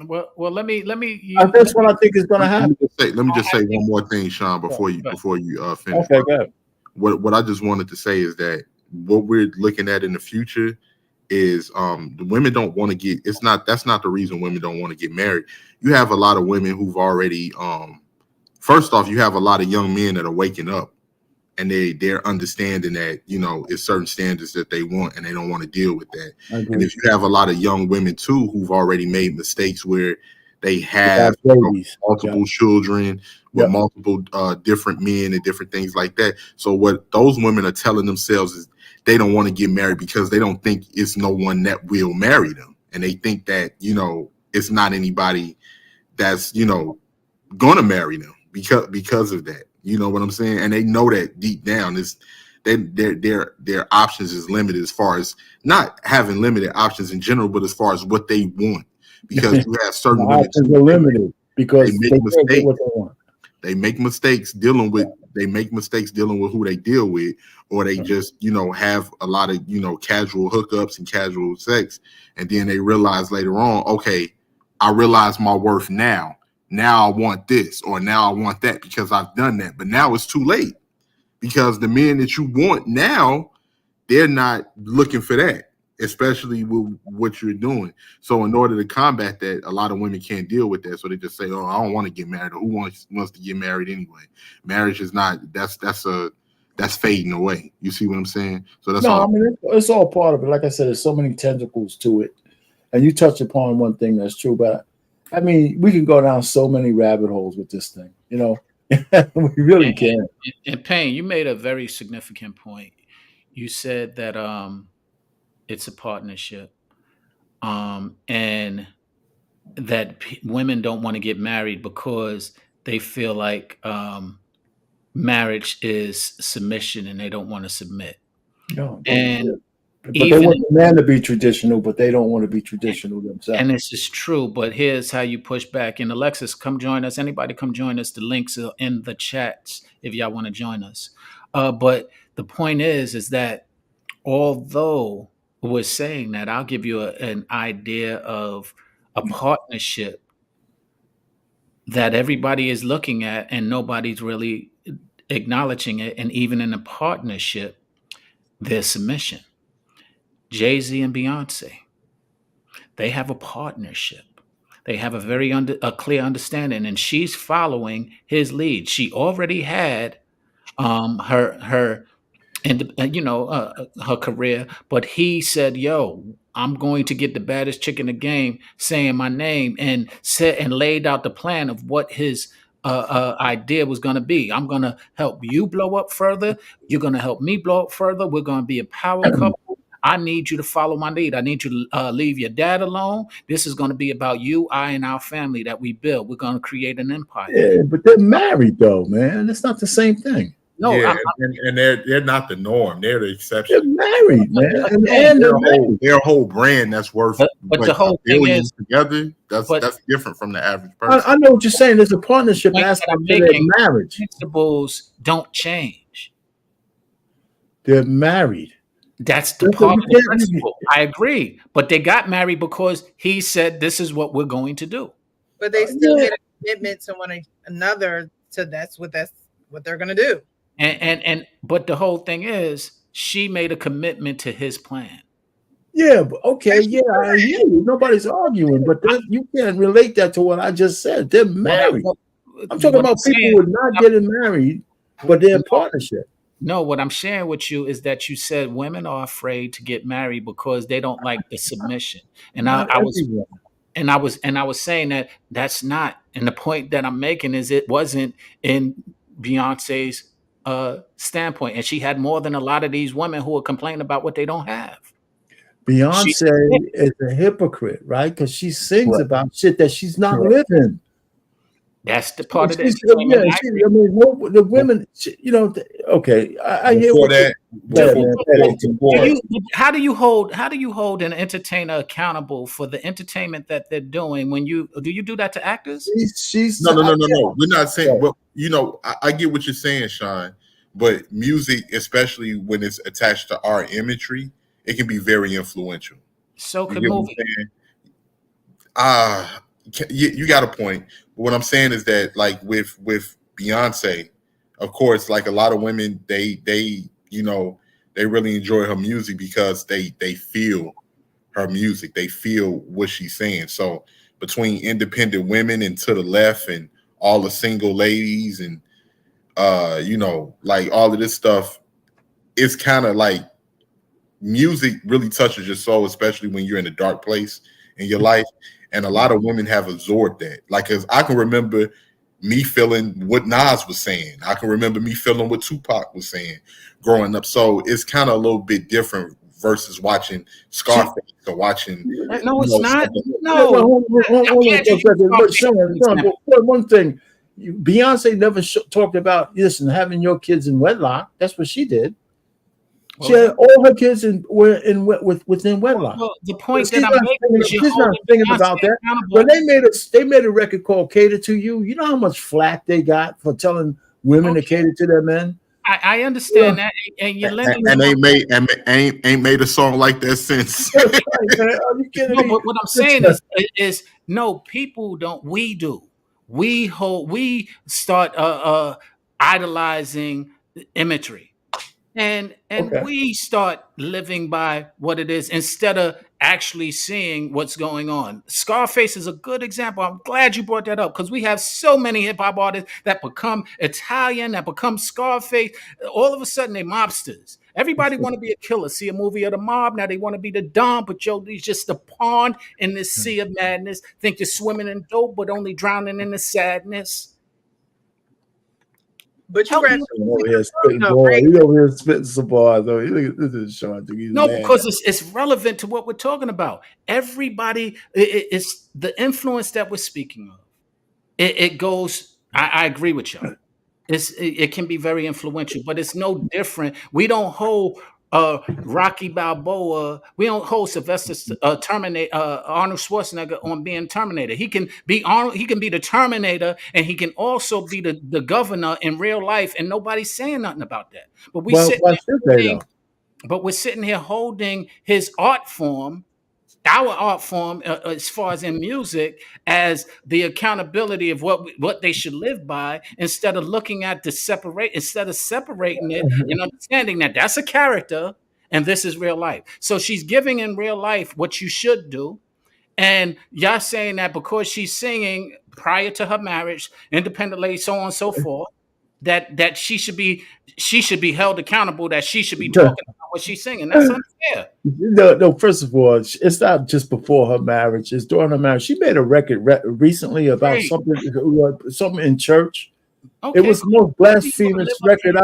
Well, let me. That's what I think is going to happen. Let me just say one more thing, Sean, before you finish. Okay, go ahead. What I just wanted to say is that what we're looking at in the future is the women don't want to get. That's not the reason women don't want to get married. You have a lot of women who've already. First off, you have a lot of young men that are waking up, and they're understanding that it's certain standards that they want, and they don't want to deal with that. And if you have a lot of young women too who've already made mistakes where they have multiple children with multiple different men and different things like that. So what those women are telling themselves is they don't want to get married because they don't think it's no one that will marry them, and they think that it's not anybody that's gonna marry them because of that. You know what I'm saying? And they know that deep down is their options is limited, as far as not having limited options in general, but as far as what they want. Because you have certain women options are limited because they make mistakes. What they want. They make mistakes dealing with who they deal with, or they just have a lot of casual hookups and casual sex, and then they realize later on, okay, I realize my worth now. Now I want this, or now I want that because I've done that. But now it's too late, because the men that you want now, they're not looking for that, especially with what you're doing. So in order to combat that, a lot of women can't deal with that. So they just say, oh, I don't want to get married. Or who wants to get married anyway? Marriage is not, that's fading away. You see what I'm saying? So that's all. I mean, it's all part of it. Like I said, there's so many tentacles to it. And you touch upon one thing that's true, but I mean, we can go down so many rabbit holes with this thing, we really can. And Payne, you made a very significant point. You said that it's a partnership, and that women don't want to get married because they feel like marriage is submission and they don't want to submit. No, and but they want the man to be traditional, but they don't want to be traditional themselves. And this is true, but here's how you push back. And Alexis, come join us. Anybody come join us. The links are in the chats if y'all want to join us. But the point is that although we're saying that, I'll give you an idea of a partnership that everybody is looking at and nobody's really acknowledging it. And even in a partnership, there's submission. Jay-Z and Beyonce, they have a partnership. They have a clear understanding, and she's following his lead. She already had her career, but he said, "Yo, I'm going to get the baddest chick in the game, saying my name," and laid out the plan of what his idea was going to be. I'm going to help you blow up further. You're going to help me blow up further. We're going to be a power couple. I need you to follow my lead. I need you to leave your dad alone. This is going to be about you, I, and our family that we build. We're going to create an empire. Yeah, but they're married though, man. It's not the same thing. No, yeah, and they're not the norm. They're the exception. They're married, man, and their whole brand that's worth. But the whole thing is together. That's different from the average person. I know what you're saying. There's a partnership aspect to their marriage. Principles don't change. They're married. That's the part of the principle. I agree, but they got married because he said, "This is what we're going to do." But they still made a commitment to one another. So that's what they're going to do. But the whole thing is, she made a commitment to his plan. Yeah, okay, yeah, I hear you. Nobody's arguing, but you can't relate that to what I just said. They're married. I'm talking about people who are not getting married, but they're in partnership. No, what I'm sharing with you is that you said women are afraid to get married because they don't like the submission. And I was saying that that's not. And the point that I'm making is it wasn't in Beyonce's standpoint, and she had more than a lot of these women who are complaining about what they don't have. Beyonce is a hypocrite, right? Because she sings about shit that she's not living. That's the part of it. The women, okay. I hear that. How do you hold an entertainer accountable for the entertainment that they're doing when do you do that to actors? No. We're not saying. Well, I get what you're saying, Sean. But music, especially when it's attached to our imagery, it can be very influential. So can movies. You got a point. What I'm saying is that, like with Beyonce, of course, like a lot of women, they really enjoy her music because they feel her music, they feel what she's saying. So between independent women and to the left, and all the single ladies, and like all of this stuff, it's kind of like music really touches your soul, especially when you're in a dark place in your life. And a lot of women have absorbed that. Like, cause I can remember me feeling what Nas was saying. I can remember me feeling what Tupac was saying growing up. So it's kind of a little bit different versus watching Scarface or watching. No, it's not. No. One thing, Beyonce never talked about, listen, having your kids in wedlock. That's what she did. She had all her kids within wedlock. Well, the point that I'm making is she's not thinking about that. When they made a record called "Cater to You," you know how much flack they got for telling women to cater to their men. I understand that, and ain't made a song like that since. Are you kidding me? But what I'm saying is no, people don't. We do. We start idolizing imagery. And we start living by what it is instead of actually seeing what's going on. Scarface is a good example. I'm glad you brought that up because we have so many hip hop artists that become Italian, that become Scarface. All of a sudden, they're mobsters. Everybody want to be a killer. See a movie of the mob. Now they want to be the Don, but he's just a pawn in this sea of madness. Think you're swimming in dope, but only drowning in the sadness. But you over here spitting some bars. This is Sean. No, because it's relevant to what we're talking about. Everybody, it's the influence that we're speaking of. It goes I agree with y'all. It can be very influential, but it's no different. We don't hold Rocky Balboa. We don't hold Sylvester Terminator Arnold Schwarzenegger on being Terminator. He can be Arnold. He can be the Terminator, and he can also be the governor in real life, and nobody's saying nothing about that. But we Well, why should they though? but we're sitting here holding his art form, our art form, as far as in music, as the accountability of what they should live by, instead of looking at instead of separating it and understanding that that's a character and this is real life. So she's giving in real life what you should do. And y'all saying that because she's singing prior to her marriage, independently, so on and so forth, that she should be held accountable, that she should be talking about what she's singing. That's unfair. No, first of all, it's not just before her marriage, it's during her marriage. She made a record recently about something in church. Okay, it was the most blasphemous record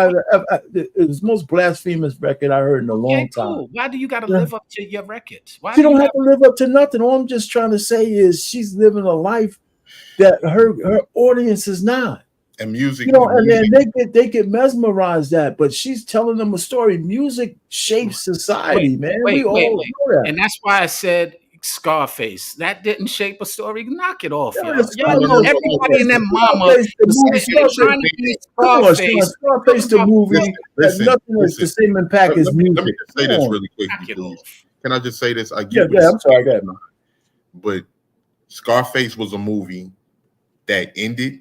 it was the most blasphemous record I heard in a long time. Why do you got to live up to your records? Why you don't have to live up to nothing. All I'm just trying to say is she's living a life that her audience is not. And music, and then they get mesmerized that, but she's telling them a story. Music shapes society, man. We all know that. And that's why I said Scarface. That didn't shape a story. Knock it off, y'all. Everybody in that mama trying to be Scarface. Scarface the movie has nothing that's the same impact as music. Let me just say this really quick. Can I just say this? I'm sorry, go ahead, man. But Scarface was a movie that ended.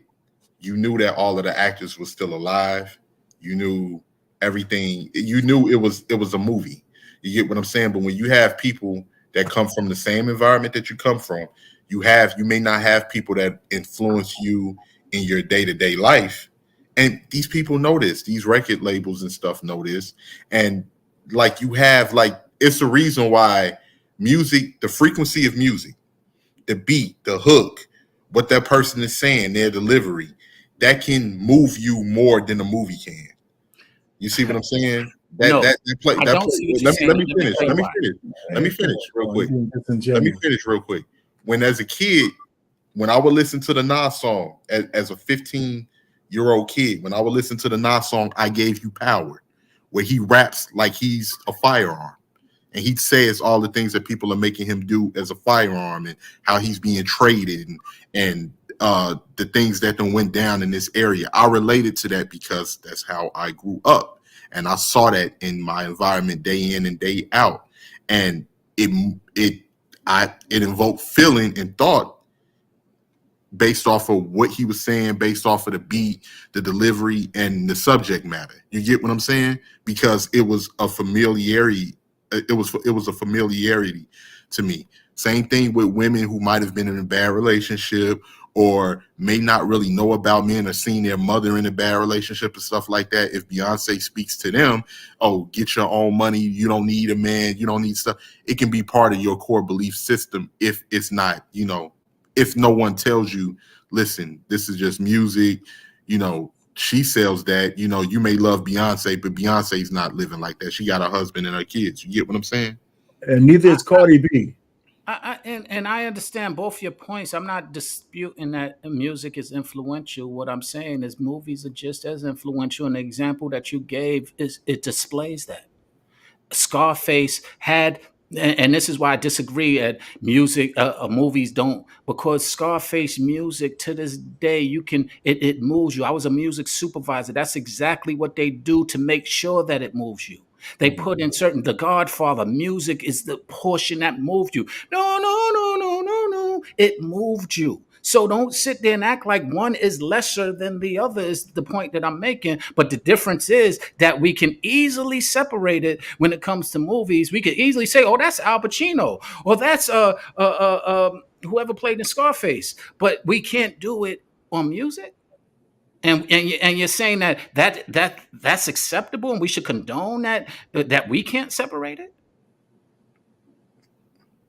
You knew that all of the actors were still alive. You knew everything. You knew it was a movie. You get what I'm saying? But when you have people that come from the same environment that you come from, you may not have people that influence you in your day-to-day life. And these people know this. These record labels and stuff know this. And it's the reason why music, the frequency of music, the beat, the hook, what that person is saying, their delivery, that can move you more than a movie can. You see what I'm saying? Let me finish real quick. When as a kid, when I would listen to the Nas song as a 15-year-old kid, when I would listen to the Nas song, I Gave You Power, where he raps like he's a firearm. And he says all the things that people are making him do as a firearm and how he's being traded and the things that then went down in this area. I related to that because that's how I grew up. And I saw that in my environment day in and day out. And it invoked feeling and thought based off of what he was saying, based off of the beat, the delivery, and the subject matter. You get what I'm saying? Because it was a familiarity. It was a familiarity to me. Same thing with women who might have been in a bad relationship or may not really know about men or seen their mother in a bad relationship and stuff like that. If Beyonce speaks to them, oh, get your own money. You don't need a man. You don't need stuff. It can be part of your core belief system if it's not, if no one tells you, listen, this is just music, she sells that, you may love Beyonce, but Beyonce's not living like that. She got a husband and her kids. You get what I'm saying? And neither is Cardi B. And I understand both your points. I'm not disputing that music is influential. What I'm saying is movies are just as influential. And the example that you gave it displays that. Scarface had, and this is why I disagree at music, movies don't, because Scarface music to this day, it moves you. I was a music supervisor. That's exactly what they do to make sure that it moves you. They put in The Godfather, music is the portion that moved you. No. It moved you. So don't sit there and act like one is lesser than the other is the point that I'm making. But the difference is that we can easily separate it when it comes to movies. We can easily say, oh, that's Al Pacino, or that's whoever played in Scarface. But we can't do it on music. And you're saying that's acceptable and we should condone that we can't separate it?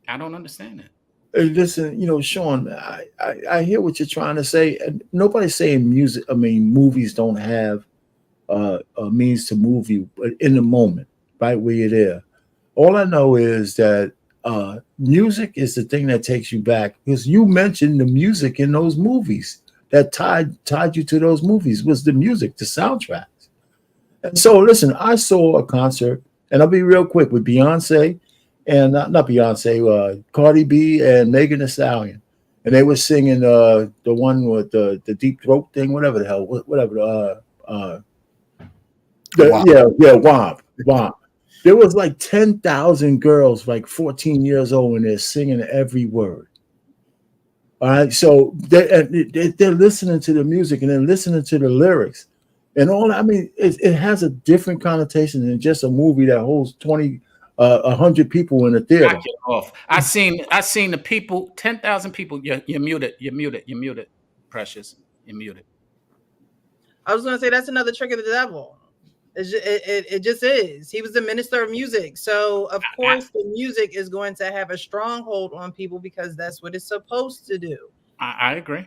I don't understand that. Listen, Sean, I hear what you're trying to say. Nobody's saying movies don't have a means to move you, but in the moment, right where you're there. All I know is that music is the thing that takes you back, because you mentioned the music in those movies. that tied you to those movies was the music, the soundtracks. And so, listen, I saw a concert, and I'll be real quick with Beyonce and not Beyonce, Cardi B and Megan Thee Stallion, and they were singing the one with the deep throat thing, whatever the hell, whatever. Womp. There was like 10,000 girls, like 14 years old, and they're singing every word. All right, so they're listening to the music and they're listening to the lyrics, and all. I mean, it has a different connotation than just a movie that holds 100 people in a theater. Knock it off. I seen the people, 10,000 people. You're muted. Precious. You're muted. I was going to say that's another trick of the devil. It just is. He was the minister of music. So, of course, the music is going to have a stronghold on people because that's what it's supposed to do. I agree.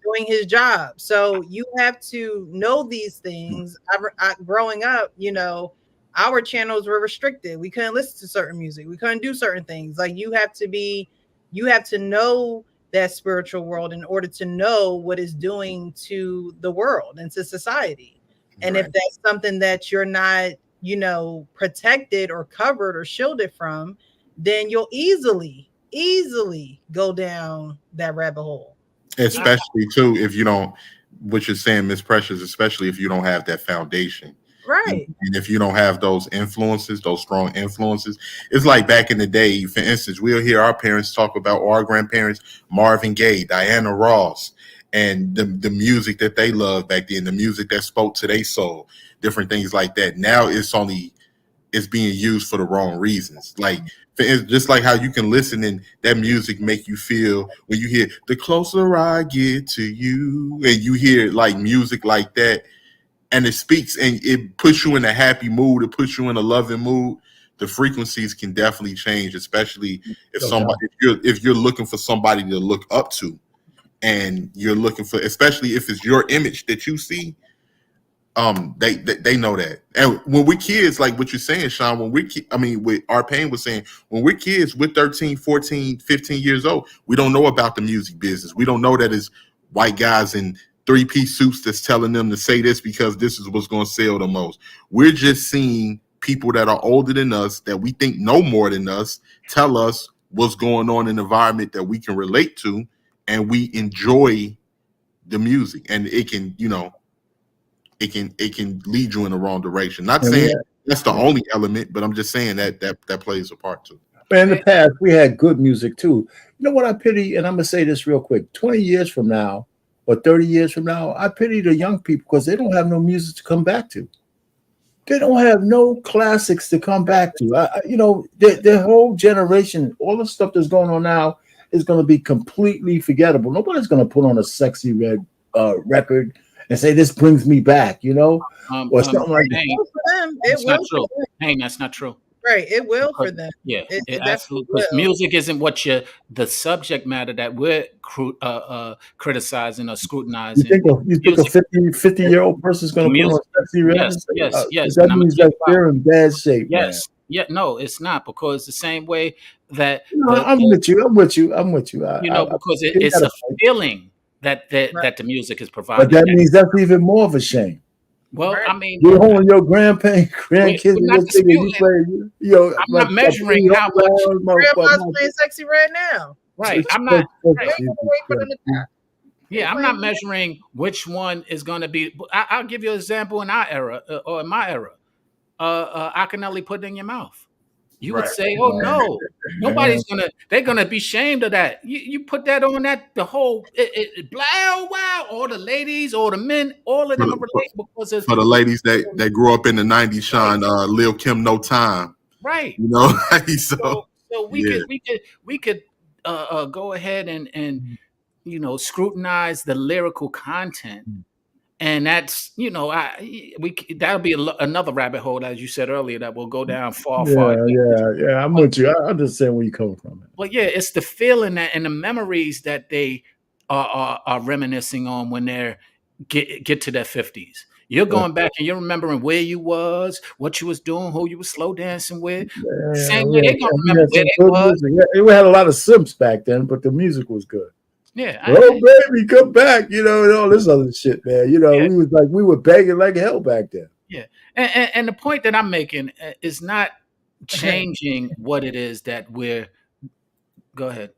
Doing his job. So, you have to know these things. Growing up, our channels were restricted. We couldn't listen to certain music. We couldn't do certain things. Like, you have to know that spiritual world in order to know what it's doing to the world and to society. And if that's something that you're not, protected or covered or shielded from, then you'll easily go down that rabbit hole. Especially too, if you don't, what you're saying, Miss Precious, especially if you don't have that foundation. Right. And if you don't have those influences, those strong influences, it's like back in the day, for instance, we'll hear our parents talk about, or our grandparents, Marvin Gaye, Diana Ross, and the music that they loved back then, the music that spoke to their soul, different things like that. Now it's being used for the wrong reasons. Like, just like how you can listen and that music make you feel when you hear "The Closer I Get to You," and you hear like music like that, and it speaks and it puts you in a happy mood, it puts you in a loving mood. The frequencies can definitely change, especially if you're looking for somebody to look up to. And you're looking for, especially if it's your image that you see, they know that. And when we're kids, like what you're saying, Sean, what our pain was saying, when we're kids, we're 13, 14, 15 years old, we don't know about the music business. We don't know that it's white guys in 3-piece suits that's telling them to say this because this is what's going to sell the most. We're just seeing people that are older than us, that we think know more than us, tell us what's going on in the environment that we can relate to. And we enjoy the music, and it can lead you in the wrong direction. Not saying that's the only element, but I'm just saying that plays a part too. But in the past, we had good music too. You know what I pity, and I'm gonna say this real quick: 20 years from now, or 30 years from now, I pity the young people because they don't have no music to come back to. They don't have no classics to come back to. Their whole generation, all the stuff that's going on now, is going to be completely forgettable. Nobody's going to put on a Sexy Red record and say, "This brings me back," or something like that. That's not true. Hey, that's not true. Right, it will for them. Yeah, it absolutely. Because music isn't the subject matter that we're criticizing or scrutinizing. You think a 50-year-old person is going to put on Sexy Red? Yes. That means that they're in bad shape. Yes. Man. Yeah, no, it's not, because the same way that I'm with you. Because it's a feeling that the music is providing. But that means that's even more of a shame. Well, I mean, you're holding your grandkids. I'm not measuring how much. Grandpa's playing Sexy Red now. Right. I'm not. Right. Yeah, I'm not measuring which one is going to be. I'll give you an example in our era or in my era. Akinelli put it in your mouth. You would say, "Oh no, they're gonna be ashamed of that." You put that on the whole wow, all the ladies, all the men, all of them are relatable because for the ladies that grew up in the 90s, Sean, Lil Kim, No Time. Right. So we could go ahead and scrutinize the lyrical content. And that's, that'll be another rabbit hole, as you said earlier, that will go down far. Yeah. I'm with you. I understand where you're coming from. But yeah, it's the feeling and the memories that they are reminiscing on when they're get to their 50s. You're going back and you're remembering where you was, what you was doing, who you was slow dancing with. Same way they're gonna remember where they was. We had a lot of simps back then, but the music was good. Yeah. Oh baby, come back, and all this other shit, man. We were begging like hell back then. Yeah. And the point that I'm making is not changing what it is that we're. Go ahead.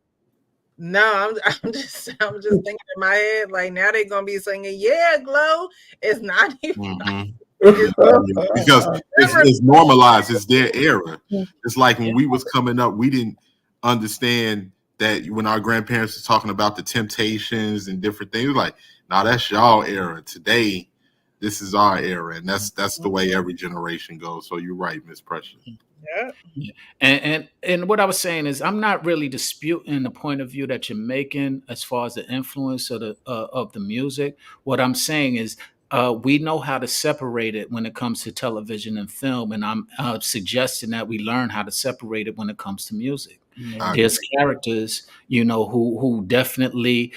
No, I'm just thinking in my head, like now they're gonna be singing, "Yeah, Glow." It's not even because it's normalized. It's their era. It's like when we was coming up, we didn't understand that when our grandparents were talking about the Temptations and different things. Like, now that's y'all era. Today, this is our era, and that's the way every generation goes. So you're right, Miss Precious. Yeah. And what I was saying is, I'm not really disputing the point of view that you're making as far as the influence of the music. What I'm saying is, we know how to separate it when it comes to television and film, and I'm suggesting that we learn how to separate it when it comes to music. There's characters, who definitely,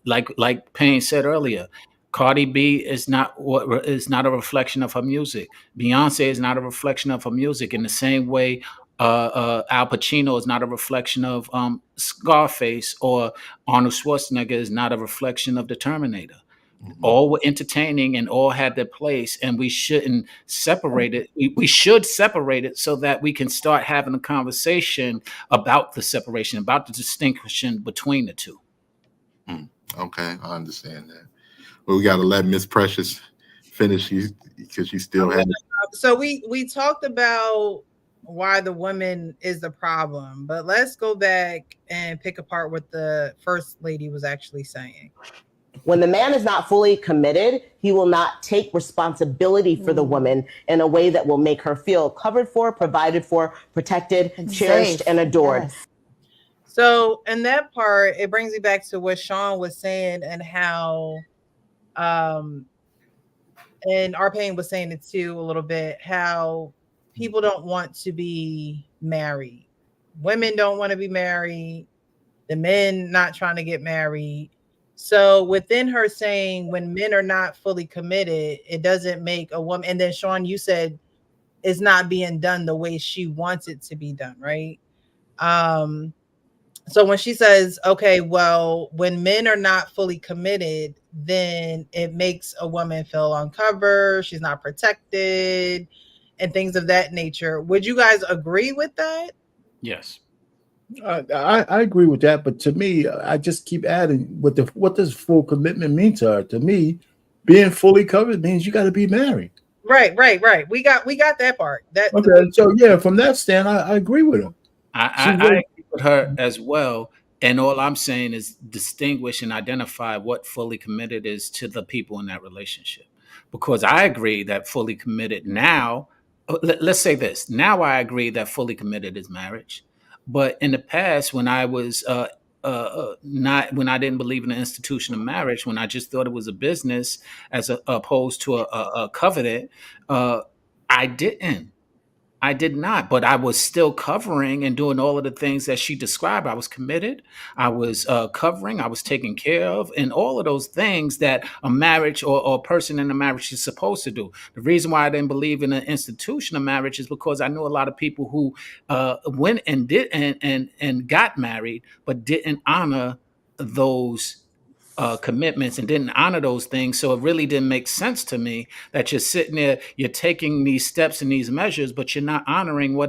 like Payne said earlier, Cardi B is not a reflection of her music. Beyonce is not a reflection of her music. In the same way, Al Pacino is not a reflection of Scarface, or Arnold Schwarzenegger is not a reflection of the Terminator. All were entertaining and all had their place, and we shouldn't separate it. We should separate it so that we can start having a conversation about the separation, about the distinction between the two. Okay, I understand that. But we got to let Miss Precious finish, because she still has. So we talked about why the woman is the problem, but let's go back and pick apart what the first lady was actually saying. When the man is not fully committed, he will not take responsibility for the woman in a way that will make her feel covered for, provided for, protected, cherished, and adored. Yes. So in that part, it brings me back to what Sean was saying, and how and Arpane was saying it too a little bit, how people don't want to be married. Women don't want to be married. The men not trying to get married. So within her saying, when men are not fully committed, it doesn't make a woman. And then Sean, you said it's not being done the way she wants it to be done, right? So when she says, okay, well, when men are not fully committed, then it makes a woman feel uncovered, she's not protected, and things of that nature. Would you guys agree with that? Yes. I agree with that, but to me, I just keep adding, what does full commitment mean to her? To me, being fully covered means you got to be married. Right. We got that part. Okay, so yeah, from that stand, I agree with her. I agree with her as well. And all I'm saying is distinguish and identify what fully committed is to the people in that relationship. Because I agree that fully committed now, let's say this, now I agree that fully committed is marriage. But in the past, when I was when I didn't believe in the institution of marriage, when I just thought it was a business opposed to a covenant, I did not, but I was still covering and doing all of the things that she described. I was committed. I was covering. I was taking care of, and all of those things that a marriage or a person in a marriage is supposed to do. The reason why I didn't believe in the institution of marriage is because I knew a lot of people who went and did and got married, but didn't honor those commitments and didn't honor those things. So it really didn't make sense to me that you're sitting there, you're taking these steps and these measures, but you're not honoring what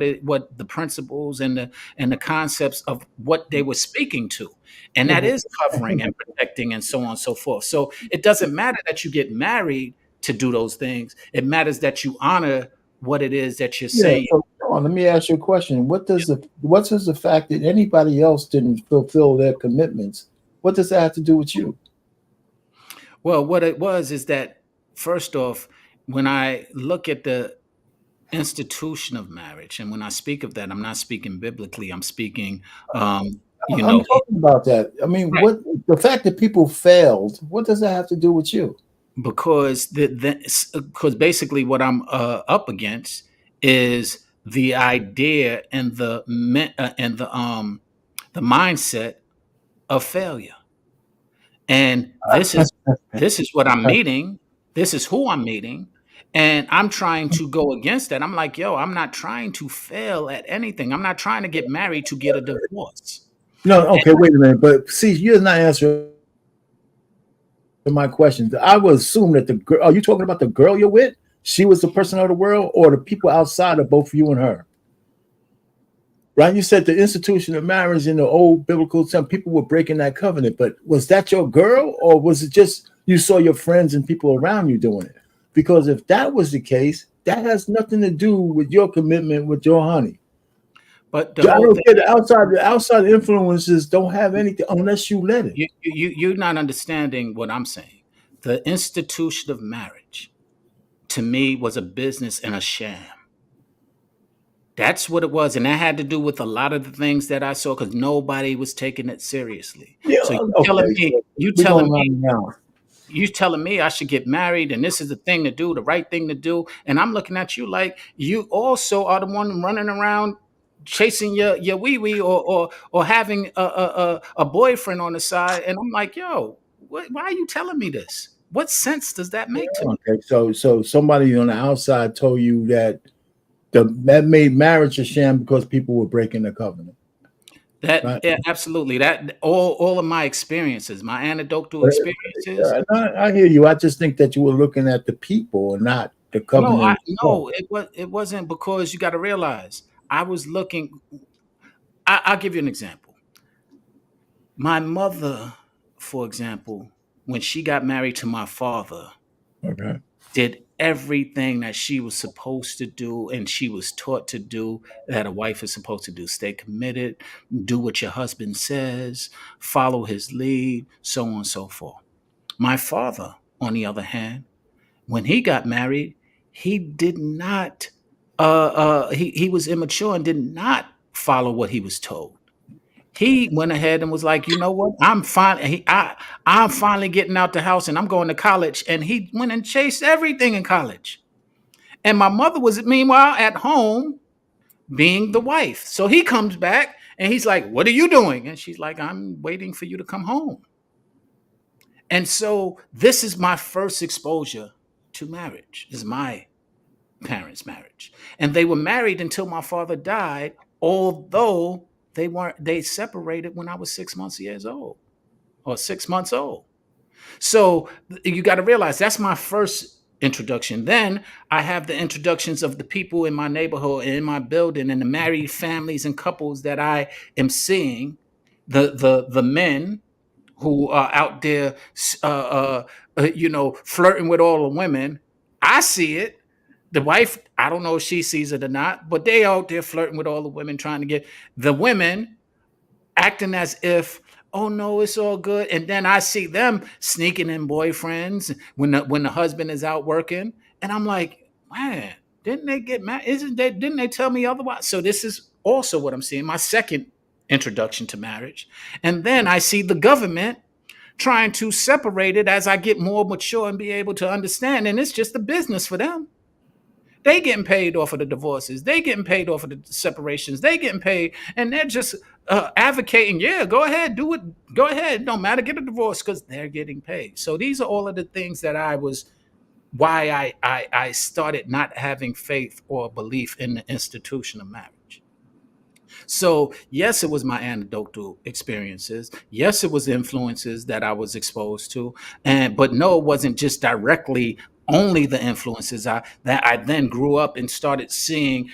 the principles and the concepts of what they were speaking to. And that is covering and protecting and so on and so forth. So it doesn't matter that you get married to do those things. It matters that you honor what it is that you're saying. So, let me ask you a question. What does the fact that anybody else didn't fulfill their commitments, what does that have to do with you? Well, what it was is that, first off, when I look at the institution of marriage, and when I speak of that, I'm not speaking biblically. I'm speaking, I'm talking about that. I mean, right. The fact that people failed, what does that have to do with you? Because because basically what I'm up against is the idea and the mindset of failure. And this is what I'm meeting. This is who I'm meeting. And I'm trying to go against that. I'm like, I'm not trying to fail at anything. I'm not trying to get married to get a divorce. No, okay, wait a minute. But see, you're not answering my question. I would assume that the girl, are you talking about the girl you're with? She was the person of the world, or the people outside of both you and her? Right? You said the institution of marriage in the old biblical time, people were breaking that covenant. But was that your girl, or was it just you saw your friends and people around you doing it? Because if that was the case, that has nothing to do with your commitment with your honey. But I don't get the outside influences don't have anything unless you let it. You're not understanding what I'm saying. The institution of marriage, to me, was a business and a sham. That's what it was, and that had to do with a lot of the things that I saw because nobody was taking it seriously. Yeah, so okay, you telling me I should get married and this is the thing to do, the right thing to do, and I'm looking at you like you also are the one running around chasing your wee wee or having a boyfriend on the side, and I'm like, yo, why are you telling me this? What sense does that make to me? Okay, so somebody on the outside told you that that made marriage a sham because people were breaking the covenant. That right? Yeah, absolutely. That all of my experiences, my anecdotal experiences. I hear you. I just think that you were looking at the people and not the covenant. No, it wasn't, because you got to realize I was looking. I'll give you an example. My mother, for example, when she got married to my father, okay, did everything that she was supposed to do and she was taught to do, that a wife is supposed to do. Stay committed, do what your husband says, follow his lead, so on and so forth. My father, on the other hand, when he got married, he did not he was immature and did not follow what he was told. He went ahead and was like, you know what? I'm finally getting out the house and I'm going to college. And he went and chased everything in college. And my mother was meanwhile at home being the wife. So he comes back and he's like, what are you doing? And she's like, I'm waiting for you to come home. And so this is my first exposure to marriage, is my parents' marriage. And they were married until my father died, although they separated when I was 6 months old. So you got to realize that's my first introduction. Then I have the introductions of the people in my neighborhood and in my building and the married families and couples that I am seeing, the men who are out there, flirting with all the women. I see it. The wife, I don't know if she sees it or not, but they out there flirting with all the women, trying to get the women acting as if, oh no, it's all good. And then I see them sneaking in boyfriends when the husband is out working. And I'm like, man, didn't they get mad? Didn't they tell me otherwise? So this is also what I'm seeing, my second introduction to marriage. And then I see the government trying to separate it as I get more mature and be able to understand. And it's just a business for them. They getting paid off of the divorces. They getting paid off of the separations. They getting paid, and they're just advocating. Yeah, go ahead, do it. Go ahead. It don't matter, get a divorce because they're getting paid. So these are all of the things that why I started not having faith or belief in the institution of marriage. So yes, it was my anecdotal experiences. Yes, it was influences that I was exposed to, but no, it wasn't just directly only the influences that I then grew up and started seeing.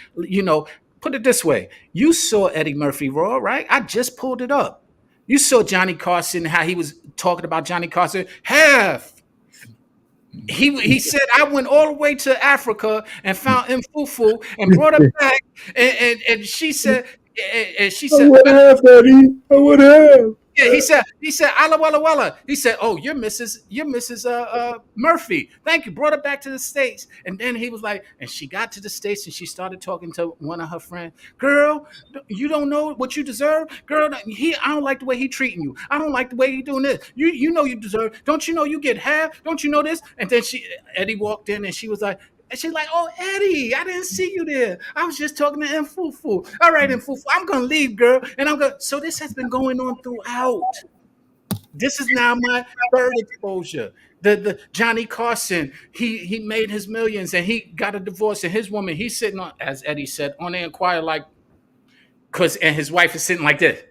Put it this way: you saw Eddie Murphy Raw, right? I just pulled it up. You saw Johnny Carson, how he was talking about Johnny Carson. He said, I went all the way to Africa and found Mfufu and brought her back. And she said, I would have, Eddie. I would have. Yeah, he said, Alla Walla Walla. He said, oh, you're Mrs. Murphy. Thank you. Brought her back to the States. And then he was like, and she got to the States and she started talking to one of her friends. Girl, you don't know what you deserve? Girl, I don't like the way he treating you. I don't like the way he doing this. You know you deserve. Don't you know you get half? Don't you know this? And then Eddie walked in and she was like, oh, Eddie, I didn't see you there. I was just talking to Mfufu. All right, Mfufu, I'm going to leave, girl. And so this has been going on throughout. This is now my third exposure. The Johnny Carson, he made his millions and he got a divorce, and his woman, he's sitting on, as Eddie said, on the Enquirer, like, and his wife is sitting like this.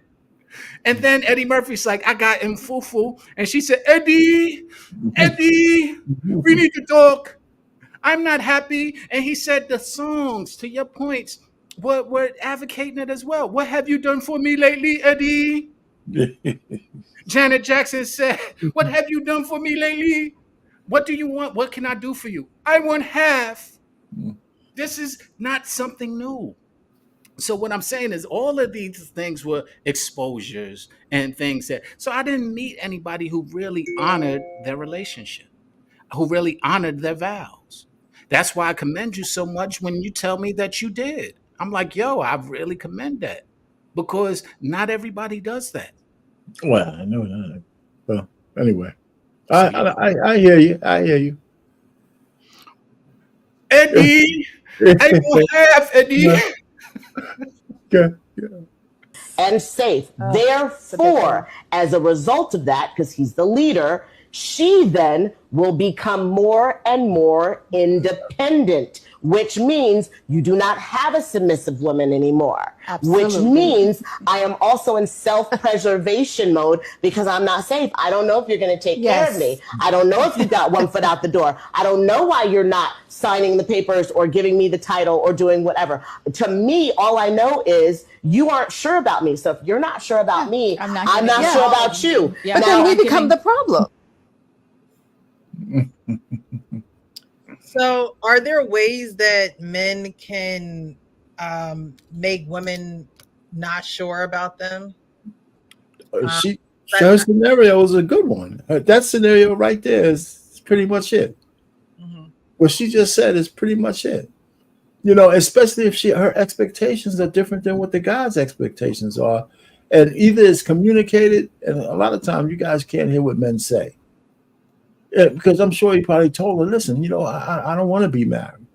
And then Eddie Murphy's like, I got him fufu. And she said, Eddie, we need to talk. I'm not happy. And he said the songs, to your points, were advocating it as well. What have you done for me lately, Eddie? Janet Jackson said, what have you done for me lately? What do you want? What can I do for you? I want half. This is not something new. So what I'm saying is all of these things were exposures and things that, so I didn't meet anybody who really honored their relationship, who really honored their vows. That's why I commend you so much when you tell me that you did. I'm like, yo, I really commend that, because not everybody does that. Well, I know that. Well, anyway, I hear you. I hear you. Eddie, I don't have Eddie. Okay. And safe. Therefore, as a result of that, because he's the leader, she then will become more and more independent, which means you do not have a submissive woman anymore. Absolutely. Which means I am also in self-preservation mode because I'm not safe. I don't know if you're going to take care of me. I don't know if you got one foot out the door. I don't know why you're not signing the papers or giving me the title or doing whatever. To me, all I know is you aren't sure about me. So if you're not sure about me, I'm not sure about you. But then we become the problem. So are there ways that men can make women not sure about them? Her scenario is a good one. That scenario right there is pretty much it. What she just said is pretty much it. You know, especially if her expectations are different than what the guy's expectations are. And either it's communicated, and a lot of times you guys can't hear what men say. Yeah, because I'm sure he probably told her, listen, you know, I don't want to be married.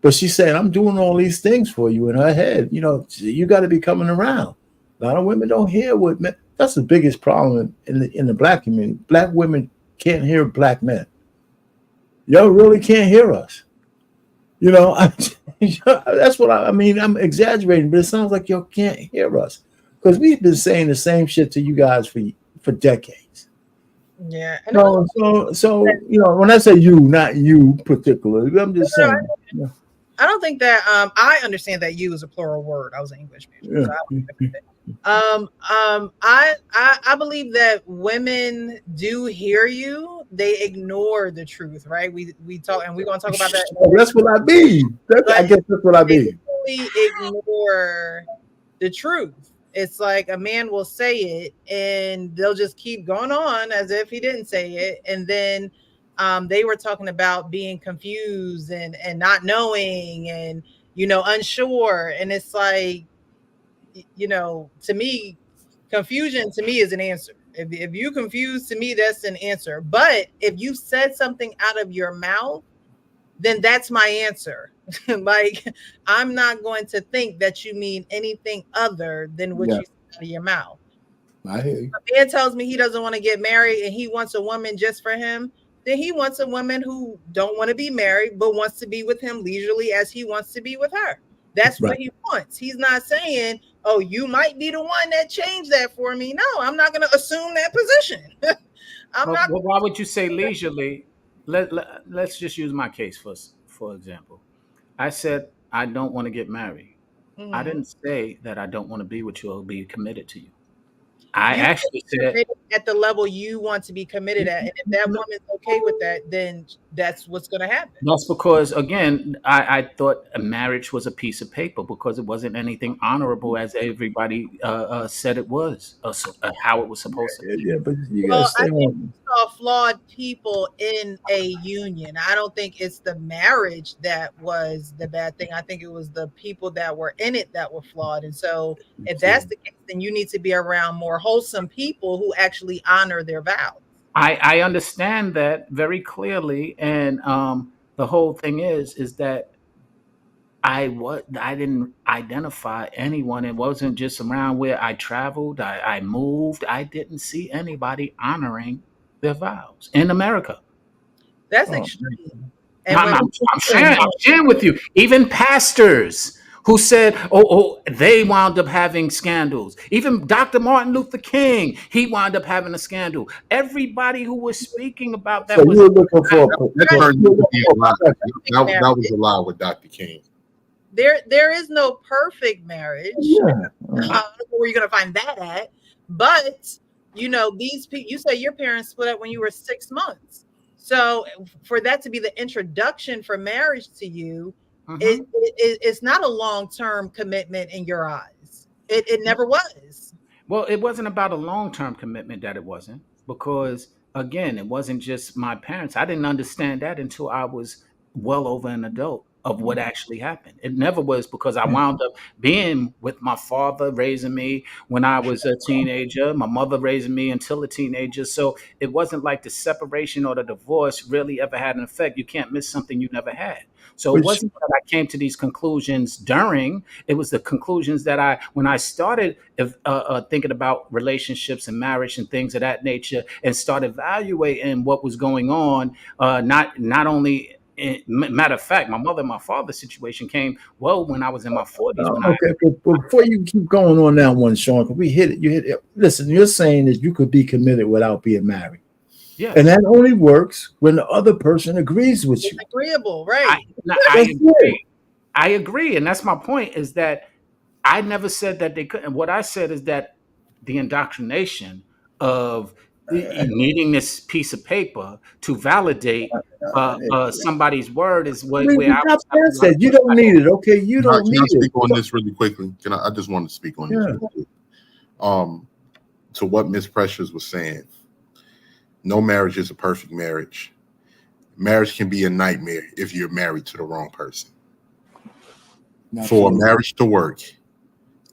But she's saying, I'm doing all these things for you in her head. You know, you got to be coming around. A lot of women don't hear what men. That's the biggest problem in the black community. Black women can't hear black men. Y'all really can't hear us. You know, that's what I mean. I'm exaggerating, but it sounds like y'all can't hear us because we've been saying the same shit to you guys for decades. Yeah. So you know, when I say you, not you particularly, I'm just saying. I don't think that I understand that you is a plural word. I was an English major. So I believe that women do hear you. They ignore the truth, right? We talk, and we're gonna talk about that. That's what I mean. I guess that's what I mean. They ignore the truth. It's like a man will say it and they'll just keep going on as if he didn't say it. And then they were talking about being confused and not knowing and, you know, unsure. And it's like, you know, to me, confusion to me is an answer. If you confused, to me, that's an answer. But if you said something out of your mouth, then that's my answer. Like, I'm not going to think that you mean anything other than what you said out of your mouth. I hear you. A man tells me he doesn't want to get married and he wants a woman just for him, then he wants a woman who don't want to be married, but wants to be with him leisurely as he wants to be with her. That's what he wants. He's not saying, oh, you might be the one that changed that for me. No, I'm not going to assume that position. Well, why would you say leisurely? Let's just use my case for example. I said I don't want to get married. I didn't say that I don't want to be with you or be committed to you. I actually said at the level you want to be committed at, and if that woman's okay with that, then that's what's going to happen. That's because, again, I thought a marriage was a piece of paper because it wasn't anything honorable as everybody said it was, how it was supposed to be. Yeah, but you guys I think we saw flawed people in a union. I don't think it's the marriage that was the bad thing. I think it was the people that were in it that were flawed. And so if that's the case, then you need to be around more wholesome people who actually honor their vows. I understand that very clearly, and the whole thing is that I didn't identify anyone. It wasn't just around where I traveled. I moved. I didn't see anybody honoring their vows in America. That's extreme. And I'm sharing with you. Even pastors who said, oh, they wound up having scandals. Even Dr. Martin Luther King, he wound up having a scandal. Everybody who was speaking about that So was you're looking for that was a lie with Dr. King. There is no perfect marriage. Yeah. I don't know where you're gonna find that at. But you know, these people, you say your parents split up when you were 6 months. So for that to be the introduction for marriage to you, it's not a long-term commitment in your eyes. It never was. Well, it wasn't about a long-term commitment that it wasn't, because again, it wasn't just my parents. I didn't understand that until I was well over an adult of what actually happened. It never was because I wound up being with my father raising me when I was a teenager, my mother raising me until a teenager. So it wasn't like the separation or the divorce really ever had an effect. You can't miss something you never had. So it wasn't that I came to these conclusions during, it was the conclusions that when I started thinking about relationships and marriage and things of that nature and started evaluating what was going on, not only, matter of fact, my mother and my father's situation came when I was in my 40s. Before you keep going on that one, Sean, because we hit it. You hit it. Listen, you're saying that you could be committed without being married. Yeah. And that only works when the other person agrees with you. Agreeable, right? I agree. And that's my point, is that I never said that they couldn't. What I said is that the indoctrination of needing this piece of paper to validate somebody's word is where I said you don't need it. Okay, you don't need it. Can I speak on this really quickly? I just want to speak on this really quick. To what Miss Precious was saying. No marriage is a perfect marriage. Marriage can be a nightmare if you're married to the wrong person. For a marriage to work,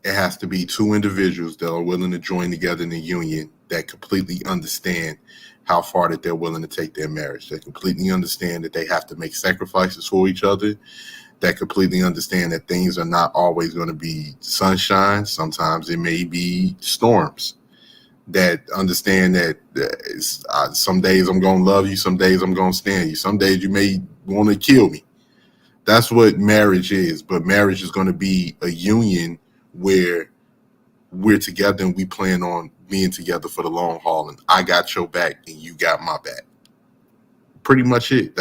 it has to be two individuals that are willing to join together in a union that completely understand how far that they're willing to take their marriage. They completely understand that they have to make sacrifices for each other. That completely understand that things are not always going to be sunshine. Sometimes it may be storms. That understand that some days I'm going to love you, some days I'm going to stand you, some days you may want to kill me. That's what marriage is. But marriage is going to be a union where we're together and we plan on being together for the long haul, and I got your back and you got my back. Pretty much it.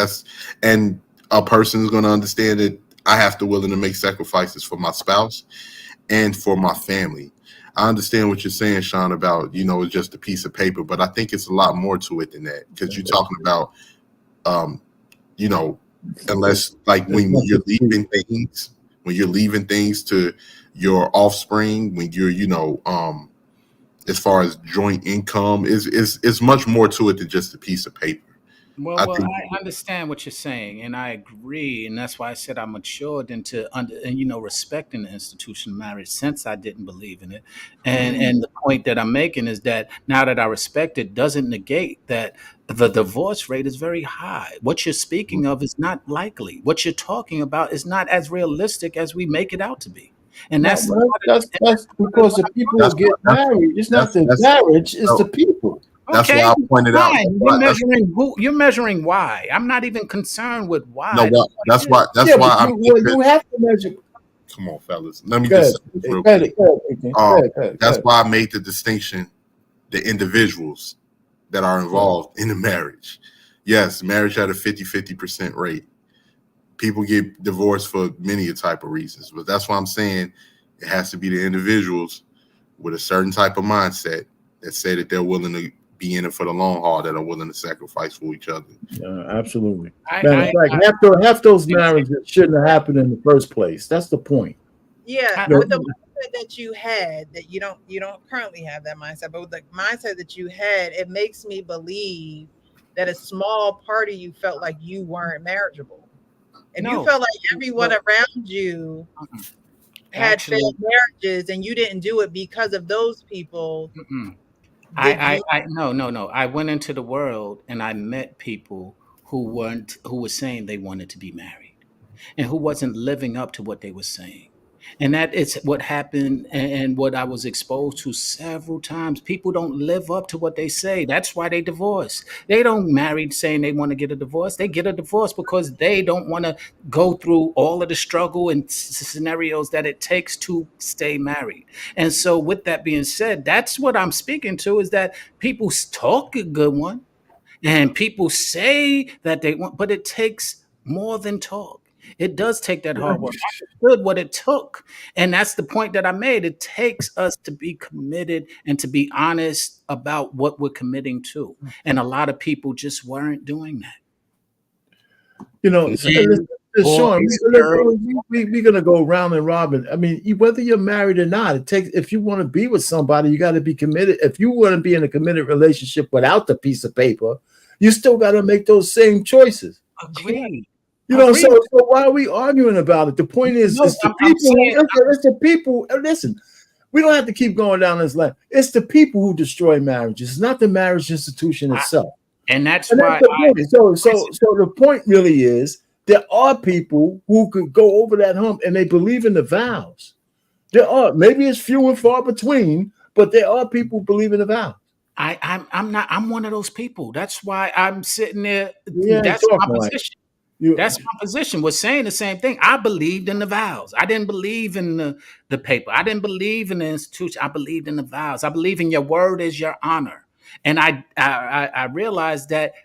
And a person is going to understand that I have to willing to make sacrifices for my spouse and for my family. I understand what you're saying, Sean, about, it's just a piece of paper, but I think it's a lot more to it than that, because you're talking about, unless like when you're leaving things to your offspring, when you're, as far as joint income, is much more to it than just a piece of paper. Well, I understand what you're saying, and I agree, and that's why I said I matured into respecting the institution of marriage since I didn't believe in it. And the point that I'm making is that now that I respect it, doesn't negate that the divorce rate is very high. What you're speaking of is not likely. What you're talking about is not as realistic as we make it out to be. And that's because the people who get married. It's not the marriage; it's the people. That's why I pointed out. You're measuring why. I'm not even concerned with why. No, that's why. You have to measure. Come on, fellas. Let me just say this real quick. That's why I made the distinction: the individuals that are involved in the marriage. Yes, marriage at a 50% rate. People get divorced for many type of reasons, but that's why I'm saying it has to be the individuals with a certain type of mindset that say that they're willing to be in it for the long haul, that are willing to sacrifice for each other. Absolutely. Matter of fact, half those marriages shouldn't have happened in the first place. That's the point. Yeah, but the mindset that you had, that you don't currently have that mindset, but with the mindset that you had, it makes me believe that a small part of you felt like you weren't marriageable. If you felt like everyone around you had failed marriages and you didn't do it because of those people. No. I went into the world and I met people who were saying they wanted to be married and who wasn't living up to what they were saying. And that is what happened and what I was exposed to several times. People don't live up to what they say. That's why they divorce. They don't marry saying they want to get a divorce. They get a divorce because they don't want to go through all of the struggle and scenarios that it takes to stay married. And so with that being said, that's what I'm speaking to, is that people talk a good one and people say that they want, but it takes more than talk. It does take that hard work. I understood what it took. And that's the point that I made. It takes us to be committed and to be honest about what we're committing to. And a lot of people just weren't doing that. You know, Sean, we're going to go round and robin. I mean, whether you're married or not, it takes, if you want to be with somebody, you got to be committed. If you want to be in a committed relationship without the piece of paper, you still got to make those same choices. Agreed. You know, so why are we arguing about it? The point is, it's the people. Listen, we don't have to keep going down this line. It's the people who destroy marriages. It's not the marriage institution itself. And that's why. So the point really is, there are people who could go over that hump and they believe in the vows. There are, maybe it's few and far between, but there are people who believe in the vows. I'm one of those people. That's why I'm sitting there. Yeah, that's my position. That's my position. Was saying the same thing. I believed in the vows. I didn't believe in the paper. I didn't believe in the institution. I believed in the vows. I believe in your word is your honor. And I realized that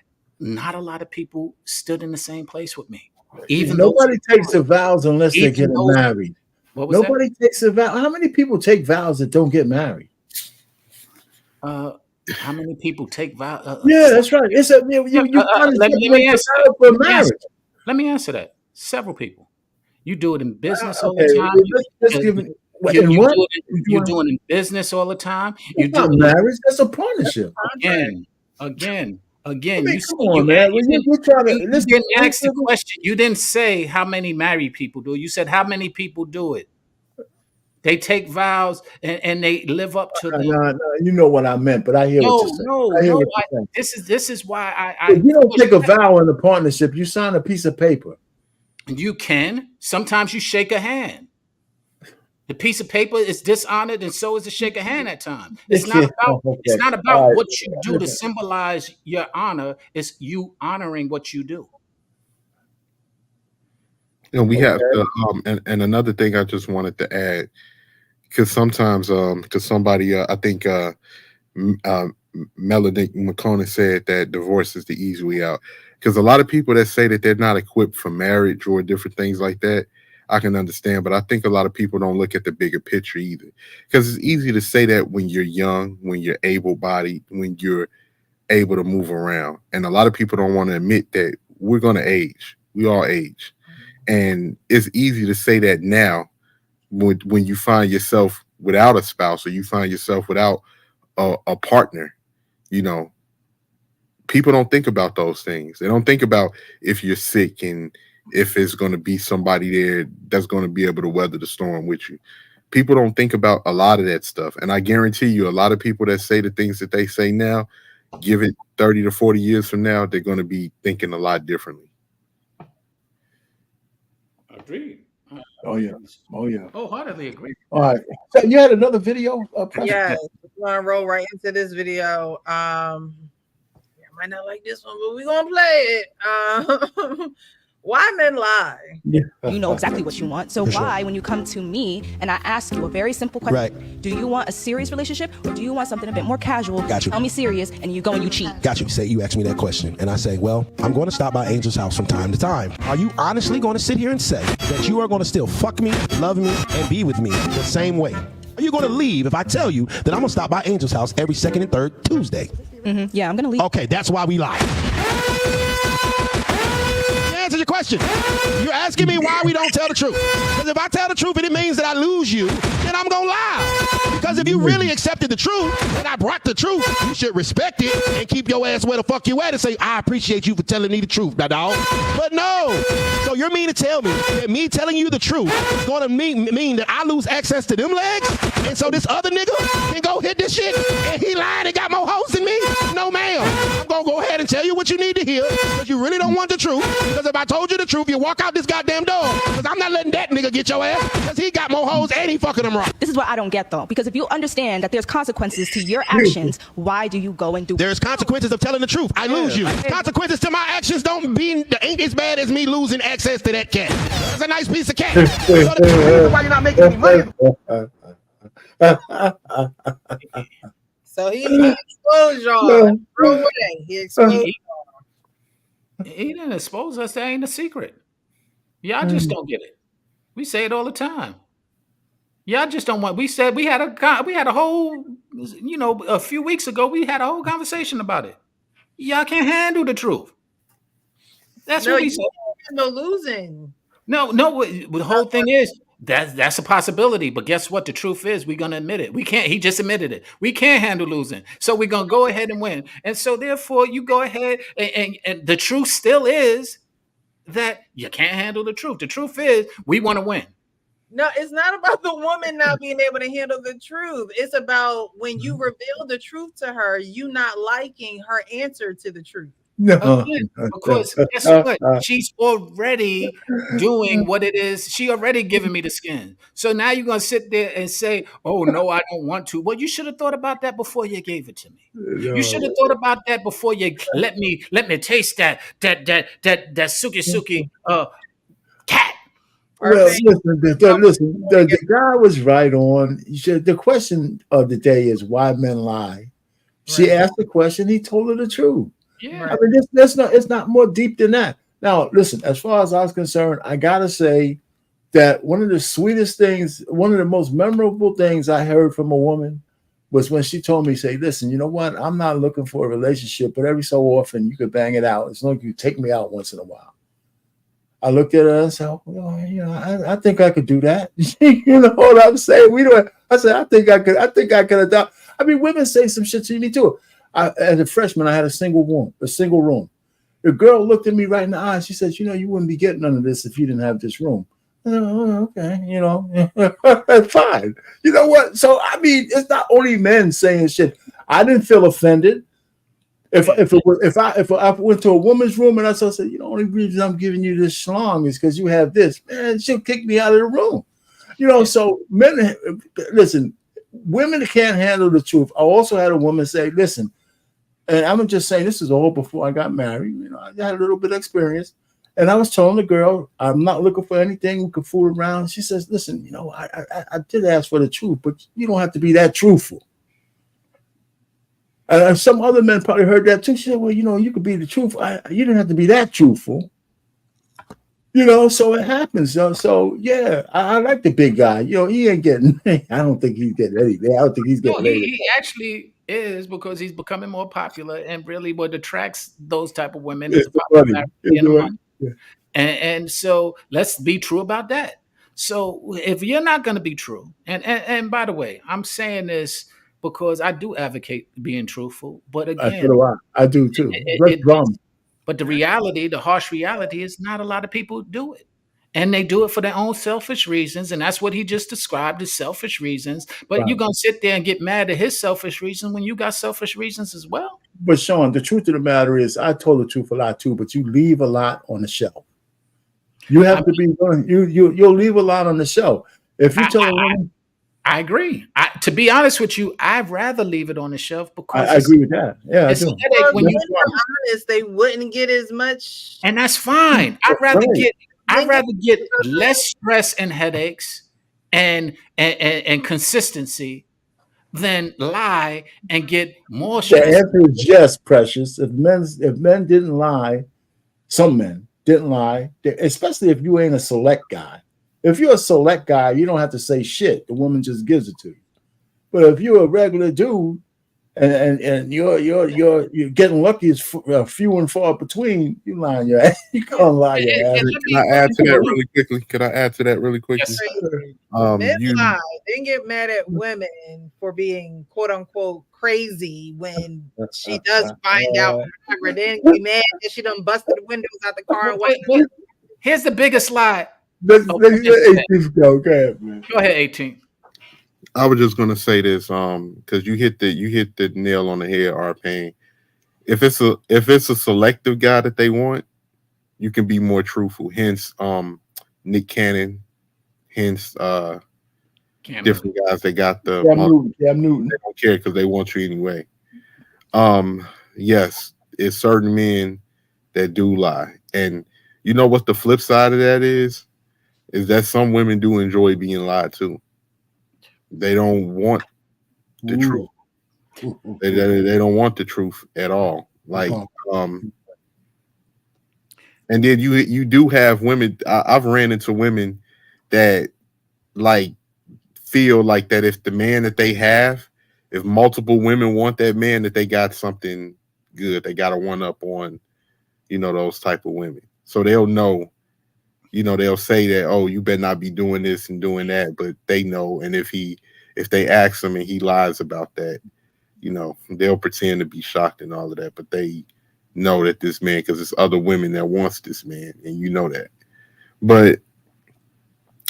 not a lot of people stood in the same place with me. Even nobody takes the vows unless they're getting married. Nobody takes a vow. How many people take vows that don't get married? How many people take vows? Yeah, that's right. It's a let me answer that. Several people. You do it in business all the time. You're doing it in business all the time. You're doing marriage. That's a partnership. Again. I mean, You didn't ask the question. You didn't say how many married people do it. You said how many people do it. They take vows and they live up to them. No, you know what I meant, but I hear what you're saying. This is why if you don't take a vow in a partnership, you sign a piece of paper. You can. Sometimes you shake a hand. The piece of paper is dishonored, and so is the shake a hand at times. It's not about what you do to symbolize your honor. It's you honoring what you do. You know, we have to, and another thing I just wanted to add, because sometimes, because somebody, I think Melody McCona said that divorce is the easy way out. Because a lot of people that say that they're not equipped for marriage or different things like that, I can understand. But I think a lot of people don't look at the bigger picture either. Because it's easy to say that when you're young, when you're able-bodied, when you're able to move around. And a lot of people don't want to admit that we're going to age. We all age. And it's easy to say that now when you find yourself without a spouse or you find yourself without a partner. You know, people don't think about those things. They don't think about if you're sick and if it's going to be somebody there that's going to be able to weather the storm with you. People don't think about a lot of that stuff. And I guarantee you, a lot of people that say the things that they say now, give it 30 to 40 years from now, they're going to be thinking a lot differently. Agreed. Oh yeah. Wholeheartedly agree. All right. So you had another video? Yes. We're gonna roll right into this video. I might not like this one, but we're gonna play it. Why men lie? Yeah. You know exactly what you want. So why, when you come to me and I ask you a very simple question, do you want a serious relationship or do you want something a bit more casual? Got you. Tell me serious and you go and you cheat. Got you. Say you ask me that question and I say, well, I'm going to stop by Angel's house from time to time. Are you honestly going to sit here and say that you are going to still fuck me, love me, and be with me the same way? Are you going to leave if I tell you that I'm going to stop by Angel's house every second and third Tuesday? Mm-hmm. Yeah, I'm going to leave. Okay, that's why we lie. Answer your question. You're asking me why we don't tell the truth. Because if I tell the truth and it means that I lose you, then I'm going to lie. Because if you really accepted the truth, and I brought the truth, you should respect it and keep your ass where the fuck you at and say, I appreciate you for telling me the truth, my dog. But no. So you're mean to tell me that me telling you the truth is going to mean that I lose access to them legs? And so this other nigga can go hit this shit and he lied and got more hoes than me? No, ma'am. I'm going to go ahead and tell you what you need to hear because you really don't want the truth. Because if I told you the truth, you walk out this goddamn door. Because I'm not letting that nigga get your ass because he got more hoes and he fucking them wrong. This is what I don't get, though, because if you understand that there's consequences to your actions, why do you go and do it? There's consequences of telling the truth. I lose you. Consequences to my actions ain't as bad as me losing access to that cat. That's a nice piece of cat. So why you're not making any money? So he exposed y'all. He exposed He didn't expose us. That ain't a secret. Y'all just don't get it. We say it all the time. Y'all just don't want. We said we had a whole, a few weeks ago we had a whole conversation about it. Y'all can't handle the truth. That's what we said. No losing. No. The whole thing is that's a possibility. But guess what? The truth is we're gonna admit it. We can't. He just admitted it. We can't handle losing. So we're gonna go ahead and win. And so therefore, you go ahead and the truth still is that you can't handle the truth. The truth is we want to win. No, it's not about the woman not being able to handle the truth. It's about when you reveal the truth to her, you not liking her answer to the truth. No. Again, because guess what? She's already doing what it is. She already giving me the skin. So now you're gonna sit there and say, "Oh no, I don't want to." Well, you should have thought about that before you gave it to me. No. You should have thought about that before you let me taste that suki cat. Well, listen. The guy was right on. The question of the day is why men lie. She asked the question. He told her the truth. Yeah. I mean, it's not more deep than that. Now, listen, as far as I was concerned, I gotta say that one of the sweetest things, one of the most memorable things I heard from a woman was when she told me, say, listen, you know what? I'm not looking for a relationship, but every so often you could bang it out as long as you take me out once in a while. I looked at her and said, well, I think I could do that. You know what I'm saying? I said, I think I could adopt. I mean, women say some shit to me too. As a freshman, I had a single room. The girl looked at me right in the eye. She said, you wouldn't be getting none of this if you didn't have this room. I said, oh, okay, fine. You know what? So, I mean, it's not only men saying shit. I didn't feel offended. If I went to a woman's room and I said, the only reason I'm giving you this schlong is because you have this, man, she'll kick me out of the room. So men, listen, women can't handle the truth. I also had a woman say, listen, and I'm just saying this is all before I got married. I had a little bit of experience. And I was telling the girl, I'm not looking for anything. We could fool around. She says, listen, I did ask for the truth, but you don't have to be that truthful. And some other men probably heard that too. She said, well, you could be the truth. You didn't have to be that truthful. So it happens. So yeah, I like the big guy. He ain't getting, I don't think he's getting anything. I don't think he's getting anything. He actually is because he's becoming more popular and really what attracts those type of women is the money. Yeah. And so let's be true about that. So if you're not going to be true, and by the way, I'm saying this because I do advocate being truthful, but again, I do too. But the reality, the harsh reality is not a lot of people do it. And they do it for their own selfish reasons. And that's what he just described as selfish reasons. But you're going to sit there and get mad at his selfish reason when you got selfish reasons as well. But Sean, the truth of the matter is I told the truth a lot too, but you leave a lot on the shelf. You have to be willing. You'll leave a lot on the shelf. If you tell a woman, I agree. To be honest with you, I'd rather leave it on the shelf because I agree with that. Yeah, it's a headache when you're honest. They wouldn't get as much, and that's fine. I'd rather get less stress and headaches and consistency than lie and get more stress. The answer is yes, Precious. If men didn't lie, some men didn't lie, especially if you ain't a select guy. If you're a select guy, you don't have to say shit. The woman just gives it to you. But if you're a regular dude and you're getting lucky. It's few and far between. You lying your ass. You can't lie your ass. Can I add to that really quickly? Yes, Men lie. Then get mad at women for being quote unquote crazy when she does find out whatever. Then be mad that she done busted the windows out the car and wait. Here's the biggest lie. Let's 18th go. Go ahead, man. Go ahead, 18. I was just gonna say this, because you hit the nail on the head, R-Pain. If it's a selective guy that they want, you can be more truthful. Hence, Nick Cannon. Hence, different guys that got the Cam Newton. They don't care because they want you anyway. Yes, it's certain men that do lie, and you know what the flip side of that is that some women do enjoy being lied to. They don't want the truth. They don't want the truth at all. Like, and then you do have women. I've ran into women that like feel like that if the man that they have, if multiple women want that man, that they got something good. They got a one up on, those type of women. So they'll know, they'll say that, oh, you better not be doing this and doing that, but they know. And if they ask him and he lies about that, they'll pretend to be shocked and all of that, but they know that this man, because it's other women that wants this man, and you know that. But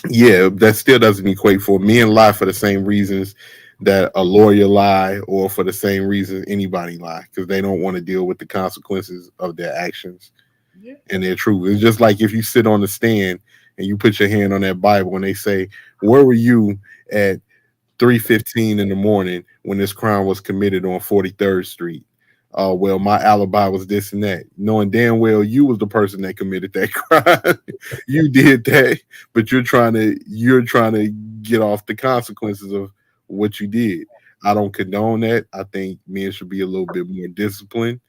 yeah, that still doesn't equate for men lie for the same reasons that a lawyer lie, or for the same reason anybody lie, because they don't want to deal with the consequences of their actions and their truth. It's just like if you sit on the stand and you put your hand on that Bible and they say, where were you at 3:15 in the morning when this crime was committed on 43rd Street? Well, my alibi was this and that, knowing damn well you was the person that committed that crime. You did that, but you're trying to get off the consequences of what you did. I don't condone that. I think men should be a little bit more disciplined,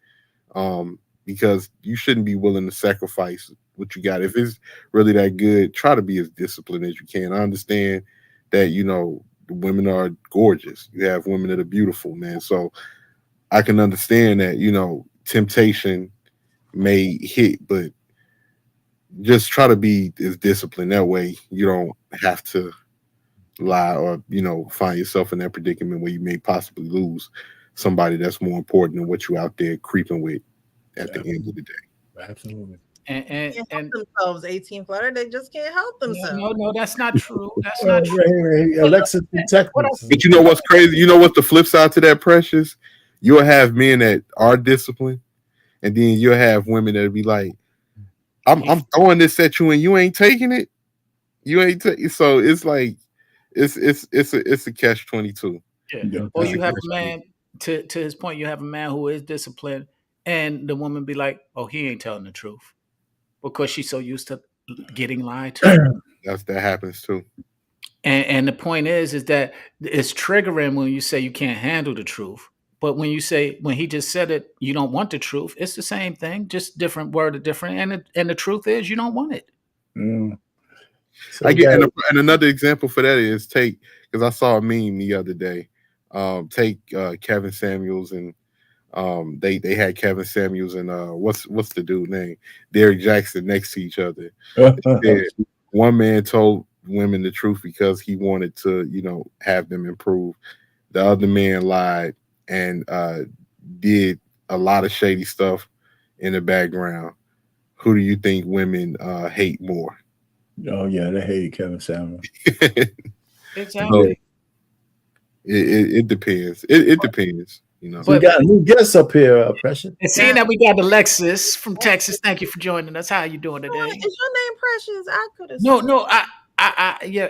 because you shouldn't be willing to sacrifice what you got. If it's really that good, try to be as disciplined as you can. I understand that, women are gorgeous. You have women that are beautiful, man. So I can understand that, temptation may hit, but just try to be as disciplined. That way you don't have to lie or, find yourself in that predicament where you may possibly lose somebody that's more important than what you out there creeping with at the end of the day. Absolutely. And help themselves, 18 flutter. They just can't help themselves. No, that's not true. That's not true. Alexis, but you know what's crazy? You know what's the flip side to that, Precious? You'll have men that are disciplined, and then you'll have women that'll be like, I'm throwing this at you and you ain't taking it. You ain't so it's like it's a catch-22. Yeah. Or you have a man, to his point, you have a man who is disciplined, and the woman be like, oh, he ain't telling the truth, because she's so used to getting lied to. That happens too. And the point is that it's triggering when you say you can't handle the truth. But when he just said it, you don't want the truth, it's the same thing, just different word, different. And the truth is you don't want it. So and another example for that is because I saw a meme the other day. Take Kevin Samuels and they had Kevin Samuels and what's the dude name? Derrick Jackson next to each other. One man told women the truth because he wanted to, have them improve. The other man lied and did a lot of shady stuff in the background. Who do you think women hate more? Oh yeah, they hate Kevin Samuels. Exactly. It depends. It depends. So we got a new guest up here, Precious. And seeing that we got Alexis from Texas, thank you for joining us. How are you doing today? Is your name Precious? I could have. No, yeah.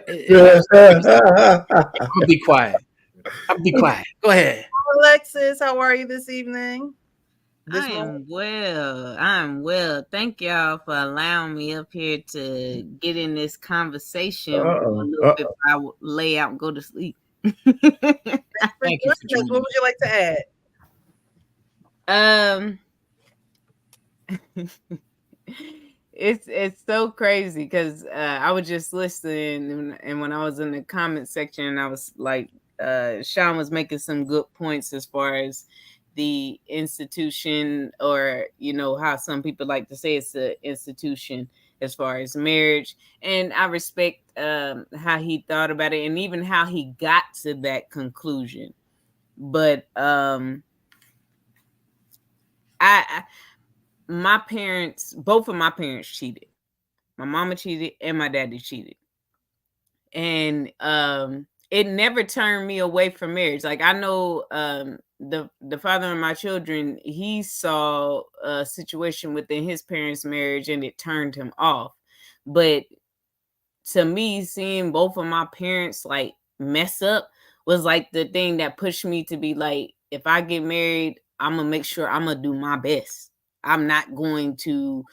I'll be quiet. Go ahead. Alexis, how are you this evening? I'm well. Thank y'all for allowing me up here to get in this conversation a little bit before I lay out and go to sleep. Thank you. What would you like to add? It's so crazy because I was just listening, and when I was in the comment section, I was like Sean was making some good points as far as the institution, or how some people like to say it's an institution as far as marriage. And I respect how he thought about it, and even how he got to that conclusion. But my parents, both of my parents cheated. My mama cheated and my daddy cheated. And it never turned me away from marriage. Like, I know the father of my children, he saw a situation within his parents' marriage and it turned him off. But to me, seeing both of my parents like mess up was like the thing that pushed me to be like, if I get married, I'm gonna make sure I'm gonna do my best. I'm not going to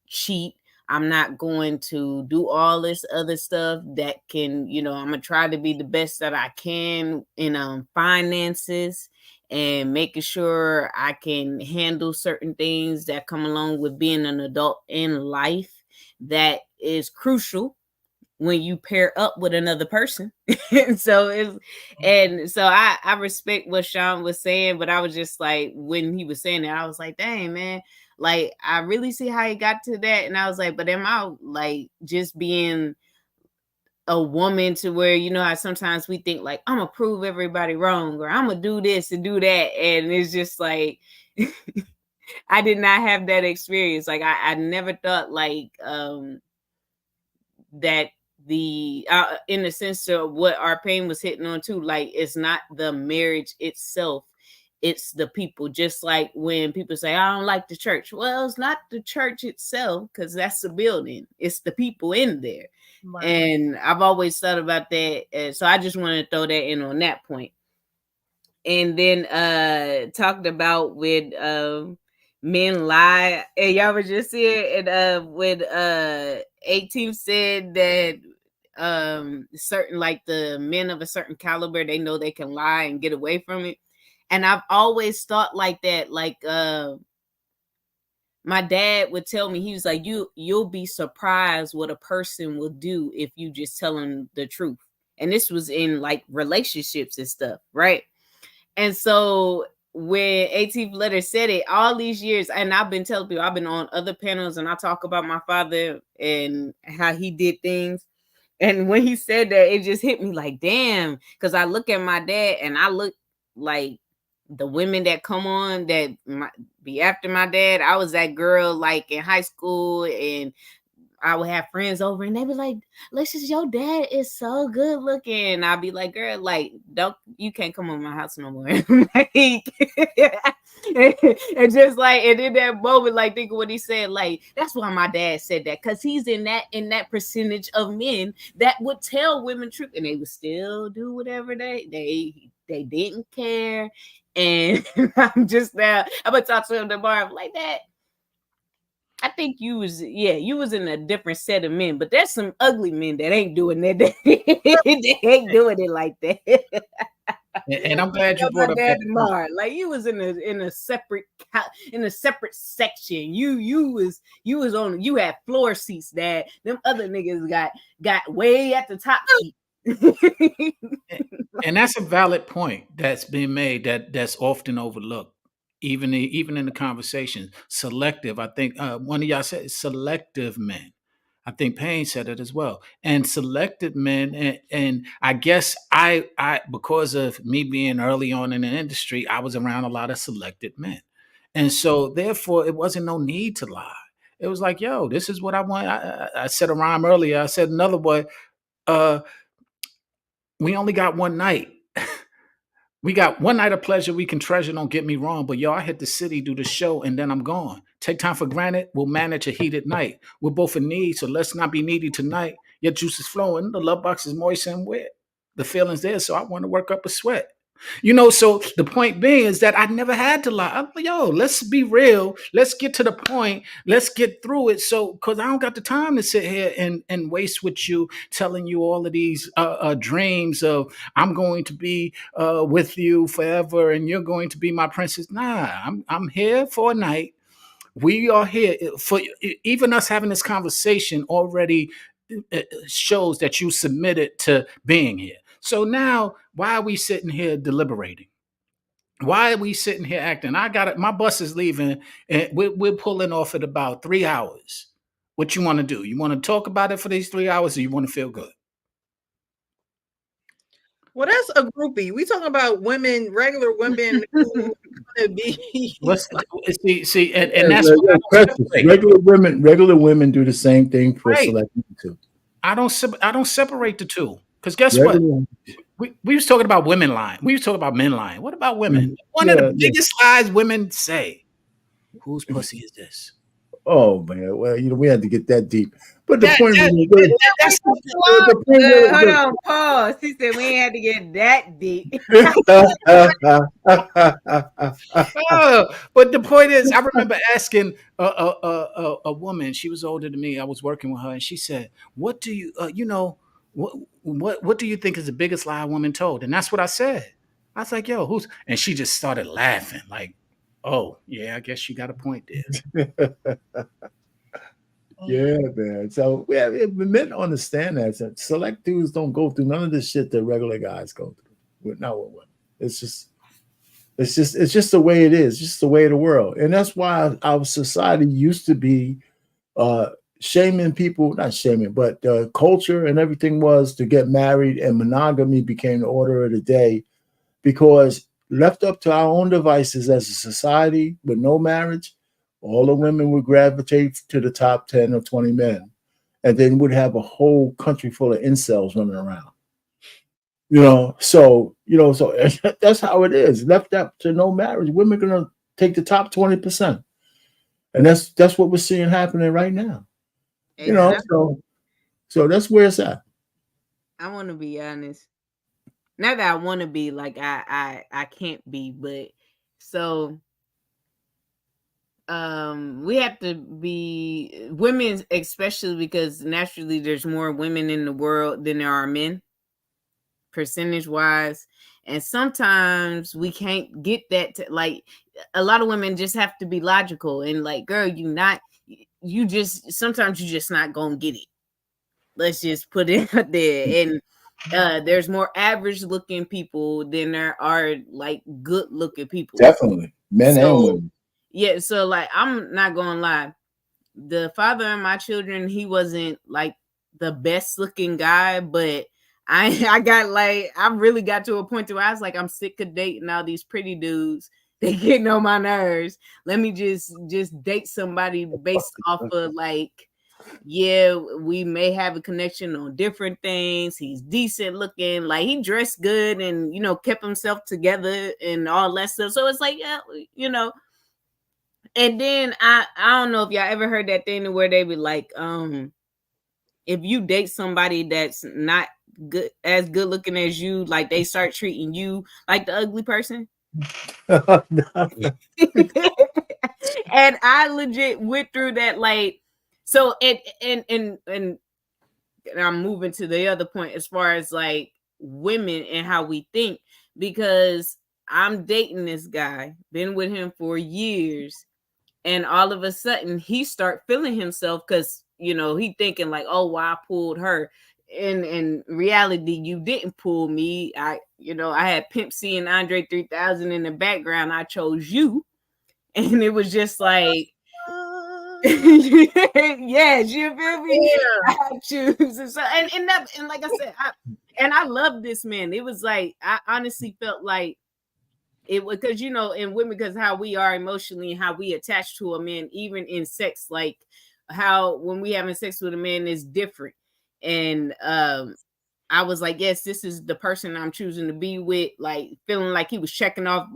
cheat. I'm not going to do all this other stuff that can, I'm gonna try to be the best that I can in finances, and making sure I can handle certain things that come along with being an adult in life. That is crucial when you pair up with another person. and so I respect what Sean was saying, but I was just like, when he was saying that, I was like, dang, man, like, I really see how he got to that. And I was like, but am I like just being a woman to where, how sometimes we think like, I'm gonna prove everybody wrong, or I'm gonna do this and do that. And it's just like, I did not have that experience. Like, I never thought like that the in the sense of what our pain was hitting on too, like, it's not the marriage itself, it's the people. Just like when people say, I don't like the church, well, it's not the church itself, because that's the building, it's the people in there. Right. And I've always thought about that, so I just want to throw that in on that point. And then talked about with men lie, and y'all were just here, and with 18 said that certain, like, the men of a certain caliber, they know they can lie and get away from it. And I've always thought like that. Like, my dad would tell me, he was like, you'll be surprised what a person will do if you just tell them the truth. And this was in like relationships and stuff, right? And so when 18th letter said it all these years, and I've been telling people, I've been on other panels and I talk about my father and how he did things. And when he said that, it just hit me like, damn, because I look at my dad and I look like the women that come on that be after my dad. I was that girl like in high school, and I would have friends over and they'd be like, Lexus, your dad is so good looking. And I'd be like, girl, like, you can't come over my house no more. Like, and just like, and in that moment, like, think of what he said, like, that's why my dad said that, because he's in that percentage of men that would tell women truth, and they would still do whatever they didn't care. And I'm gonna talk to him tomorrow. I'm like, that, I think you was in a different set of men, but there's some ugly men that ain't doing that. They ain't doing it like that. And I'm glad you brought up that tomorrow. Like, you was in a separate section. You had floor seats, Dad. Them other niggas got way at the top seat. And that's a valid point that's being made that's often overlooked. Even in the conversation, selective. I think one of y'all said selective men. I think Payne said it as well. And selected men, and I guess I because of me being early on in the industry, I was around a lot of selected men, and so therefore it wasn't no need to lie. It was like, yo, this is what I want. I said a rhyme earlier. I said another one. We only got one night. We got one night of pleasure we can treasure, don't get me wrong, but yo, I hit the city, do the show, and then I'm gone. Take time for granted, we'll manage a heated night. We're both in need, so let's not be needy tonight. Your juice is flowing, the love box is moist and wet. The feeling's there, so I want to work up a sweat. So the point being is that I never had to lie. I'm like, yo, let's be real. Let's get to the point. Let's get through it. So, because I don't got the time to sit here and waste with you, telling you all of these dreams of I'm going to be with you forever and you're going to be my princess. Nah, I'm here for a night. We are here for even us having this conversation already shows that you submitted to being here. So now Why are we sitting here deliberating? Why are we sitting here acting? I got it. My bus is leaving, and we're pulling off at about 3 hours. What you want to do? You want to talk about it for these 3 hours, or you want to feel good? Well, that's a groupie. We talking about women, regular women who want to be. See, and that's regular women do the same thing for select too. I don't separate the two, because guess what? We was talking about women lying. We was talking about men lying. What about women? One of the biggest lies women say: "Whose pussy is this?" Oh man, well, we had to get that deep. But the point that's hold on, pause. He said we ain't had to get that deep. But the point is, I remember asking a woman. She was older than me. I was working with her, and she said, "What do you, what do you think is the biggest lie a woman told?" And that's what I said. I was like, "Yo, who's?" And she just started laughing, like, "Oh, yeah, I guess you got a point there." Yeah, man. So men understand that. Select dudes don't go through none of this shit that regular guys go through. Not with women. It's just the way it is. Just the way of the world. And that's why our society used to be shaming people, not shaming, but culture and everything was to get married, and monogamy became the order of the day, because left up to our own devices as a society with no marriage, all the women would gravitate to the top 10 or 20 men, and then would have a whole country full of incels running around. So that's how it is. Left up to no marriage, women are gonna take the top 20%. And that's what we're seeing happening right now. So that's where it's at. I want to be honest. Not that I want to be, like I can't be, but so we have to be women, especially because naturally there's more women in the world than there are men, percentage wise. And sometimes we can't get that like a lot of women just have to be logical and like, girl, sometimes you just not gonna get it. Let's just put it out there. And there's more average looking people than there are like good looking people. Definitely. Men and women. Yeah, so like I'm not gonna lie, the father of my children, he wasn't like the best looking guy, but I really got to a point where I was like, I'm sick of dating all these pretty dudes. They getting on my nerves. Let me just date somebody based off of like, yeah, we may have a connection on different things. He's decent looking, like he dressed good and kept himself together and all that stuff. So it's like, yeah. And then I don't know if y'all ever heard that thing where they be like, if you date somebody that's not as good looking as you, like they start treating you like the ugly person. And I legit went through that, like, so and I'm moving to the other point as far as like women and how we think, because I'm dating this guy, been with him for years. And all of a sudden he start feeling himself because, he thinking like, oh, well, I pulled her. And in reality, you didn't pull me. I had Pimp C and Andre 3000 in the background. I chose you. And it was just like, yes, you feel me? Yeah. I choose. And so, and like I said, I love this man. It was like, I honestly felt like, it was because in women, because how we are emotionally and how we attach to a man, even in sex, like how when we having sex with a man is different. And I was like, yes, this is the person I'm choosing to be with, like feeling like he was checking off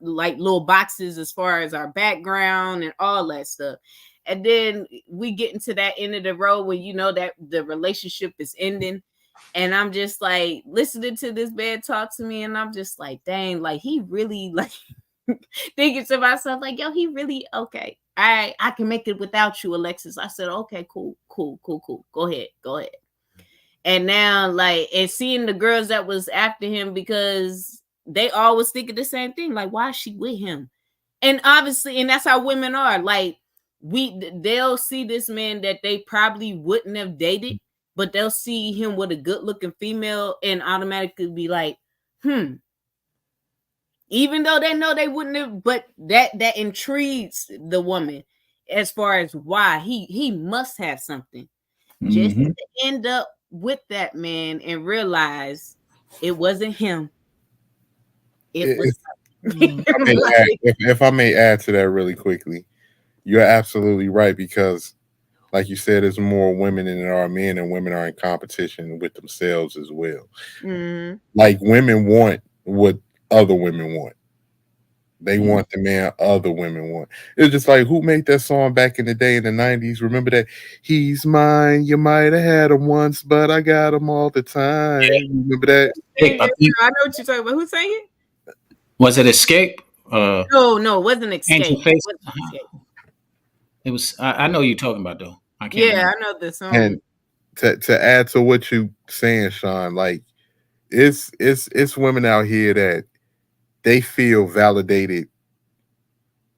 like little boxes as far as our background and all that stuff. And then we get into that end of the road when that the relationship is ending. And I'm just like listening to this man talk to me, and I'm just like, dang, like he really like thinking to myself, like, yo, he really okay. I can make it without you, Alexis. I said, okay, cool. Go ahead. And now, like, and seeing the girls that was after him, because they always thinking the same thing, like, why is she with him? And obviously, and that's how women are. Like, they'll see this man that they probably wouldn't have dated, but they'll see him with a good looking female and automatically be like, Even though they know they wouldn't have, but that intrigues the woman as far as why he must have something. Just to end up with that man and realize it wasn't him. It was if I may add to that really quickly, you're absolutely right, because like you said, there's more women than there are men, and women are in competition with themselves as well. Like, women want what other women want. They want the man other women want. It's just like, who made that song back in the day in the 90s? Remember that? He's mine. You might have had him once, but I got him all the time. Remember that? I know what you're talking about. Who's saying it? Was it Escape? No, it wasn't Escape. Angel Face? It was. I know you're talking about, though. I can't. Yeah, I know the song. And to add to what you saying, Sean, like, it's women out here that they feel validated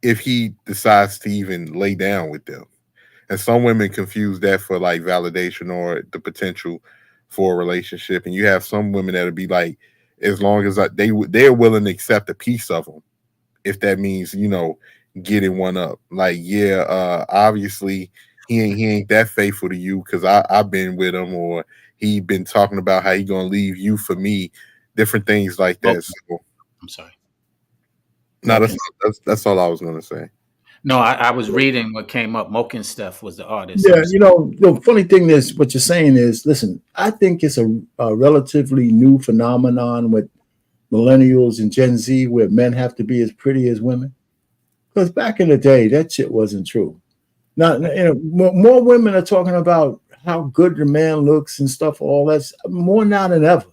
if he decides to even lay down with them. And some women confuse that for like validation or the potential for a relationship. And you have some women that'll be like, as long as they're willing to accept a piece of them, if that means, getting one up. Like, obviously he ain't that faithful to you because I've been with him, or he been talking about how he gonna leave you for me, different things like that. So, I'm sorry. No, that's all I was gonna say. No, I was reading what came up. Moken Steph was the artist. Yeah, the funny thing is, what you're saying is, listen, I think it's a relatively new phenomenon with millennials and Gen Z, where men have to be as pretty as women. Because back in the day, that shit wasn't true. Now, more women are talking about how good the man looks and stuff, all that, more now than ever.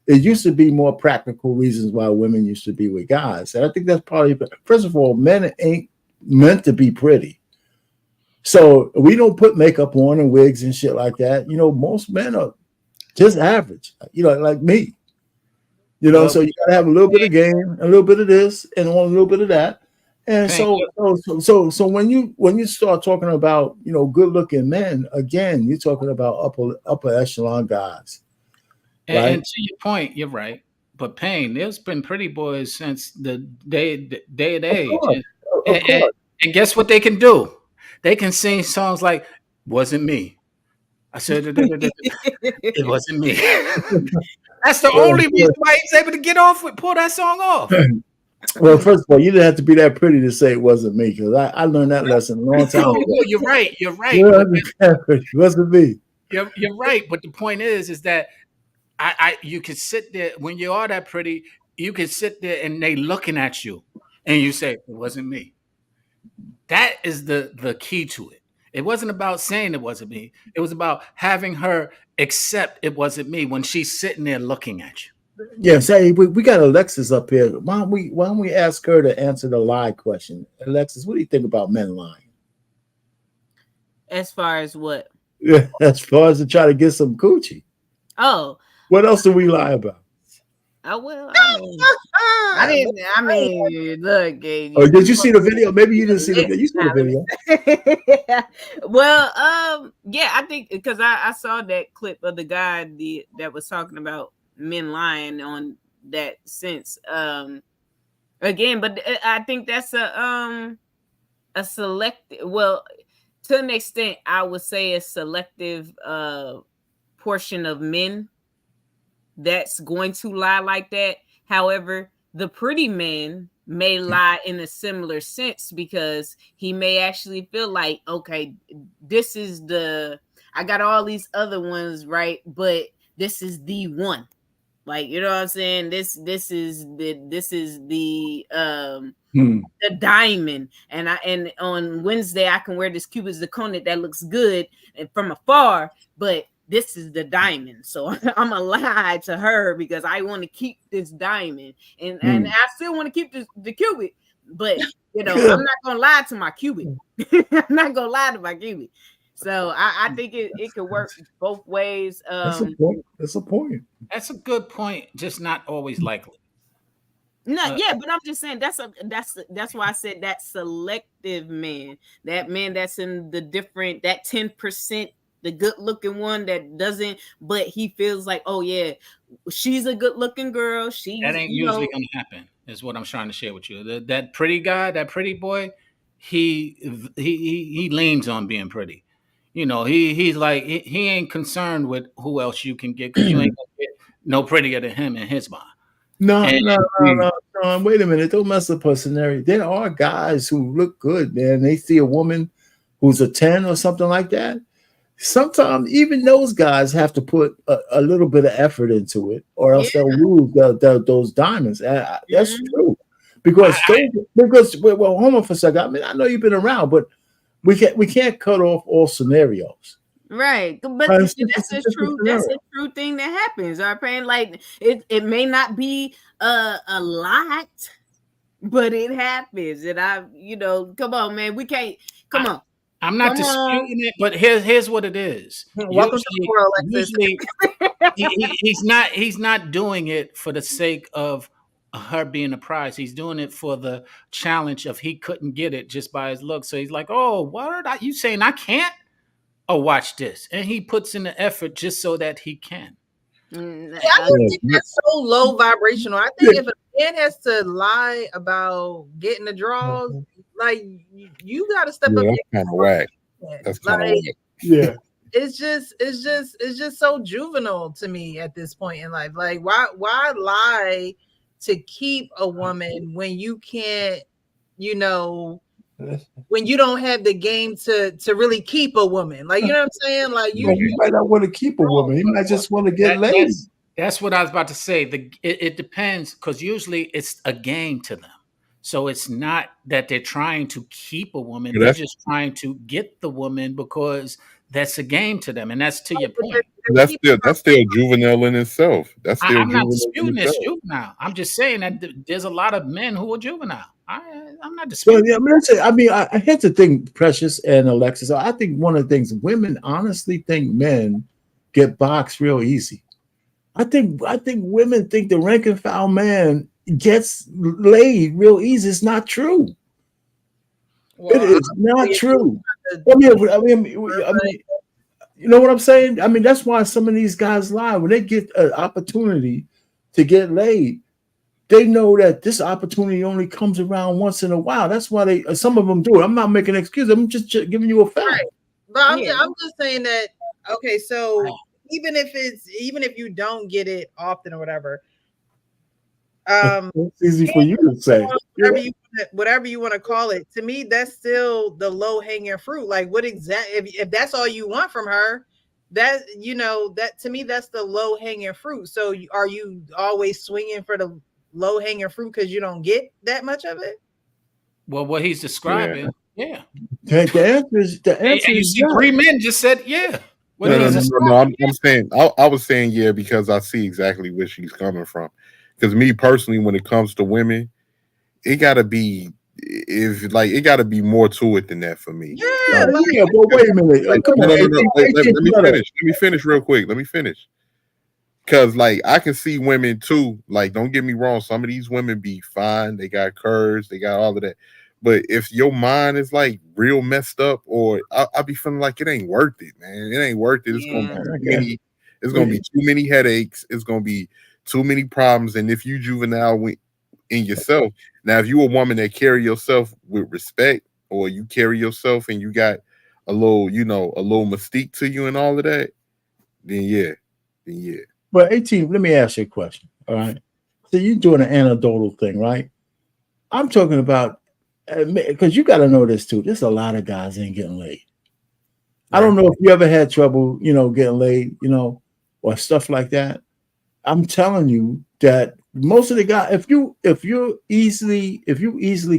It used to be more practical reasons why women used to be with guys. And I think that's probably, first of all, men ain't meant to be pretty. So we don't put makeup on and wigs and shit like that. Most men are just average, like me. So you gotta have a little bit of game, a little bit of this, and a little bit of that. And so when you start talking about, good looking men, again, you're talking about upper echelon guys. Right? And to your point, you're right. But Payne, there's been pretty boys since the day of age. And guess what they can do? They can sing songs like "Wasn't Me." I said it wasn't me. That's the only reason why he's able to pull that song off. Well, first of all, you didn't have to be that pretty to say it wasn't me, because I learned that lesson a long time ago. You're right. It wasn't me. You're right. But the point is that you can sit there when you are that pretty. You can sit there and they looking at you, and you say it wasn't me. That is the key to it. It wasn't about saying it wasn't me. It was about having her accept it wasn't me when she's sitting there looking at you. Yeah, say we got Alexis up here. Why don't we ask her to answer the lie question? Alexis, what do you think about men lying? As far as what? Yeah, as far as to try to get some coochie. Oh. What else do we lie about? Well, I mean, look. Oh, did you see the video? Maybe you didn't see the video. You saw the video. Well, yeah, I think because I saw that clip of the guy that was talking about men lying on that sense. Again, but I think that's a selective. Well, to an extent, I would say a selective portion of men that's going to lie like that. However, the pretty man may lie in a similar sense, because he may actually feel like, okay, this is I got all these other ones, right? But this is the one. Like, you know what I'm saying? This is the diamond. And on Wednesday I can wear this Cuban zirconia that looks good and from afar, but this is the diamond. So I'm gonna lie to her because I want to keep this diamond, and I still want to keep the Cuban, but I'm not gonna lie to my Cuban. I'm not gonna lie to my Cuban. So I think it could work both ways. That's a point. That's a good point. Just not always likely. No, yeah, but I'm just saying that's why I said that selective man, that man that's in the different, that 10%, the good looking one that doesn't, but he feels like, oh yeah, she's a good looking girl. She's that ain't usually gonna happen, is what I'm trying to share with you. That pretty guy, that pretty boy, he leans on being pretty. He's like he ain't concerned with who else you can get, because you ain't gonna get no prettier than him in his mind. No, Sean, wait a minute. Don't mess up her scenario. There are guys who look good, man. They see a woman who's a 10 or something like that. Sometimes even those guys have to put a little bit of effort into it, or else they'll lose those diamonds. That's true. Because hold on for a second. I mean, I know you've been around, but we can't cut off all scenarios. Right, but that's a true thing that happens. Our pain, like it may not be a lot, but it happens. And come on, man, we can't. Come on. I'm not disputing it, but here's what it is. Welcome to the world, usually he's not doing it for the sake of her being a prize. He's doing it for the challenge of he couldn't get it just by his look. So he's like, oh, what are you saying? I can't? Oh, watch this. And he puts in the effort just so that he can. I don't think that's so low vibrational. I think if a man has to lie about getting the draws, like you got to step up. That's kind of whack. That's kind of whack. Yeah. It's just so juvenile to me at this point in life. Like, why lie to keep a woman when you can't, when you don't have the game to really keep a woman? Like, you know what I'm saying? Like, you might not want to keep a woman. You might just want to get laid. That's what I was about to say. It depends, because usually it's a game to them. So it's not that they're trying to keep a woman. They're just trying to get the woman because that's a game to them. And that's to your point. That's still juvenile in itself. That's still I'm not disputing it's juvenile. I'm just saying that there's a lot of men who are juvenile. I'm not disputing. Well, I hate to think, Precious and Alexis. I think one of the things women honestly think men get boxed real easy. I think women think the rank and file man gets laid real easy. It's not true. Well, it is not true. I mean, you know what I'm saying? I mean, that's why some of these guys lie. When they get an opportunity to get laid, they know that this opportunity only comes around once in a while. That's why some of them do it. I'm not making an excuse. I'm just giving you a fact. Right. But I'm just saying that. Okay, so even if you don't get it often or whatever, it's easy for you to say. Whatever you want to call it. To me, that's still the low hanging fruit. Like, what exactly? If that's all you want from her, that to me, that's the low hanging fruit. So, are you always swinging for the low hanging fruit because you don't get that much of it? Well, what he's describing, yeah. The answer you is see, 3 men just said, yeah. No, I'm saying I was saying yeah because I see exactly where she's coming from. Because me personally, when it comes to women, it gotta be more to it than that for me. Yeah, but wait a minute. Let me finish real quick. Let me finish. Because I can see women too. Like, don't get me wrong, some of these women be fine. They got curves, they got all of that. But if your mind is real messed up, or I'll be feeling like it ain't worth it, man. It ain't worth it. It's gonna be too many headaches. It's gonna be too many problems. And if you juvenile in yourself, now if you a woman that carry yourself with respect, or you carry yourself and you got a little mystique to you and all of that, then yeah. But 18, let me ask you a question. All right. So you're doing an anecdotal thing, right? I'm talking about, because you got to know this too. There's a lot of guys ain't getting laid. Right. I don't know if you ever had trouble, getting laid, or stuff like that. I'm telling you that most of the guys, if you easily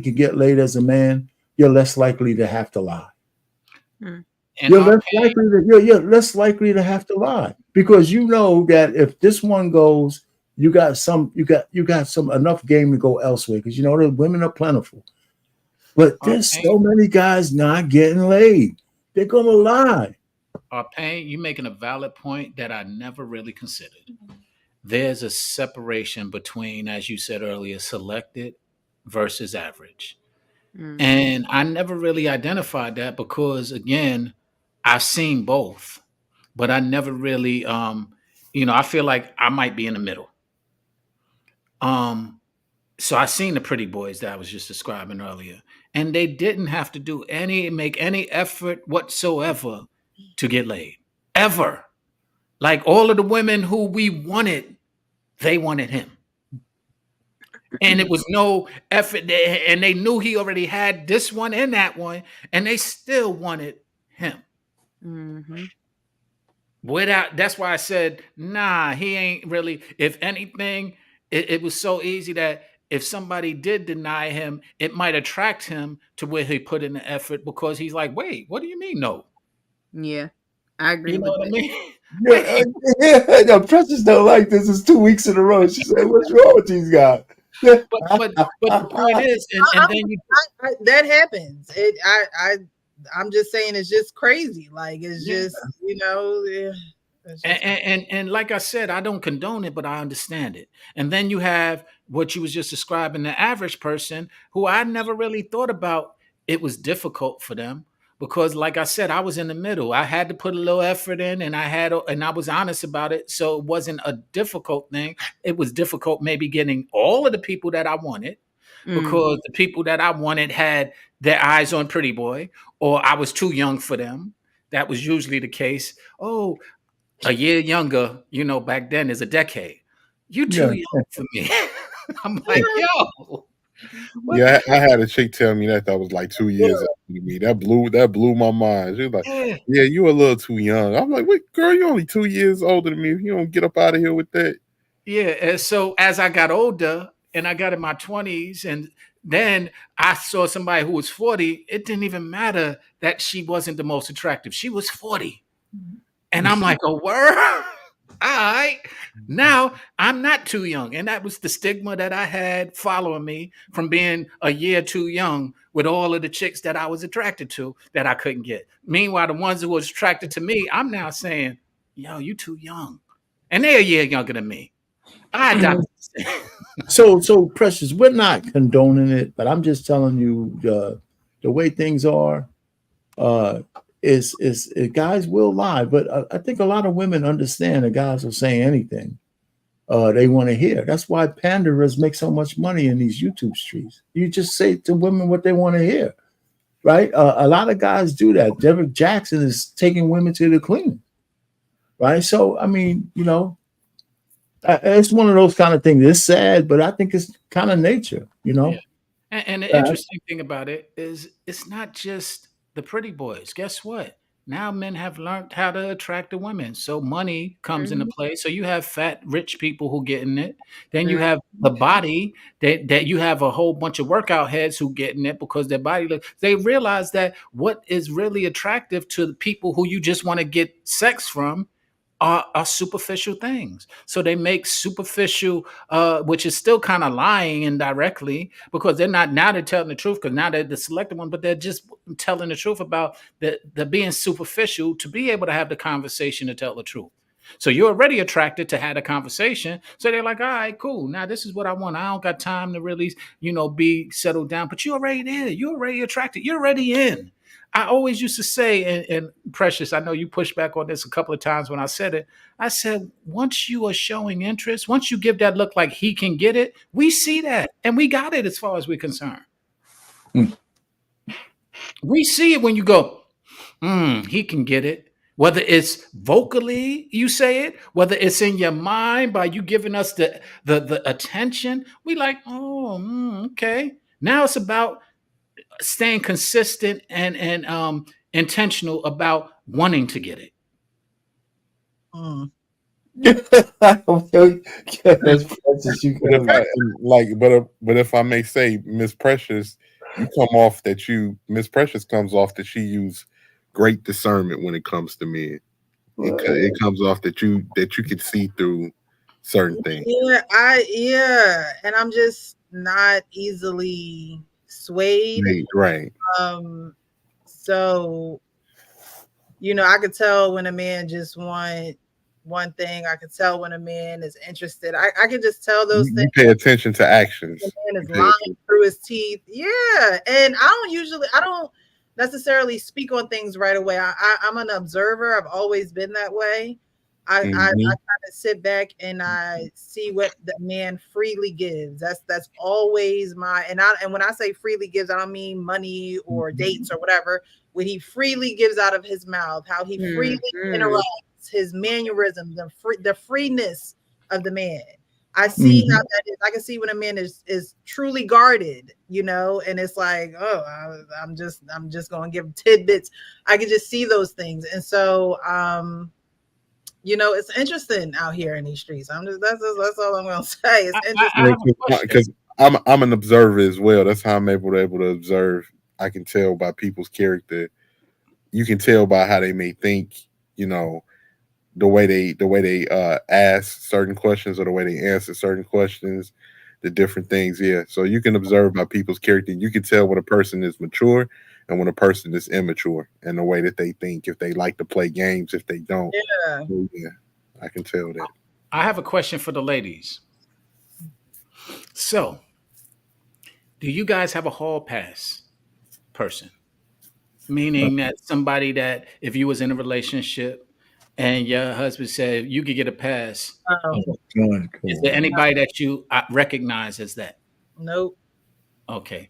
can get laid as a man, you're less likely to have to lie. You're less likely to have to lie, because you know that if this one goes, you got some enough game to go elsewhere, because the women are plentiful. But there's so many guys not getting laid. They're gonna lie. Payne, you're making a valid point that I never really considered. There's a separation between, as you said earlier, selected versus average. Mm-hmm. And I never really identified that because, again, I've seen both. but I never really, I feel like I might be in the middle. So I seen the pretty boys that I was just describing earlier, and they didn't have to make any effort whatsoever to get laid, ever. Like all of the women who we wanted, they wanted him. And it was no effort, and they knew he already had this one and that one, and they still wanted him. Mm-hmm. That's why I said, nah, he ain't really. If anything, it was so easy that if somebody did deny him, it might attract him to where he put in the effort, because he's like, wait, what do you mean no? Yeah, I agree. You know with what I that. mean? No, Precious don't like this. It's 2 weeks in a row. She said, "What's wrong with these guys?" but the point is, and then that happens. I'm just saying, it's just crazy. Like, it's just, And like I said, I don't condone it, but I understand it. And then you have what you was just describing, the average person who I never really thought about. It was difficult for them because, like I said, I was in the middle. I had to put a little effort in, and I was honest about it. So it wasn't a difficult thing. It was difficult maybe getting all of the people that I wanted, because the people that I wanted had their eyes on Pretty Boy, or I was too young for them. That was usually the case. Oh, a year younger, back then is a decade. You too young for me. I'm like, yo. Yeah, I had a chick tell me that was like 2 years after me. That blew my mind. She was like, yeah, you a little too young. I'm like, wait, girl, you're only 2 years older than me. If you don't get up out of here with that. Yeah. And so as I got older and I got in my 20s, and then I saw somebody who was 40, it didn't even matter that she wasn't the most attractive. She was 40. And I'm like, oh, word? All right. Now I'm not too young. And that was the stigma that I had following me from being a year too young with all of the chicks that I was attracted to that I couldn't get. Meanwhile, the ones who was attracted to me, I'm now saying, yo, you too young. And they're a year younger than me. So Precious, we're not condoning it, but I'm just telling you the way things are. Is guys will lie, but I think a lot of women understand that guys will say anything they want to hear. That's why panderers make so much money in these YouTube streets. You just say to women what they want to hear, right? A lot of guys do that. Derek Jackson is taking women to the clean, right? So I mean, it's one of those kind of things. It's sad, but I think it's kind of nature, Yeah. And the interesting thing about it is it's not just the pretty boys. Guess what? Now men have learned how to attract the women. So money comes into play. So you have fat, rich people who getting it. Then you have the body that you have a whole bunch of workout heads who getting it because their body they realize that what is really attractive to the people who you just want to get sex from are superficial things. So they make superficial, which is still kind of lying indirectly, because they're telling the truth, because now they're the selected one, but they're just telling the truth about the being superficial to be able to have the conversation to tell the truth. So you're already attracted to have a conversation. So they're like, all right, cool. Now this is what I want. I don't got time to really, be settled down, but you're already there. You're already attracted. You're already in. I always used to say, and Precious, I know you pushed back on this a couple of times when I said it. I said, once you are showing interest, once you give that look like he can get it, we see that. And we got it as far as we're concerned. We see it when you go, he can get it. Whether it's vocally you say it, whether it's in your mind by you giving us the attention, we like, okay. Now it's about staying consistent and intentional about wanting to get it. But if I may say, Miss Precious, Miss Precious comes off that she used great discernment when it comes to men. It comes off that you could see through certain things. And I'm just not easily swayed. Right. So I could tell when a man just want one thing. I could tell when a man is interested. I could just tell those things. You pay attention to actions. The man is lying through his teeth. Yeah. And I don't necessarily speak on things right away. I'm an observer. I've always been that way. I kind of sit back and I see what the man freely gives. That's always and when I say freely gives, I don't mean money or dates or whatever. What he freely gives out of his mouth, how he freely interacts, his mannerisms, the freeness of the man. I see how that is. I can see when a man is truly guarded, and it's like, oh, I'm just gonna give tidbits. I can just see those things, and so it's interesting out here in these streets. That's all I'm gonna say. It's interesting because I'm an observer as well. That's how I'm able to observe. I can tell by people's character. You can tell by how they may think. The way they ask certain questions or the way they answer certain questions, the different things. Yeah, so you can observe by people's character. You can tell when a person is mature and when a person is immature, and the way that they think. If they like to play games, if they don't. Yeah. So, yeah, I can tell that. I have a question for the ladies. So, do you guys have a hall pass person? Meaning that somebody that if you was in a relationship and your husband said you could get a pass, is there anybody that you recognize as that? Nope. Okay.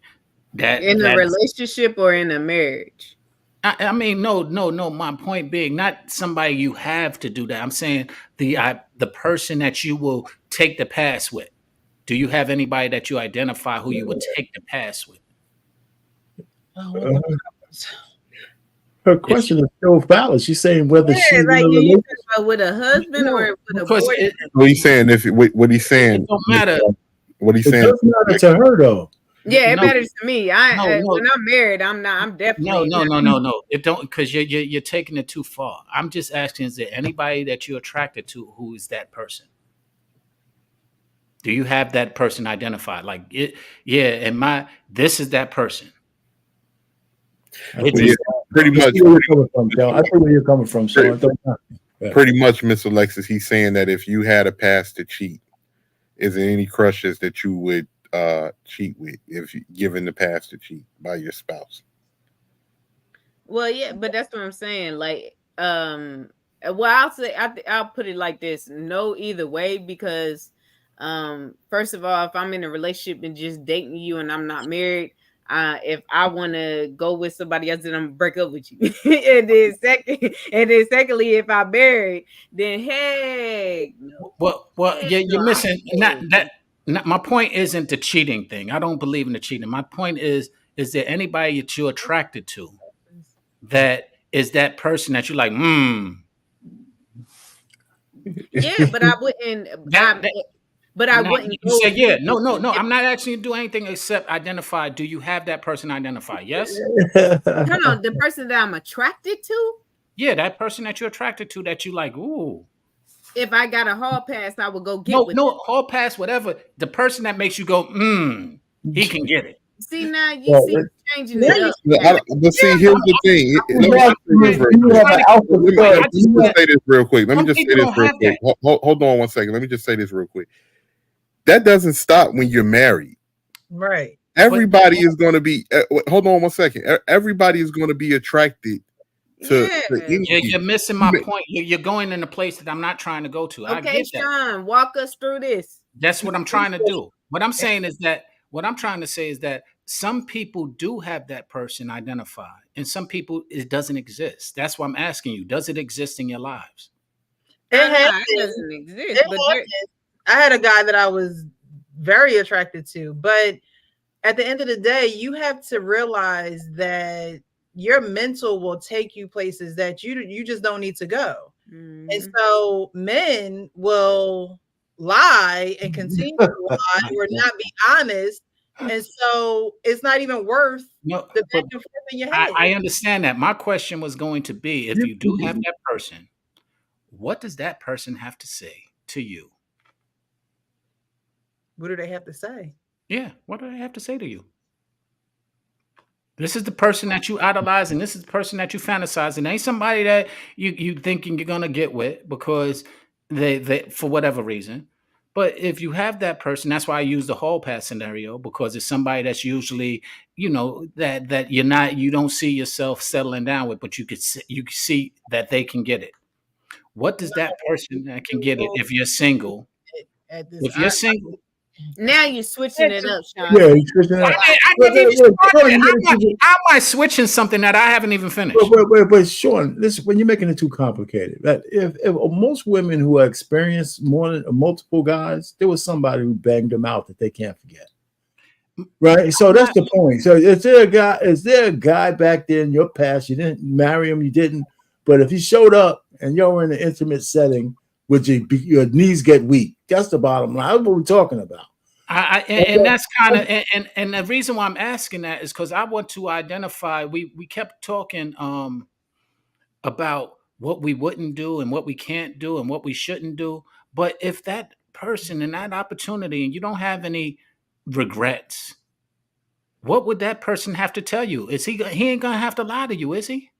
In a relationship or in a marriage? I mean, no. My point being, not somebody you have to do that. I'm saying the person that you will take the pass with. Do you have anybody that you identify who you would take the pass with? Her question is so valid. She's saying whether she's like you talking about with a husband or with a boyfriend. What he's saying? What he's saying? It don't matter. What he's saying? It doesn't matter to her though. Yeah, it matters to me. When I'm married, I'm definitely no. It don't, because you're taking it too far. I'm just asking: is there anybody that you're attracted to who is that person? Do you have that person identified? Like it? Yeah, and this is that person. Pretty much. I see where you're coming from, Sean. Pretty much, Miss Alexis. He's saying that if you had a pass to cheat, is there any crushes that you would cheat with if given the pass to cheat by your spouse? Well, yeah, but that's what I'm saying. Like, I'll say I'll put it like this: no, either way, because first of all, if I'm in a relationship and just dating you and I'm not married, if I want to go with somebody else, then I'm gonna break up with you. and then secondly, if I'm married, then hey, you're missing that. My point isn't the cheating thing. I don't believe in the cheating. My point is there anybody that you're attracted to that is that person that you like? Yeah, but I wouldn't. I wouldn't. You said yeah. No. I'm not asking you to do anything except identify. Do you have that person identified? Yes. No, the person that I'm attracted to. Yeah, that person that you're attracted to that you like. Ooh. If I got a hall pass, I would go get hall pass, whatever. The person that makes you go, he can get it. See, now you see changing it up. But see, here's the thing. Let me just say this real quick. Hold on 1 second. Let me just say this real quick. That doesn't stop when you're married. Right. Everybody is going to be, hold on 1 second. Everybody is going to be attracted to you're missing my point. You're going in a place that I'm not trying to go to. Okay, I get that. Sean, walk us through this. That's what I'm trying to do. What I'm saying is that what I'm trying to say is that some people do have that person identified, and some people it doesn't exist. That's why I'm asking you: does it exist in your lives? It doesn't exist. I had a guy that I was very attracted to, but at the end of the day, you have to realize that your mental will take you places that you just don't need to go. Mm-hmm. And so men will lie and continue to lie or not be honest. And so it's not even worth the back and forth in your head. I understand that. My question was going to be, if you do have that person, what does that person have to say to you? What do they have to say? Yeah, what do they have to say to you? This is the person that you idolize, and this is the person that you fantasize, and ain't somebody that you thinking you're gonna get with because they for whatever reason. But if you have that person, that's why I use the hall pass scenario, because it's somebody that's usually, that you don't see yourself settling down with, but you can see that they can get it. What does that person that can get it if you're single? If you're single, now you're switching it up, Sean. Yeah, you're switching it up. How am I switching something that I haven't even finished? But Sean, listen, when you're making it too complicated, that if most women who have experienced more than multiple guys, there was somebody who banged them out that they can't forget. Right. So that's the point. So is there a guy back there in your past? You didn't marry him, you didn't, but if he showed up and you're in an intimate setting, would your knees get weak? That's the bottom line. That's what we're talking about. And that's kind of and the reason why I'm asking that is because I want to identify. We kept talking about what we wouldn't do and what we can't do and what we shouldn't do. But if that person and that opportunity and you don't have any regrets, what would that person have to tell you? He ain't gonna have to lie to you, is he?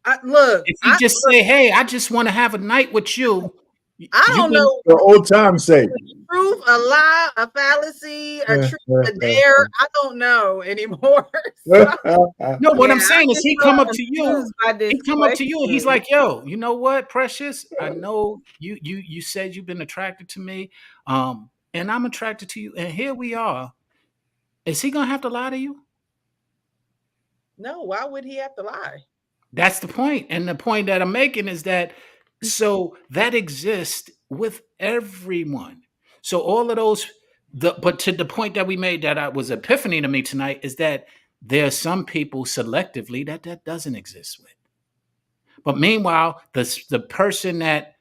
If he just say, "Hey, I just want to have a night with you," I don't know. For old time's sake. Truth, a lie, a fallacy, a truth, a dare. I don't know anymore. No, what I'm saying is he come up to you. He come up to you and he's like, "Yo, you know what, Precious? I know you said you've been attracted to me, and I'm attracted to you, and here we are." Is he gonna have to lie to you? No, why would he have to lie? That's the point. And the point that I'm making is that so that exists with everyone. So all of those, but to the point that we made that was epiphany to me tonight is that there are some people selectively that doesn't exist with. But meanwhile, the person that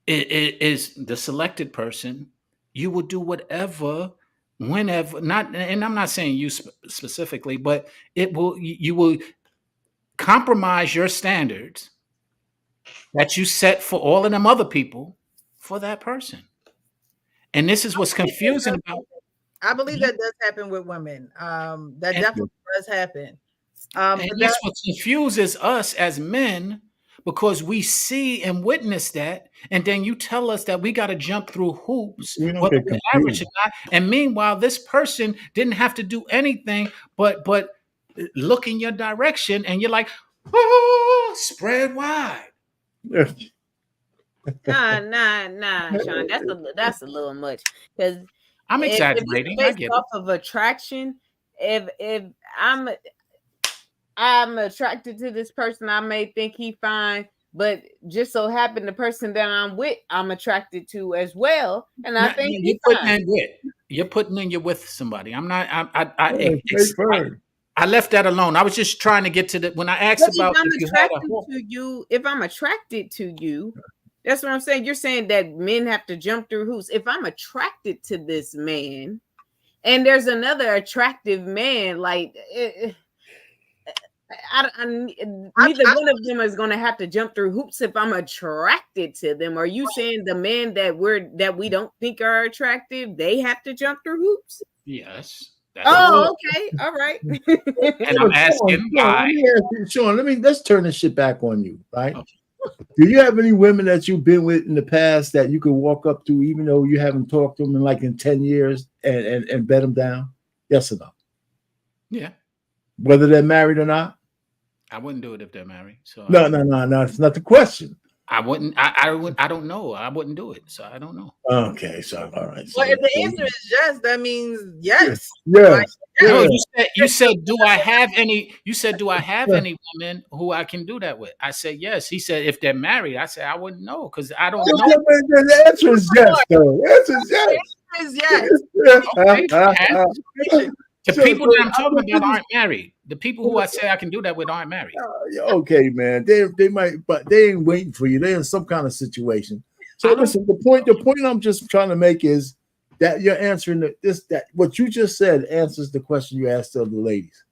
is the selected person, you will do whatever, whenever, not, and I'm not saying you specifically, but you will compromise your standards that you set for all of them other people for that person. And this is what's confusing about. I believe that does happen with women. That definitely does happen. And that's what confuses us as men, because we see and witness that, and then you tell us that we got to jump through hoops, whether we're average or not. And meanwhile, this person didn't have to do anything but look in your direction, and you're like, oh, spread wide. Nah, Sean. That's a little much, because I'm exaggerating. If it's based off of attraction, if I'm attracted to this person, I may think he fine, but just so happen the person that I'm with, I'm attracted to as well, and I think you're putting in you're with somebody. I'm not. I left that alone. I was just trying to get to when I asked about if I'm attracted to you, that's what I'm saying. You're saying that men have to jump through hoops. If I'm attracted to this man, and there's another attractive man, like neither one of them is going to have to jump through hoops if I'm attracted to them. Are you saying the men that we don't think are attractive, they have to jump through hoops? Yes. Okay. All right. And I'm asking why. Sean, let's turn this shit back on you, right? Okay. Do you have any women that you've been with in the past that you could walk up to, even though you haven't talked to them in 10 years and bet them down? Yes or no? Yeah. Whether they're married or not? I wouldn't do it if they're married. So no. It's not the question. I wouldn't. I don't know. I wouldn't do it. So I don't know. Okay. So all right. Well, if the answer is yes, that means yes. Yeah. No, you said, do I have any? You said, do I have any women who I can do that with? I said yes. He said, if they're married, I said I wouldn't know because I don't know. The answer is yes, though. The answer is yes. The people that I'm talking about aren't married. The people who I say I can do that with aren't married. Okay, man. They might, but they ain't waiting for you. They're in some kind of situation. So listen, the point I'm just trying to make is that you're answering that what you just said answers the question you asked of the ladies.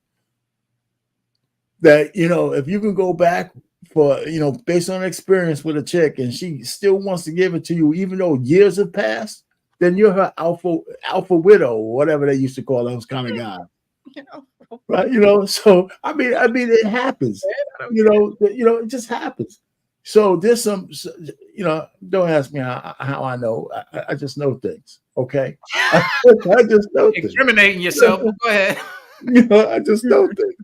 That, if you can go back for, based on experience with a chick and she still wants to give it to you, even though years have passed, then you're her alpha widow, or whatever they used to call those kind of guys. Right? So I mean, it happens. It just happens. So there's some, you know, don't ask me how I know. I just know things. Okay. I just know things. Incriminating yourself. Go ahead. You know, I just know things.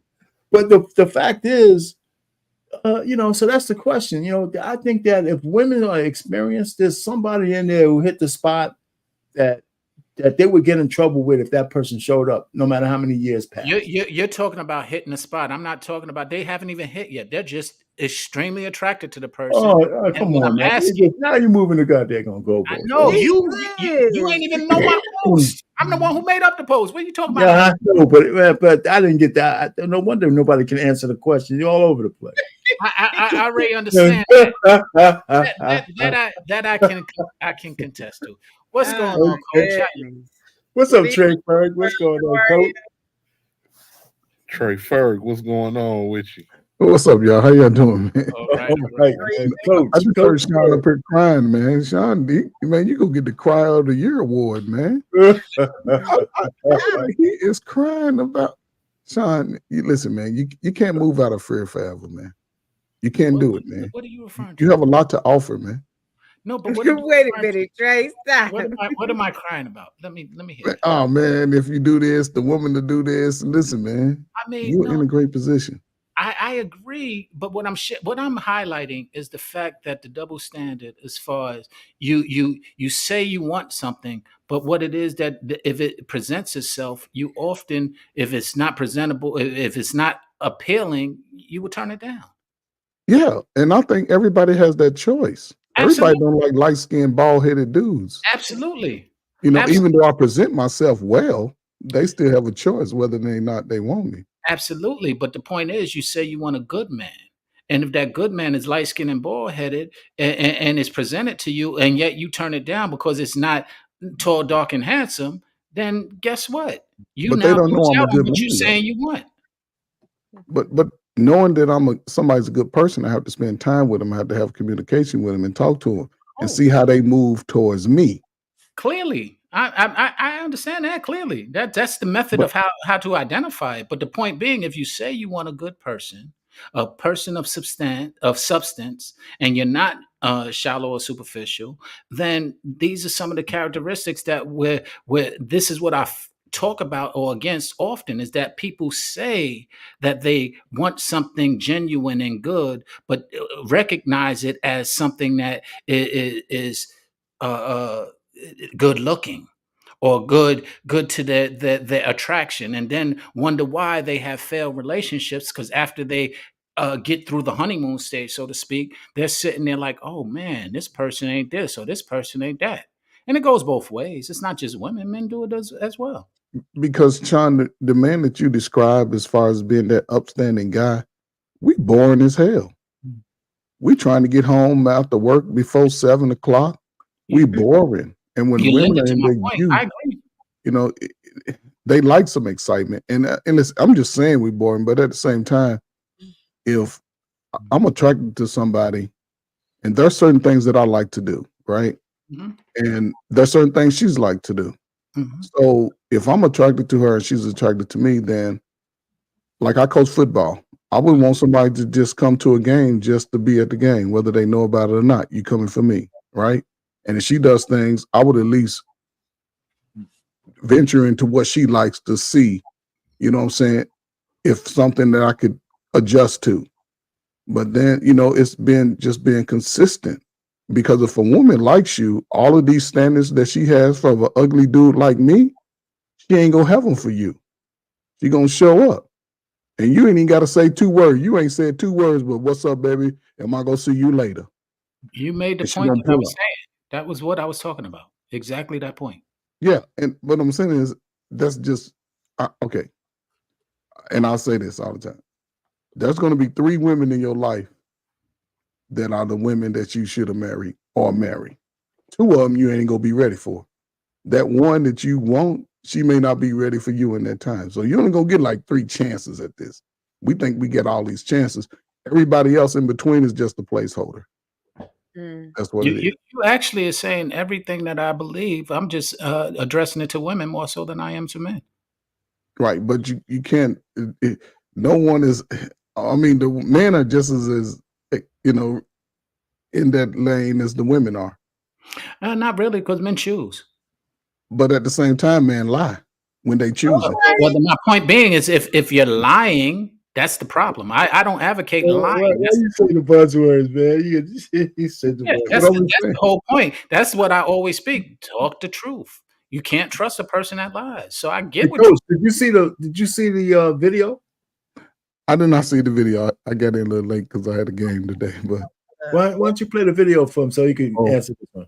But the fact is, you know, so that's the question. You know, I think that if women are experienced, there's somebody in there who hit the spot that they would get in trouble with if that person showed up, no matter how many years passed. You're talking about hitting the spot. I'm not talking about they haven't even hit yet. They're just extremely attracted to the person. Oh, come on, man. Now you're moving the goddamn goalpost. I know you ain't even know my post. I'm the one who made up the post. What are you talking about? Yeah, I know, but I didn't get that. No wonder nobody can answer the question. You're all over the place. I already understand that I can contest to. What's going on, Coach? What's up, Trey Ferg? What's going on, Coach? Trey Ferg, what's going on with you? What's up, y'all? How y'all doing, man? All right, Coach. I just heard Sean up here crying, man. Sean, man, you go get the Cry of the Year award, man. He is crying about Sean. Listen, man, you can't move out of fear forever, man. You can't do it, man. What are you referring to? You have a lot to offer, man. No, but wait a minute, Trey. Stop. What am I crying about? Let me hear it. Oh man, if you do this, the woman to do this. Listen, man. I mean, you're in a great position. I agree, but what I'm highlighting is the fact that the double standard, as far as you say you want something, but what it is that if it presents itself, you often, if it's not presentable, if it's not appealing, you will turn it down. Yeah, and I think everybody has that choice. Absolutely. Everybody don't like light-skinned, bald-headed dudes. Absolutely. You know, even though I present myself well, they still have a choice whether they want me. Absolutely. But the point is, you say you want a good man. And if that good man is light-skinned and bald-headed and is presented to you, and yet you turn it down because it's not tall, dark, and handsome, then guess what? But they don't know I'm a good man. You saying you want. But knowing that somebody's a good person, I have to spend time with them. I have to have communication with them and talk to them and see how they move towards me. Clearly, I understand that clearly. That's the method of how to identify it. But the point being, if you say you want a good person, a person of substance, and you're not shallow or superficial, then these are some of the characteristics that where this is what I talk about or against often, is that people say that they want something genuine and good, but recognize it as something that is good looking or good to their attraction, and then wonder why they have failed relationships, because after they get through the honeymoon stage, so to speak, they're sitting there like, oh man, this person ain't this or this person ain't that. And it goes both ways. It's not just women. Men do it as well. Because, Sean, the man that you described as far as being that upstanding guy, we boring as hell. We trying to get home after work before 7 o'clock. We boring. And when women are in their I agree. You know, they like some excitement. And I'm just saying we boring, but at the same time, if I'm attracted to somebody and there's certain things that I like to do, right? Mm-hmm. And there's certain things she's like to do. Mm-hmm. So if I'm attracted to her and she's attracted to me, then like I coach football, I wouldn't want somebody to just come to a game just to be at the game, whether they know about it or not. You coming for me, right? And if she does things, I would at least venture into what she likes to see. You know what I'm saying? If something that I could adjust to. But then, you know, it's being consistent. Because if a woman likes you, all of these standards that she has for an ugly dude like me, she ain't gonna have them for you. She gonna show up. And you ain't even got to say 2 words. You ain't said 2 words, but what's up, baby? Am I gonna see you later? You made the point that I was saying. That was what I was talking about. Exactly that point. Yeah. And what I'm saying is that's just, okay. And I'll say this all the time. There's going to be 3 women in your life that are the women that you should have married or marry. 2 of them you ain't going to be ready for. That one that you want, she may not be ready for you in that time. So you're only going to get like 3 chances at this. We think we get all these chances. Everybody else in between is just a placeholder. That's what it is. You actually are saying everything that I believe. I'm just addressing it to women more so than I am to men. Right. But you can't, no one is, I mean, the men are just as you know, in that lane as the women are. Not really, because men choose. But at the same time, men lie when they choose it. Well, my point being is if you're lying, that's the problem. I don't advocate lying. Why you say the buzzwords, man? You said the That's buzzwords. the whole point. That's what I always speak. Talk the truth. You can't trust a person that lies. So I get what Coach, did you see the video? I did not see the video. I got in a little late because I had a game today. But why don't you play the video for him so he can answer this one?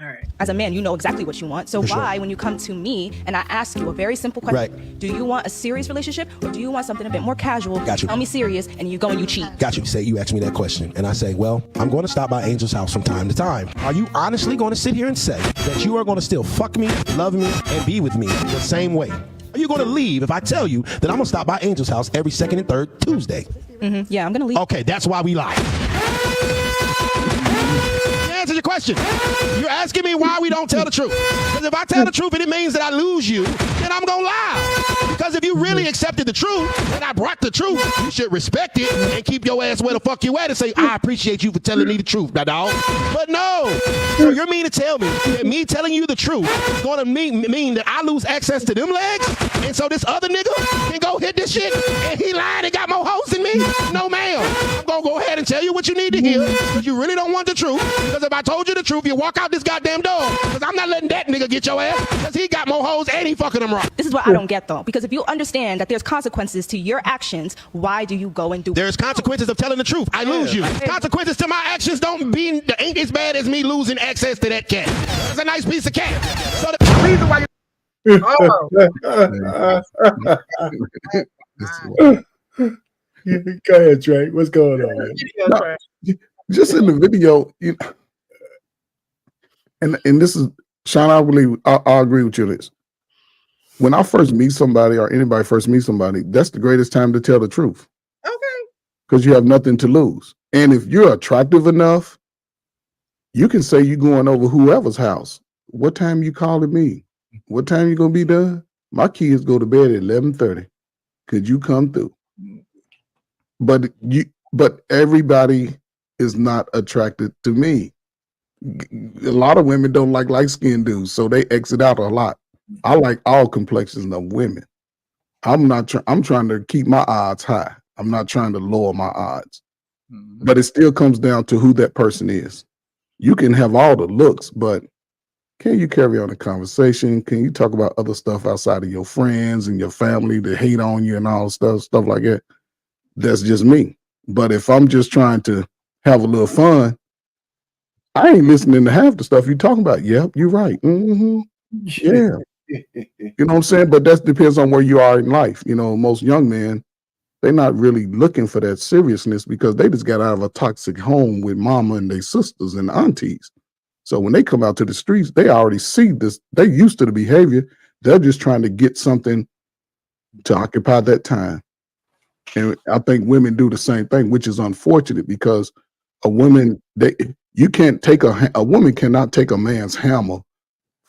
All right. As a man, you know exactly what you want. So why, when you come to me and I ask you a very simple question, do you want a serious relationship or do you want something a bit more casual? Got you. Tell me serious, and you go and you cheat. Got you. Say you ask me that question, and I say, well, I'm going to stop by Angel's house from time to time. Are you honestly going to sit here and say that you are going to still fuck me, love me, and be with me the same way? Are you going to leave if I tell you that I'm going to stop by Angel's house every second and third Tuesday? Yeah, I'm going to leave. Okay, that's why we lie. Answer your question. You're asking me why we don't tell the truth. Because if I tell the truth and it means that I lose you, then I'm going to lie. Because if you really accepted the truth and I brought the truth, you should respect it and keep your ass where the fuck you at and say, I appreciate you for telling me the truth, my dog. But no. So you're mean to tell me that me telling you the truth is going to mean that I lose access to them legs? And so this other nigga can go hit this shit and he lied and got more hoes than me? No, ma'am. I'm going to go ahead and tell you what you need to hear because you really don't want the truth. Because if I told you the truth, you walk out this goddamn door. Because I'm not letting that nigga get your ass because he got more hoes and he fucking them wrong. This is what I don't get, though. Because if you understand that there's consequences to your actions, why do you go and do it? There's consequences of telling the truth. I lose you. Consequences to my actions ain't as bad as me losing access to that cat. That's a nice piece of cat. So the reason why Go ahead, Trey. What's going on? No, just in the video, you know, and this is Sean, I agree with you on this. When I first meet somebody or anybody first meet somebody, that's the greatest time to tell the truth. Okay. Because you have nothing to lose. And if you're attractive enough, you can say you're going over whoever's house. What time you calling me? What time you gonna be done? My kids go to bed at 11:30. Could you come through? But everybody is not attracted to me. A lot of women don't like light-skinned dudes, so they exit out a lot. I like all complexions of women. I'm trying to keep my odds high. I'm not trying to lower my odds. But it still comes down to who that person is. You can have all the looks, but can you carry on a conversation? Can you talk about other stuff outside of your friends and your family that hate on you and all stuff like that? That's just me. But if I'm just trying to have a little fun, I ain't listening to half the stuff you're talking about. Yep, you're right. Yeah. You know what I'm saying? But that depends on where you are in life. You know, most young men, they're not really looking for that seriousness because they just got out of a toxic home with mama and their sisters and aunties. So when they come out to the streets, they already see this. They're used to the behavior. They're just trying to get something to occupy that time. And I think women do the same thing, which is unfortunate because a woman, you can't take a woman cannot take a man's hammer.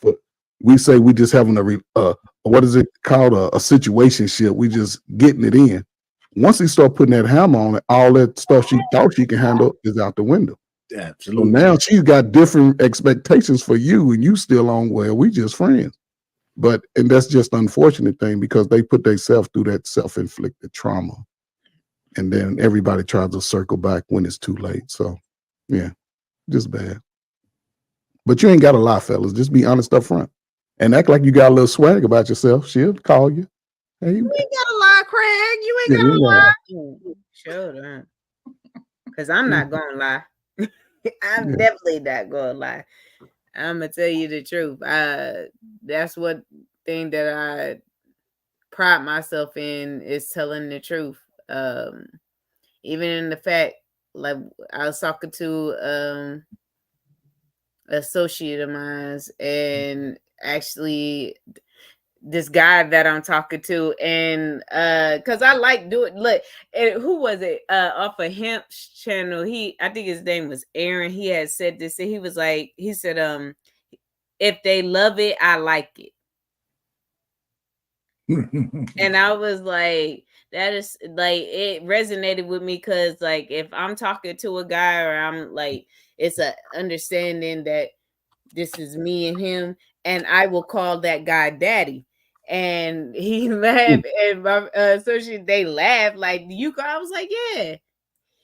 But we say we just having what is it called? A situationship. We just getting it in. Once he start putting that hammer on it, all that stuff she thought she can handle is out the window. Absolutely. So now she's got different expectations for you, and you still on, well, we just friends. And that's just an unfortunate thing because they put themselves through that self-inflicted trauma. And then everybody tries to circle back when it's too late. So, yeah, just bad. But you ain't got to lie, fellas. Just be honest up front. And act like you got a little swag about yourself. She'll call you. Hey, you ain't got to lie, Craig. You ain't got to lie. Sure. Because I'm not going to lie. I'm definitely not going to lie. I'm going to tell you the truth. That's what thing that I pride myself in is telling the truth. Even in the fact, like I was talking to an associate of mine, and actually this guy that I'm talking to, and because I like doing, look, and who was it off of Hemp's channel? I think his name was Aaron. He had said this, and he said, if they love it, I like it. And I was like, that is like, it resonated with me because like if I'm talking to a guy or I'm like, it's a understanding that this is me and him, and I will call that guy daddy. And he laughed, and my associate, they laughed like, you I was like, yeah.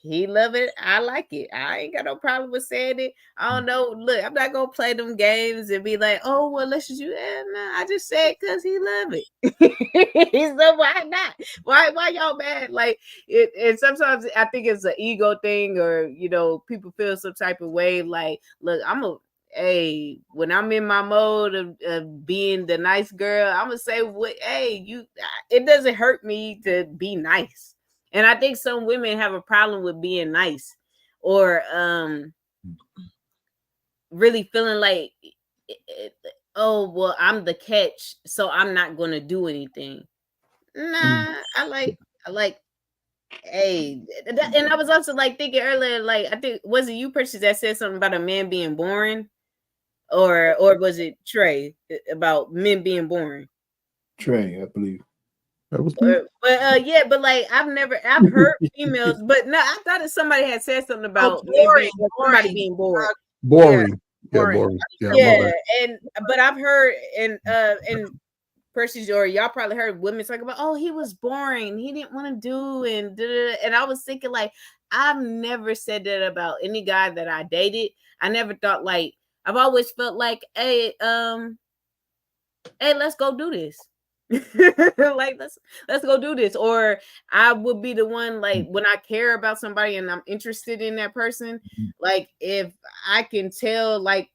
He love it. I like it. I ain't got no problem with saying it. I don't know. Look, I'm not gonna play them games and be like, oh well, let's just nah, I just said because he love it. He's so why not? Why y'all mad? Like it, and sometimes I think it's an ego thing, or you know, people feel some type of way. Like, look, hey, when I'm in my mode of being the nice girl, I'm gonna say what, hey, it doesn't hurt me to be nice. And I think some women have a problem with being nice, or really feeling like, oh well, I'm the catch, so I'm not gonna do anything. Nah, I like, hey, and I was also like thinking earlier, like I think, was it you, Precious, that said something about a man being boring, or was it Trey about men being boring? Trey, I believe. That was me. But yeah, but like I've heard females, but no, I thought that somebody had said something about boring, somebody being bored. Boring. Yeah, Yeah, boring. Yeah, yeah, but I've heard and Precious, or y'all probably heard women talk about, oh, he was boring, he didn't want to do, and I was thinking like, I've never said that about any guy that I dated. I never thought like, I've always felt like, hey, let's go do this. Like let's go do this. Or I would be the one, like when I care about somebody and I'm interested in that person, like if I can tell like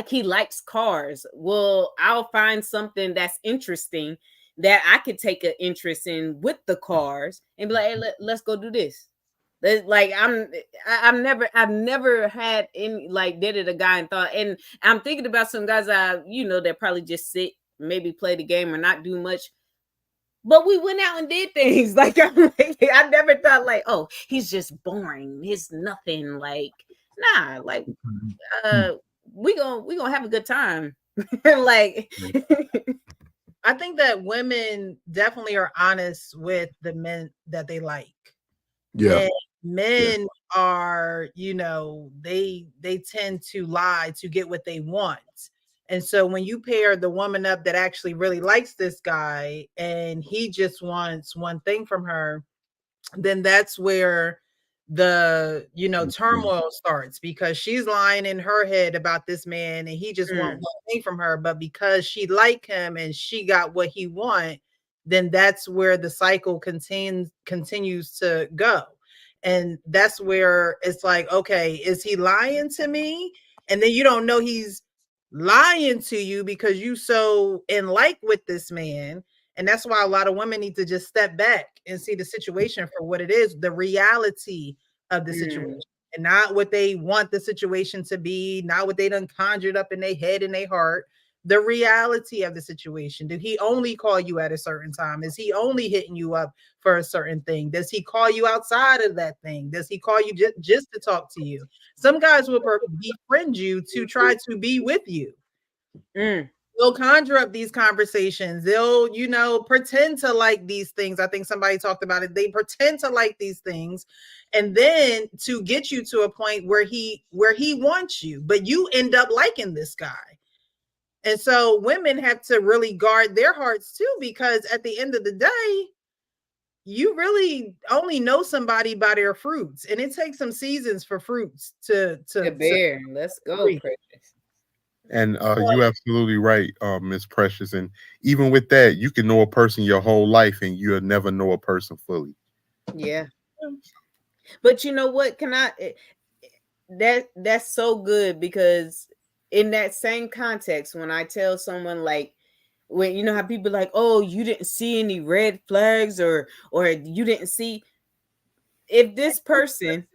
he likes cars, well, I'll find something that's interesting that I could take an interest in with the cars and be like, hey, let's go do this. Like I've never had any like dated a guy and thought, and I'm thinking about some guys that probably just sit, maybe play the game or not do much, but we went out and did things. Like I never thought like, oh, he's just boring, he's nothing. Like, nah, like we gonna have a good time. Like I think that women definitely are honest with the men that they like. Yeah. And men are, they tend to lie to get what they want. And so when you pair the woman up that actually really likes this guy and he just wants one thing from her, then that's where the turmoil starts, because she's lying in her head about this man and he just want one thing from her. But because she like him and she got what he want, then that's where the cycle continues to go. And that's where it's like, okay, is he lying to me? And then you don't know he's lying to you because you so in like with this man. And that's why a lot of women need to just step back and see the situation for what it is, the reality of the situation, and not what they want the situation to be, not what they done conjured up in their head and their heart. The reality of the situation. Did he only call you at a certain time? Is he only hitting you up for a certain thing? Does he call you outside of that thing? Does he call you just to talk to you? Some guys will befriend you to try to be with you. They'll conjure up these conversations. They'll, pretend to like these things. I think somebody talked about it. They pretend to like these things, and then to get you to a point where he wants you, but you end up liking this guy. And so women have to really guard their hearts too, because at the end of the day, you really only know somebody by their fruits, and it takes some seasons for fruits to bear. Let's go, Precious. And you're absolutely right, Miss Precious. And even with that, you can know a person your whole life and you'll never know a person fully. Yeah. But you know what? That's so good, because in that same context, when I tell someone like, when you know how people like, oh, you didn't see any red flags or you didn't see, if this person,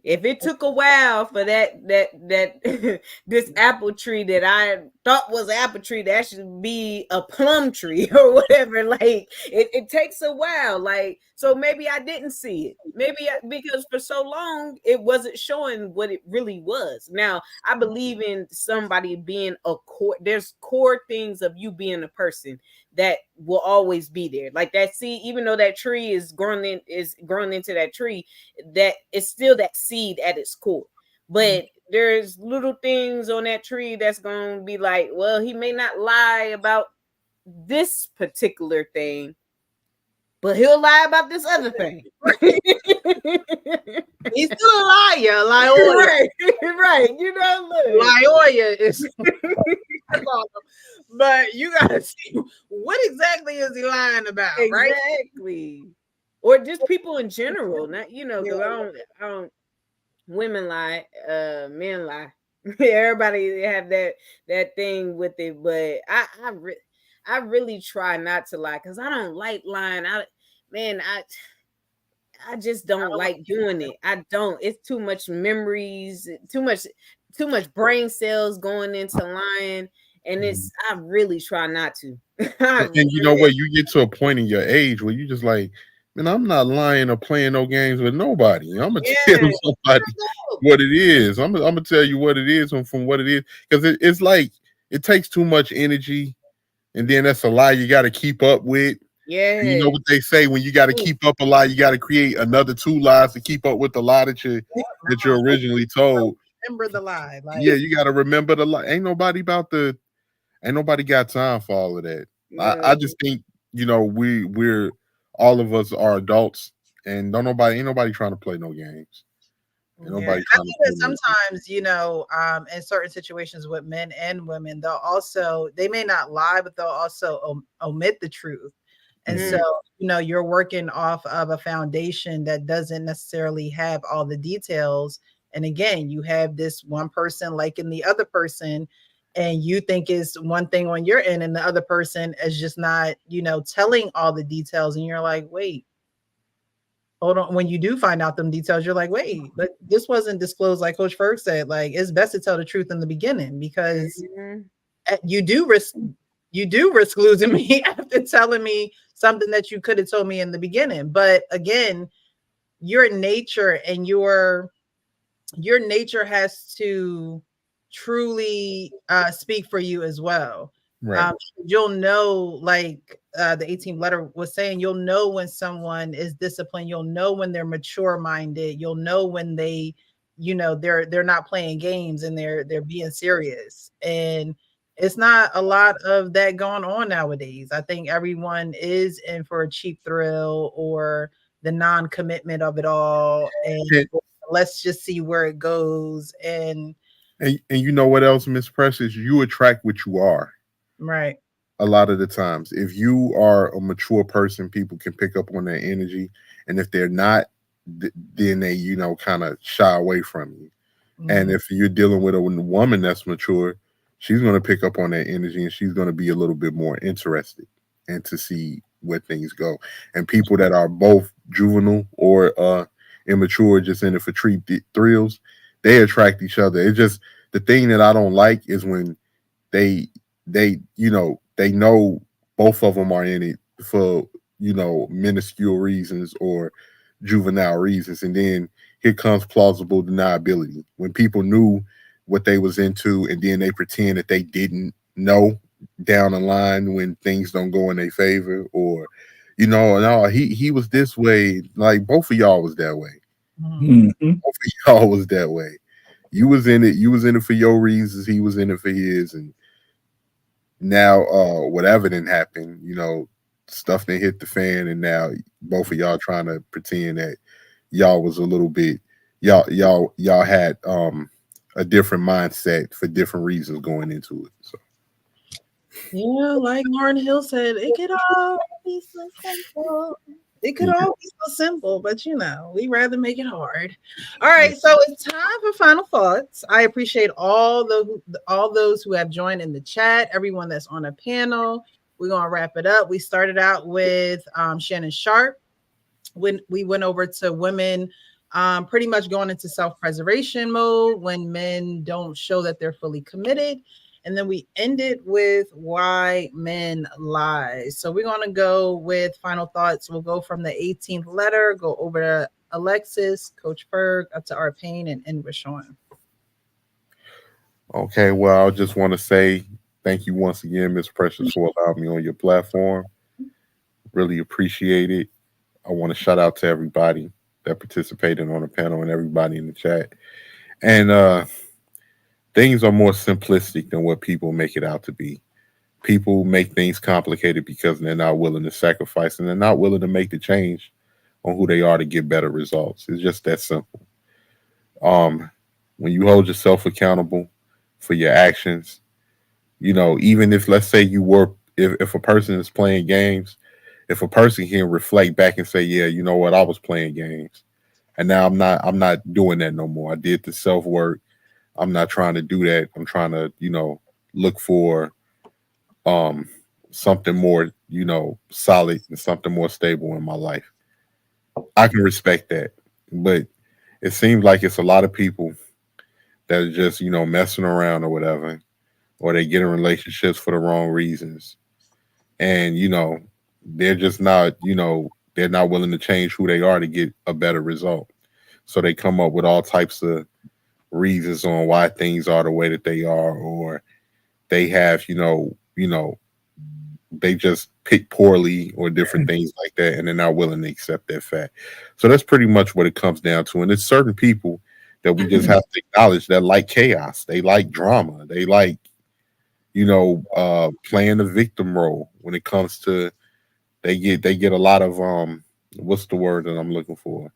if it took a while for that this apple tree that I thought was an apple tree to actually be a plum tree or whatever. Like it takes a while. Like, so maybe I didn't see it. Because for so long it wasn't showing what it really was. Now I believe in somebody being a core. There's core things of you being a person that will always be there. Like that seed, even though that tree is growing into that tree, that it's still that seed at its core. But there's little things on that tree that's going to be like, well, he may not lie about this particular thing, but he'll lie about this other thing. He's still a liar. Right. You know, look. Lioya is but you gotta see what exactly is he lying about, right? Exactly. Or just people in general. Not, you know, because I don't women lie, men lie. Everybody have that thing with it, but I really try not to lie because I don't like lying. I just don't like doing it. I don't. It's too much memories, too much brain cells going into lying, and I really try not to. And you know what? You get to a point in your age where you just like, man, I'm not lying or playing no games with nobody. I'm gonna tell somebody what it is. I'm gonna tell you what it is from what it is, because it's like it takes too much energy, and then that's a lie you got to keep up with. Yeah, and you know what they say: when you got to keep up a lie, you got to create another 2 lies to keep up with the lie that you originally told. Remember the lie, like yeah, you got to remember the lie. Ain't nobody got time for all of that. I just think, you know, we're all of us are adults, and ain't nobody trying to play no games. I think that sometimes, you know, in certain situations with men and women, they may not lie, but they'll also omit the truth. And so, you know, you're working off of a foundation that doesn't necessarily have all the details. And again, you have this one person liking the other person, and you think is one thing on your end, and the other person is just not, you know, telling all the details. And you're like, wait, hold on. When you do find out them details, you're like, wait, but this wasn't disclosed. Like Coach Ferg said, like, it's best to tell the truth in the beginning, because you do risk losing me after telling me something that you could have told me in the beginning. But again, your nature has to truly speak for you as well. Right. You'll know, like the 18th letter was saying, you'll know when someone is disciplined. You'll know when they're mature minded. You'll know when they, you know, they're not playing games and they're being serious. And it's not a lot of that going on nowadays. I think everyone is in for a cheap thrill or the non-commitment of it all, and let's just see where it goes. And you know what else, Miss Precious? You attract what you are. Right. A lot of the times, if you are a mature person, people can pick up on their energy, and if they're not, then they, you know, kind of shy away from you. And if you're dealing with a woman that's mature, she's going to pick up on that energy, and she's going to be a little bit more interested and to see where things go. And people that are both juvenile or immature, just in it for thrills, they attract each other. It's just the thing that I don't like is when they you know, they know both of them are in it for, you know, minuscule reasons or juvenile reasons, and then here comes plausible deniability when people knew what they was into, and then they pretend that they didn't know down the line when things don't go in their favor, or, you know, no, he was this way. Like, both of y'all was that way. Both of y'all was that way. You was in it for your reasons, he was in it for his, and now whatever didn't happen, you know, stuff didn't hit the fan, and now both of y'all trying to pretend that y'all was a little bit, y'all had a different mindset for different reasons going into it. So yeah, like Lauryn Hill said, it could all be so simple. It could all be so simple, but you know, we rather make it hard. All right, so it's time for final thoughts. I appreciate all those who have joined in the chat, everyone that's on a panel. We're gonna wrap it up. We started out with Shannon Sharp. When we went over to women pretty much going into self-preservation mode when men don't show that they're fully committed. And then we ended with why men lie. So we're going to go with final thoughts. We'll go from the 18th letter, go over to Alexis, Coach Ferg, up to Art Payne, and end with Sean. Okay, well, I just want to say thank you once again, Miss Precious, for allowing me on your platform. Really appreciate it. I want to shout out to everybody that participated on the panel and everybody in the chat. And things are more simplistic than what people make it out to be. People make things complicated because they're not willing to sacrifice and they're not willing to make the change on who they are to get better results. It's just that simple. When you hold yourself accountable for your actions, even if, let's say, if a person is playing games, if a person can reflect back and say, yeah, you know what, I was playing games and now I'm not doing that no more. I did the self work. I'm not trying to do that. I'm trying to, look for something more, solid and something more stable in my life. I can respect that. But it seems like it's a lot of people that are just, messing around or whatever, or they get in relationships for the wrong reasons. And, they're just not, they're not willing to change who they are to get a better result. So they come up with all types of reasons on why things are the way that they are, or they have, they just pick poorly or different things like that, and they're not willing to accept that fact. So that's pretty much what it comes down to. And it's certain people that we just have to acknowledge that like chaos. They like drama. They like, playing the victim role when it comes to, they get a lot of, what's the word that I'm looking for?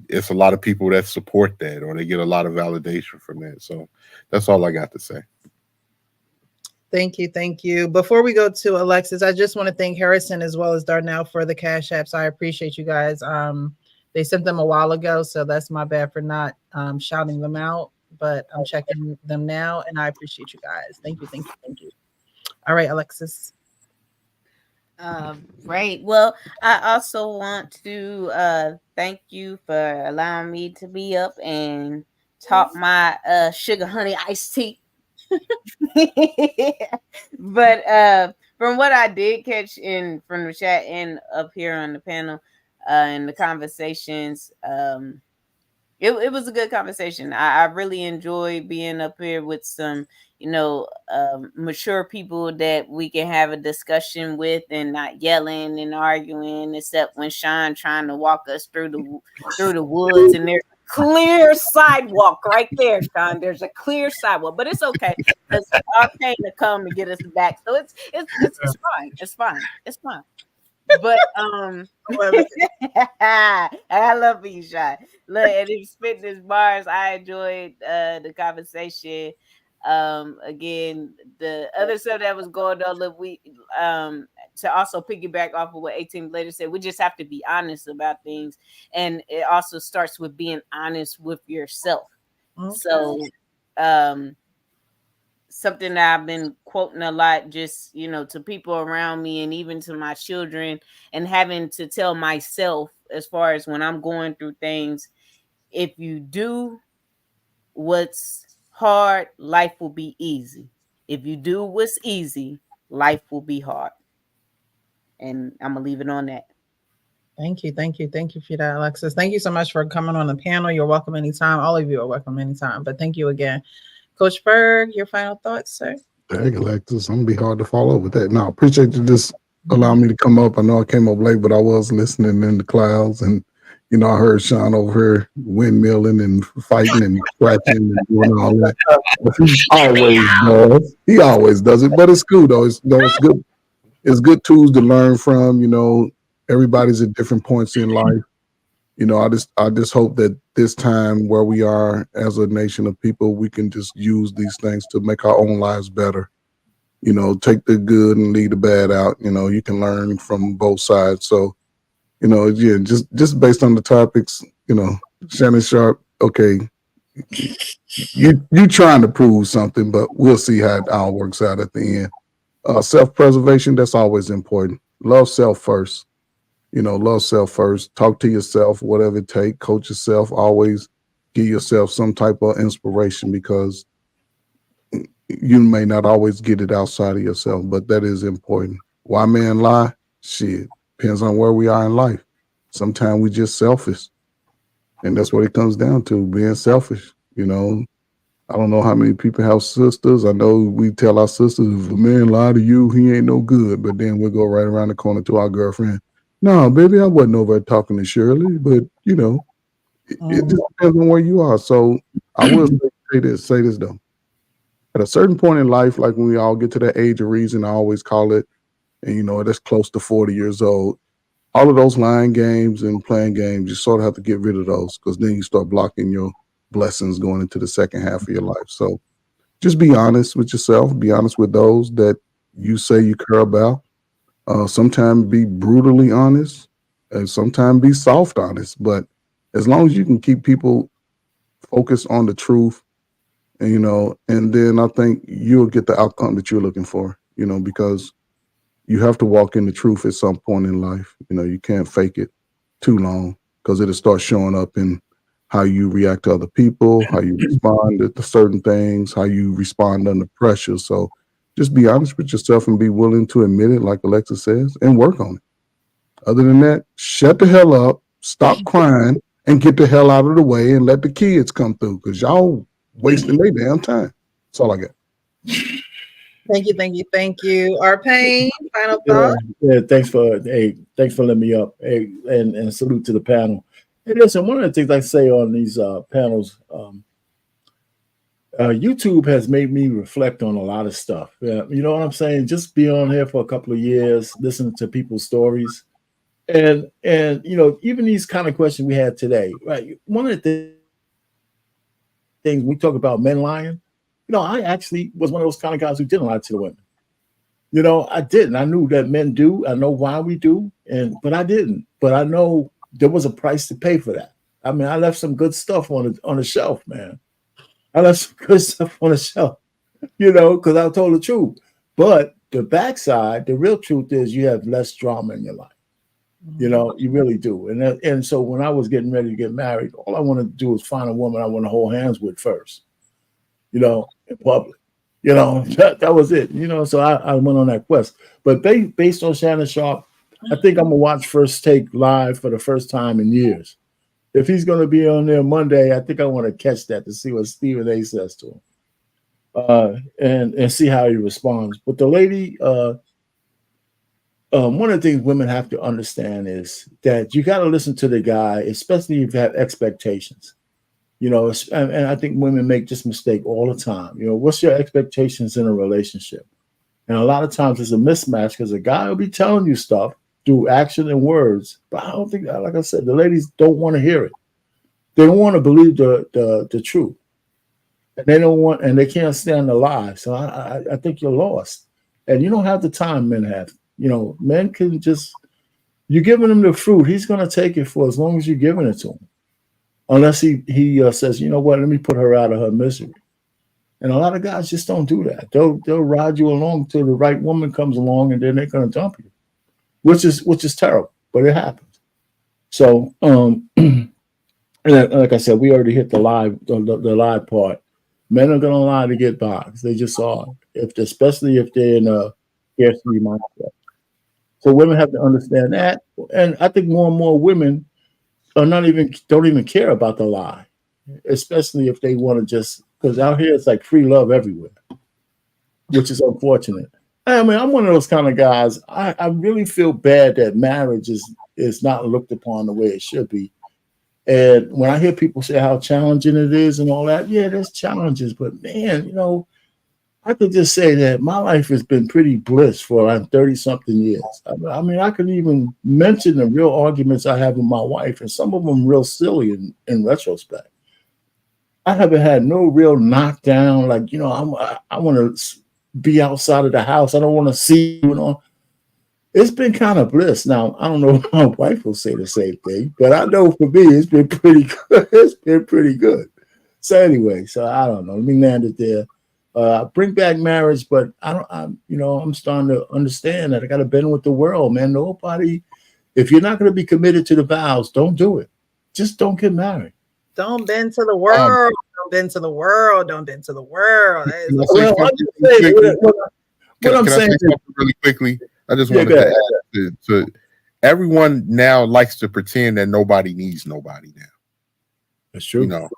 It's a lot of people that support that, or they get a lot of validation from that. So that's all I got to say. Thank you. Thank you. Before we go to Alexis, I just want to thank Harrison as well as Darnell for the Cash Apps. I appreciate you guys. They sent them a while ago, so that's my bad for not shouting them out, but I'm checking them now, and I appreciate you guys. Thank you. Thank you. Thank you. All right, Alexis. Right. Well, I also want to thank you for allowing me to be up and talk my sugar honey iced tea. But from what I did catch from the chat and up here on the panel in the conversations, it was a good conversation. I really enjoyed being up here with some, mature people that we can have a discussion with and not yelling and arguing, except when Sean trying to walk us through the woods and there's a clear sidewalk right there, Sean. There's a clear sidewalk, but it's okay because our pain to come to get us back. So it's fine. It's fine. It's fine. But I love you, Sean. Look, and he spitting his bars. I enjoyed the conversation. Again, the other stuff that was going on, look, we to also piggyback off of what 18 later said, we just have to be honest about things, and it also starts with being honest with yourself. Okay. So something that I've been quoting a lot, just, to people around me and even to my children, and having to tell myself as far as when I'm going through things, if you do what's hard, life will be easy. If you do what's easy, life will be hard. And I'm going to leave it on that. Thank you. Thank you. Thank you for that, Alexis. Thank you so much for coming on the panel. You're welcome anytime. All of you are welcome anytime. But thank you again. Coach Berg, your final thoughts, sir? Dang, Alexis, I'm gonna be hard to follow up with that. No, appreciate you just allowing me to come up. I know I came up late, but I was listening in the clouds, and I heard Sean over here windmilling and fighting and scratching and doing all that. He always does it, but it's cool though. It's good. It's good tools to learn from. Everybody's at different points in life. I just hope that this time where we are as a nation of people, we can just use these things to make our own lives better. Take the good and leave the bad out. You can learn from both sides. So, yeah, just based on the topics, Shannon Sharp, okay, you trying to prove something, but we'll see how it all works out at the end. Self-preservation, that's always important. Love self first. Love self first. Talk to yourself, whatever it takes. Coach yourself. Always give yourself some type of inspiration, because you may not always get it outside of yourself, but that is important. Why men lie? Shit, depends on where we are in life. Sometimes we just selfish, and that's what it comes down to, being selfish. You know, I don't know how many people have sisters. I know we tell our sisters, if a man lie to you, he ain't no good. But then we'll go right around the corner to our girlfriend. No, baby, I wasn't over talking to Shirley, but you know, it just depends on where you are. So I will say this though. At a certain point in life, like when we all get to that age of reason, I always call it, and you know, that's close to 40 years old. All of those lying games and playing games, you sort of have to get rid of those, because then you start blocking your blessings going into the second half of your life. So just be honest with yourself, be honest with those that you say you care about. Sometimes be brutally honest, and sometimes be soft honest. But as long as you can keep people focused on the truth, and you know, and then I think you'll get the outcome that you're looking for, you know, because you have to walk in the truth at some point in life. You know, you can't fake it too long, because it'll start showing up in how you react to other people, how you respond to certain things, how you respond under pressure. So just be honest with yourself and be willing to admit it, like Alexa says, and work on it. Other than that, shut the hell up, stop crying, and get the hell out of the way and let the kids come through, because y'all wasting their damn time. That's all I got. Thank you. Our Pain, final thought. Yeah, thanks for letting me up. Hey, and salute to the panel. Hey, listen, one of the things I say on these panels, YouTube has made me reflect on a lot of stuff. You know what I'm saying? Just be on here for a couple of years, listening to people's stories, and you know, even these kind of questions we had today, right? One of the things we talk about men lying. You know, I actually was one of those kind of guys who didn't lie to the women. You know, I didn't. I knew that men do. I know why we do, but I didn't. But I know there was a price to pay for that. I mean, I left some good stuff on the shelf, man. I left some good stuff on the shelf, you know, because I told the truth. But the backside, the real truth is, you have less drama in your life. You know, you really do. And so when I was getting ready to get married, all I wanted to do was find a woman I want to hold hands with first, you know, in public. You know, that was it. You know, so I went on that quest. But based on Shannon Sharp, I think I'm going to watch First Take live for the first time in years. If he's going to be on there Monday, I think I want to catch that to see what Stephen A says to him, and see how he responds. But the lady, one of the things women have to understand is that you got to listen to the guy, especially if you have expectations. You know, and I think women make this mistake all the time. You know, what's your expectations in a relationship? And a lot of times it's a mismatch, because a guy will be telling you stuff through action and words, but I don't think, like I said, the ladies don't want to hear it. They don't want to believe the truth, and they can't stand the lie. So I think you're lost, and you don't have the time men have. You know, men can just, you're giving him the fruit, he's going to take it for as long as you're giving it to him. Unless he says, you know what, let me put her out of her misery. And a lot of guys just don't do that. They'll ride you along till the right woman comes along, and then they're going to dump you, which is terrible, but it happens. So, and like I said, we already hit the lie part. Men are going to lie to get by. They just are, especially if they're in a scarcity mindset. So women have to understand that, and I think more and more women don't even care about the lie, especially if they want to just, because out here it's like free love everywhere, which is unfortunate. I mean, I'm one of those kind of guys. I really feel bad that marriage is not looked upon the way it should be. And when I hear people say how challenging it is and all that, yeah, there's challenges, but man, you know, I could just say that my life has been pretty bliss for like 30-something years. I mean, I could even mention the real arguments I have with my wife, and some of them real silly in retrospect. I haven't had no real knockdown, like, you know, I want to be outside of the house. I don't want to see you, you know. It's been kind of bliss. Now, I don't know if my wife will say the same thing, but I know for me, it's been pretty good. It's been pretty good. So anyway, I don't know. Let me land it there. Bring back marriage, but I'm starting to understand that I got to bend with the world, man. Nobody, if you're not going to be committed to the vows, don't do it. Just don't get married. Don't bend to the world. don't bend to the world. Don't bend to the world. Can I say something really quickly? Can I say something really quickly? I just wanted to add to everyone now likes to pretend that nobody needs nobody now. That's true. You know,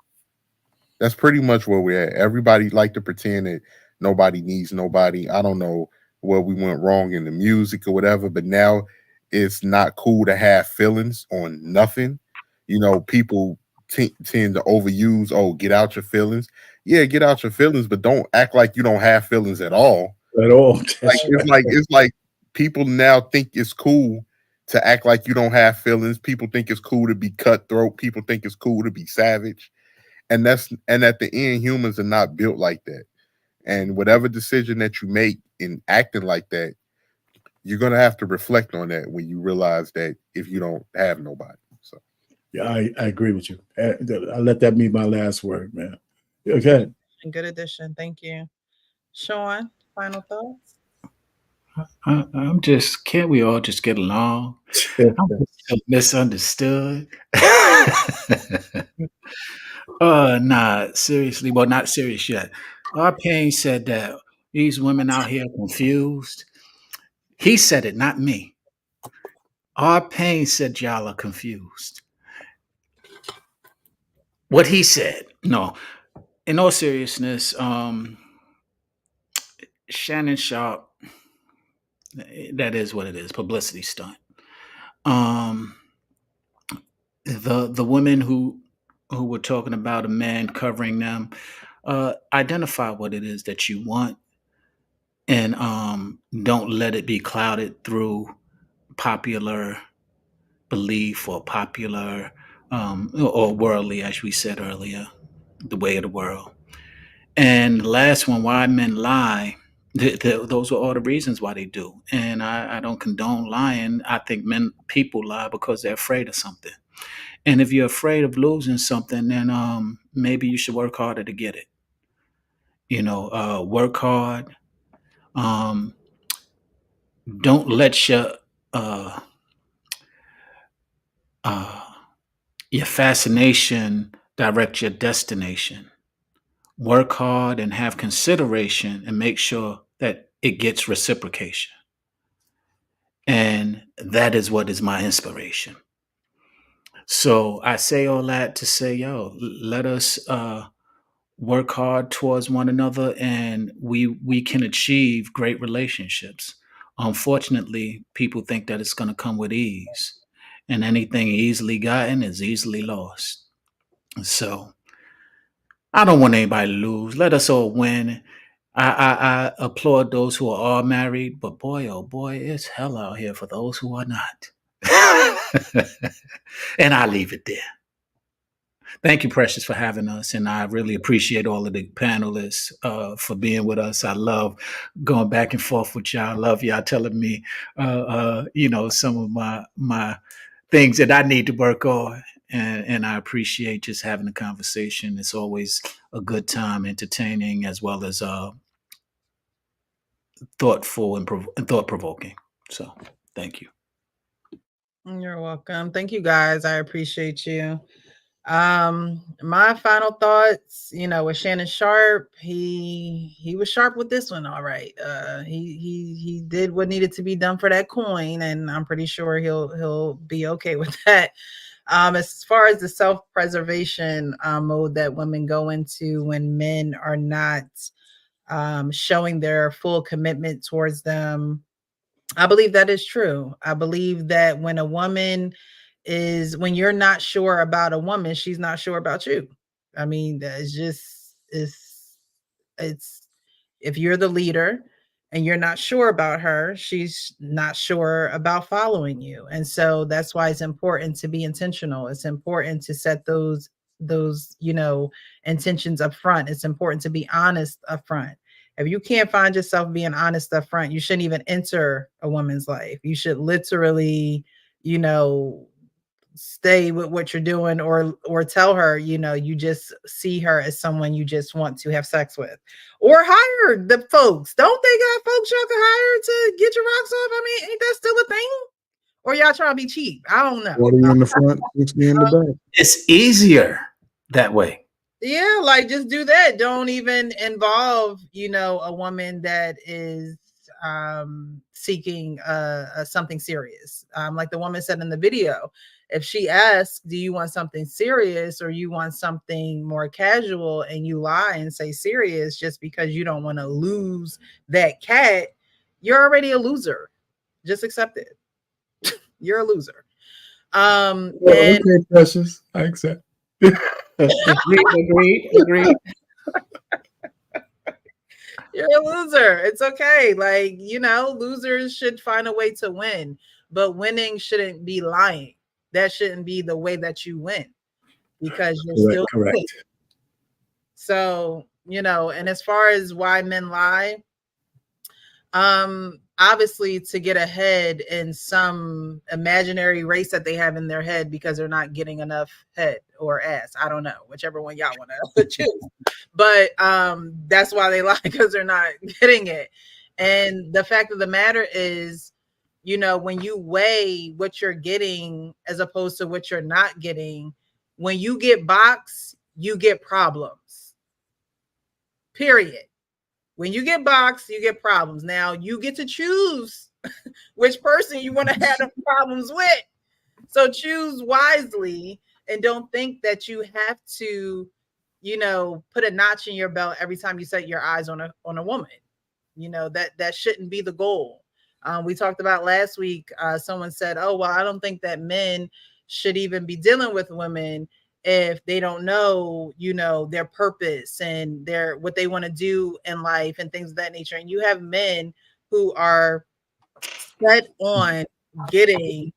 that's pretty much where we're at. Everybody like to pretend that nobody needs nobody. I don't know where we went wrong in the music or whatever, but now it's not cool to have feelings on nothing. You know, people tend to overuse, oh, get out your feelings. Yeah, get out your feelings, but don't act like you don't have feelings at all. At all. It's like people now think it's cool to act like you don't have feelings. People think it's cool to be cutthroat. People think it's cool to be savage. And at the end, humans are not built like that. And whatever decision that you make in acting like that, you're gonna have to reflect on that when you realize that if you don't have nobody. So yeah, I agree with you. I'll let that be my last word, man. Okay. Good addition. Thank you. Sean, final thoughts? I'm just, can't we all just get along? I'm so misunderstood. Nah, seriously. Well, not serious yet. Our Payne said that these women out here confused. He said it, not me. Our Payne said y'all are confused. What he said. No. In all seriousness, Shannon Sharp, that is what it is, publicity stunt. The women who were talking about a man covering them, identify what it is that you want, and don't let it be clouded through popular belief or popular or worldly, as we said earlier, the way of the world. And the last one, why men lie. Those are all the reasons why they do. And I don't condone lying. I think people lie because they're afraid of something. And if you're afraid of losing something, then maybe you should work harder to get it. You know, work hard. Don't let your fascination direct your destination. Work hard and have consideration and make sure that it gets reciprocation. And that is what is my inspiration. So I say all that to say, yo, let us work hard towards one another, and we can achieve great relationships. Unfortunately, people think that it's going to come with ease, and anything easily gotten is easily lost. So I don't want anybody to lose. Let us all win. I applaud those who are all married, but boy, oh boy, it's hell out here for those who are not. And I leave it there. Thank you, Precious, for having us. And I really appreciate all of the panelists for being with us. I love going back and forth with y'all. I love y'all telling me, some of my things that I need to work on. And I appreciate just having a conversation. It's always a good time, entertaining, as well as thoughtful and thought-provoking. So thank you. You're welcome. Thank you, guys. I appreciate you. My final thoughts, with Shannon Sharp, he was sharp with this one. All right. He did what needed to be done for that coin, and I'm pretty sure he'll be okay with that. As far as the self-preservation mode that women go into when men are not showing their full commitment towards them, I believe that is true. I believe that when when you're not sure about a woman, she's not sure about you. I mean, it's if you're the leader and you're not sure about her, she's not sure about following you. And so that's why it's important to be intentional. It's important to set those intentions up front. It's important to be honest up front. If you can't find yourself being honest up front, you shouldn't even enter a woman's life. You should literally, stay with what you're doing, or tell her, you just see her as someone you just want to have sex with, or hire the folks. Don't they got folks y'all can hire to get your rocks off? I mean, ain't that still a thing? Or y'all trying to be cheap? I don't know. 40 in the front, 60 in the back. It's easier that way. Yeah, like just do that. Don't even involve, a woman that is seeking something serious. Like the woman said in the video, if she asks, do you want something serious or you want something more casual, and you lie and say serious just because you don't want to lose that cat, you're already a loser. Just accept it. You're a loser. Well, okay, Precious. I accept. Agreed. You're a loser. It's okay. Like, losers should find a way to win, but winning shouldn't be lying. That shouldn't be the way that you win, because you're still correct. So, and as far as why men lie, obviously to get ahead in some imaginary race that they have in their head because they're not getting enough head or ass. I don't know, whichever one y'all want to choose. But that's why they lie, because they're not getting it. And the fact of the matter is, when you weigh what you're getting as opposed to what you're not getting, when you get boxed, you get problems. Period. When you get boxed, you get problems. Now you get to choose which person you want to have the problems with. So choose wisely, and don't think that you have to, put a notch in your belt every time you set your eyes on a woman. That shouldn't be the goal. We talked about last week. Someone said, "Oh, well, I don't think that men should even be dealing with women if they don't know, their purpose and what they want to do in life and things of that nature." And you have men who are set on getting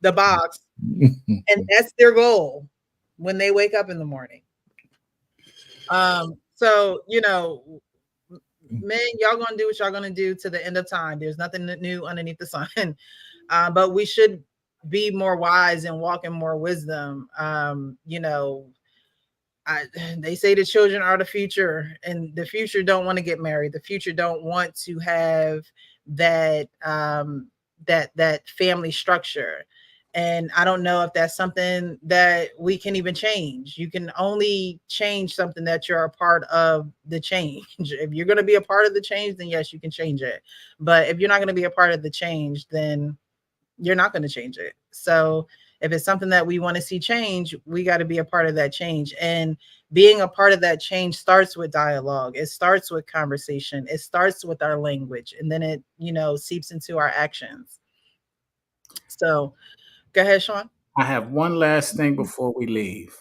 the box, and that's their goal when they wake up in the morning. So, men, y'all gonna do what y'all gonna do to the end of time. There's nothing new underneath the sun. But we should be more wise and walk in more wisdom. They say the children are the future, and the future don't want to get married. The future don't want to have that that family structure. And I don't know if that's something that we can even change. You can only change something that you're a part of the change. If you're going to be a part of the change, then yes, you can change it. But if you're not going to be a part of the change, then you're not going to change it. So if it's something that we want to see change, we got to be a part of that change. And being a part of that change starts with dialogue. It starts with conversation. It starts with our language, and then it, seeps into our actions. So go ahead, Sean. I have one last thing before we leave.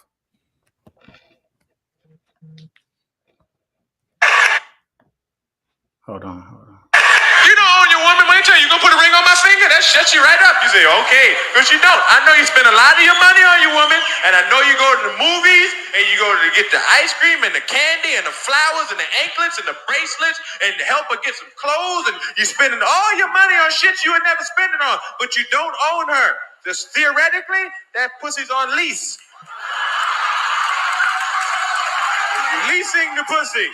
Hold on. You don't own your woman, wait till you gonna put a ring on my finger? That shuts you right up. You say, okay, but you don't. I know you spend a lot of your money on your woman, and I know you go to the movies, and you go to get the ice cream and the candy and the flowers and the anklets and the bracelets and to help her get some clothes, and you're spending all your money on shit you would never spend it on, but you don't own her. Just theoretically, that pussy's on lease. You're leasing the pussy.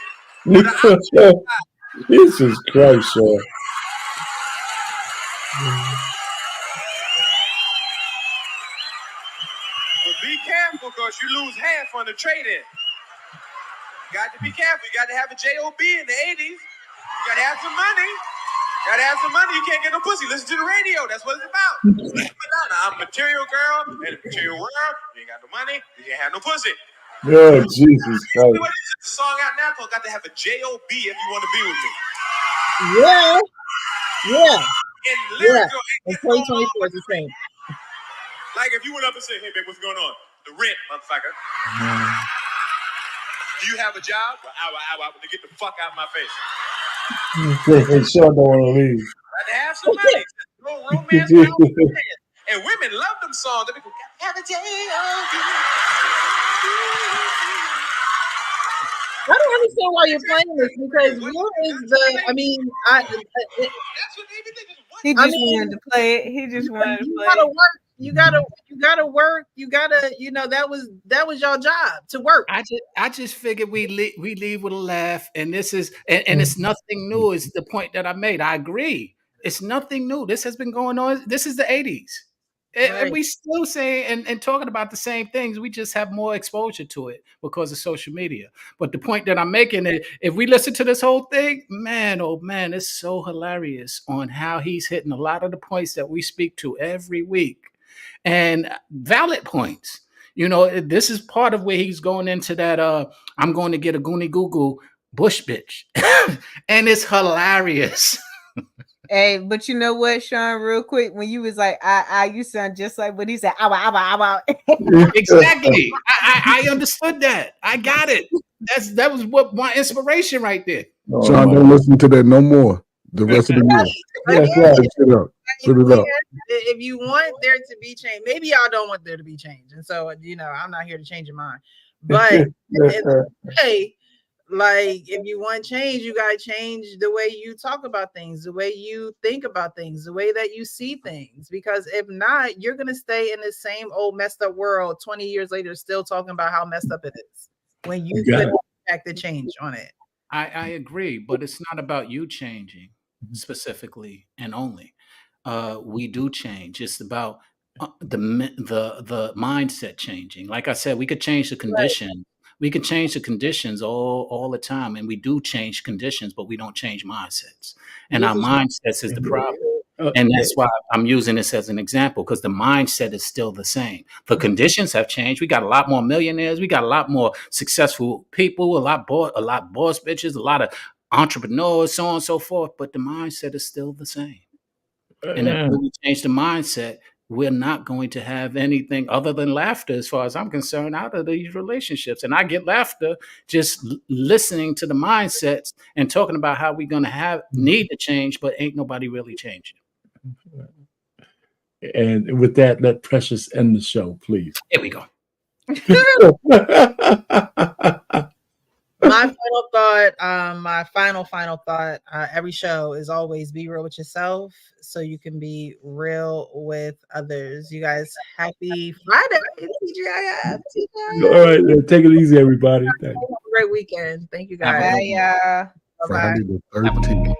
Jesus Christ, sir. But be careful, because you lose half on the trade-in. Got to be careful. You got to have a JOB in the 80s. You got to have some money. Got to have some money. You can't get no pussy. Listen to the radio. That's what it's about. I'm a material girl in a material world. You ain't got no money. You can't have no pussy. Oh, Jesus Christ. What is this song out now called "Got to Have a JOB If You Want to Be With Me"? Yeah. In lyrical, In 2024 is the same. Like if you went up and said, "Hey, babe, what's going on?" The rent, motherfucker. Do you have a job? Well, I to get the fuck out of my face. Sean don't want to leave. Got to have some money. No romance. And women love them songs. They go, "Have a J-O-B." I don't understand why you're playing this, because Will is the. I mean, he just wanted to play it. He just wanted to play it. You gotta work. You gotta, that was your job, to work. I just figured we leave with a laugh, and this is and it's nothing new. Is the point that I made. I agree. It's nothing new. This has been going on. This is the 80s. And we still say and talking about the same things. We just have more exposure to it because of social media. But the point that I'm making is, if we listen to this whole thing, man, oh man, it's so hilarious on how he's hitting a lot of the points that we speak to every week, and valid points. You know, this is part of where he's going into that. I'm going to get a Goonie Goo Goo Bush bitch, and it's hilarious. Hey, but you know what, Sean, real quick, when you was like, you sound just like what he said. Exactly. I understood that. I got it. That was what my inspiration right there. Sean, don't listen to that no more the rest of the year. Put it up. If you want there to be change, maybe y'all don't want there to be change. And so, I'm not here to change your mind. But hey, like, if you want change, you got to change the way you talk about things, the way you think about things, the way that you see things. Because if not, you're going to stay in the same old messed up world 20 years later, still talking about how messed up it is when you could act the change on it. I agree, but it's not about you changing specifically and only. We do change. It's about the mindset changing. Like I said, we could change the condition. Right. We can change the conditions all the time, and we do change conditions, but we don't change mindsets. And our mindsets is the problem. And that's why I'm using this as an example, because the mindset is still the same. The conditions have changed. We got a lot more millionaires. We got a lot more successful people, a lot boss bitches, a lot of entrepreneurs, so on and so forth. But the mindset is still the same. And if we change the mindset, we're not going to have anything other than laughter, as far as I'm concerned, out of these relationships. And I get laughter just listening to the mindsets and talking about how we're going to need to change, but ain't nobody really changing. And with that, let Precious end the show, please. Here we go. My final thought, every show is always be real with yourself so you can be real with others. You guys, happy Friday. TGIF. All right, take it easy, everybody. Have a great weekend. Thank you, guys. Bye, y'all. Friday the 13th.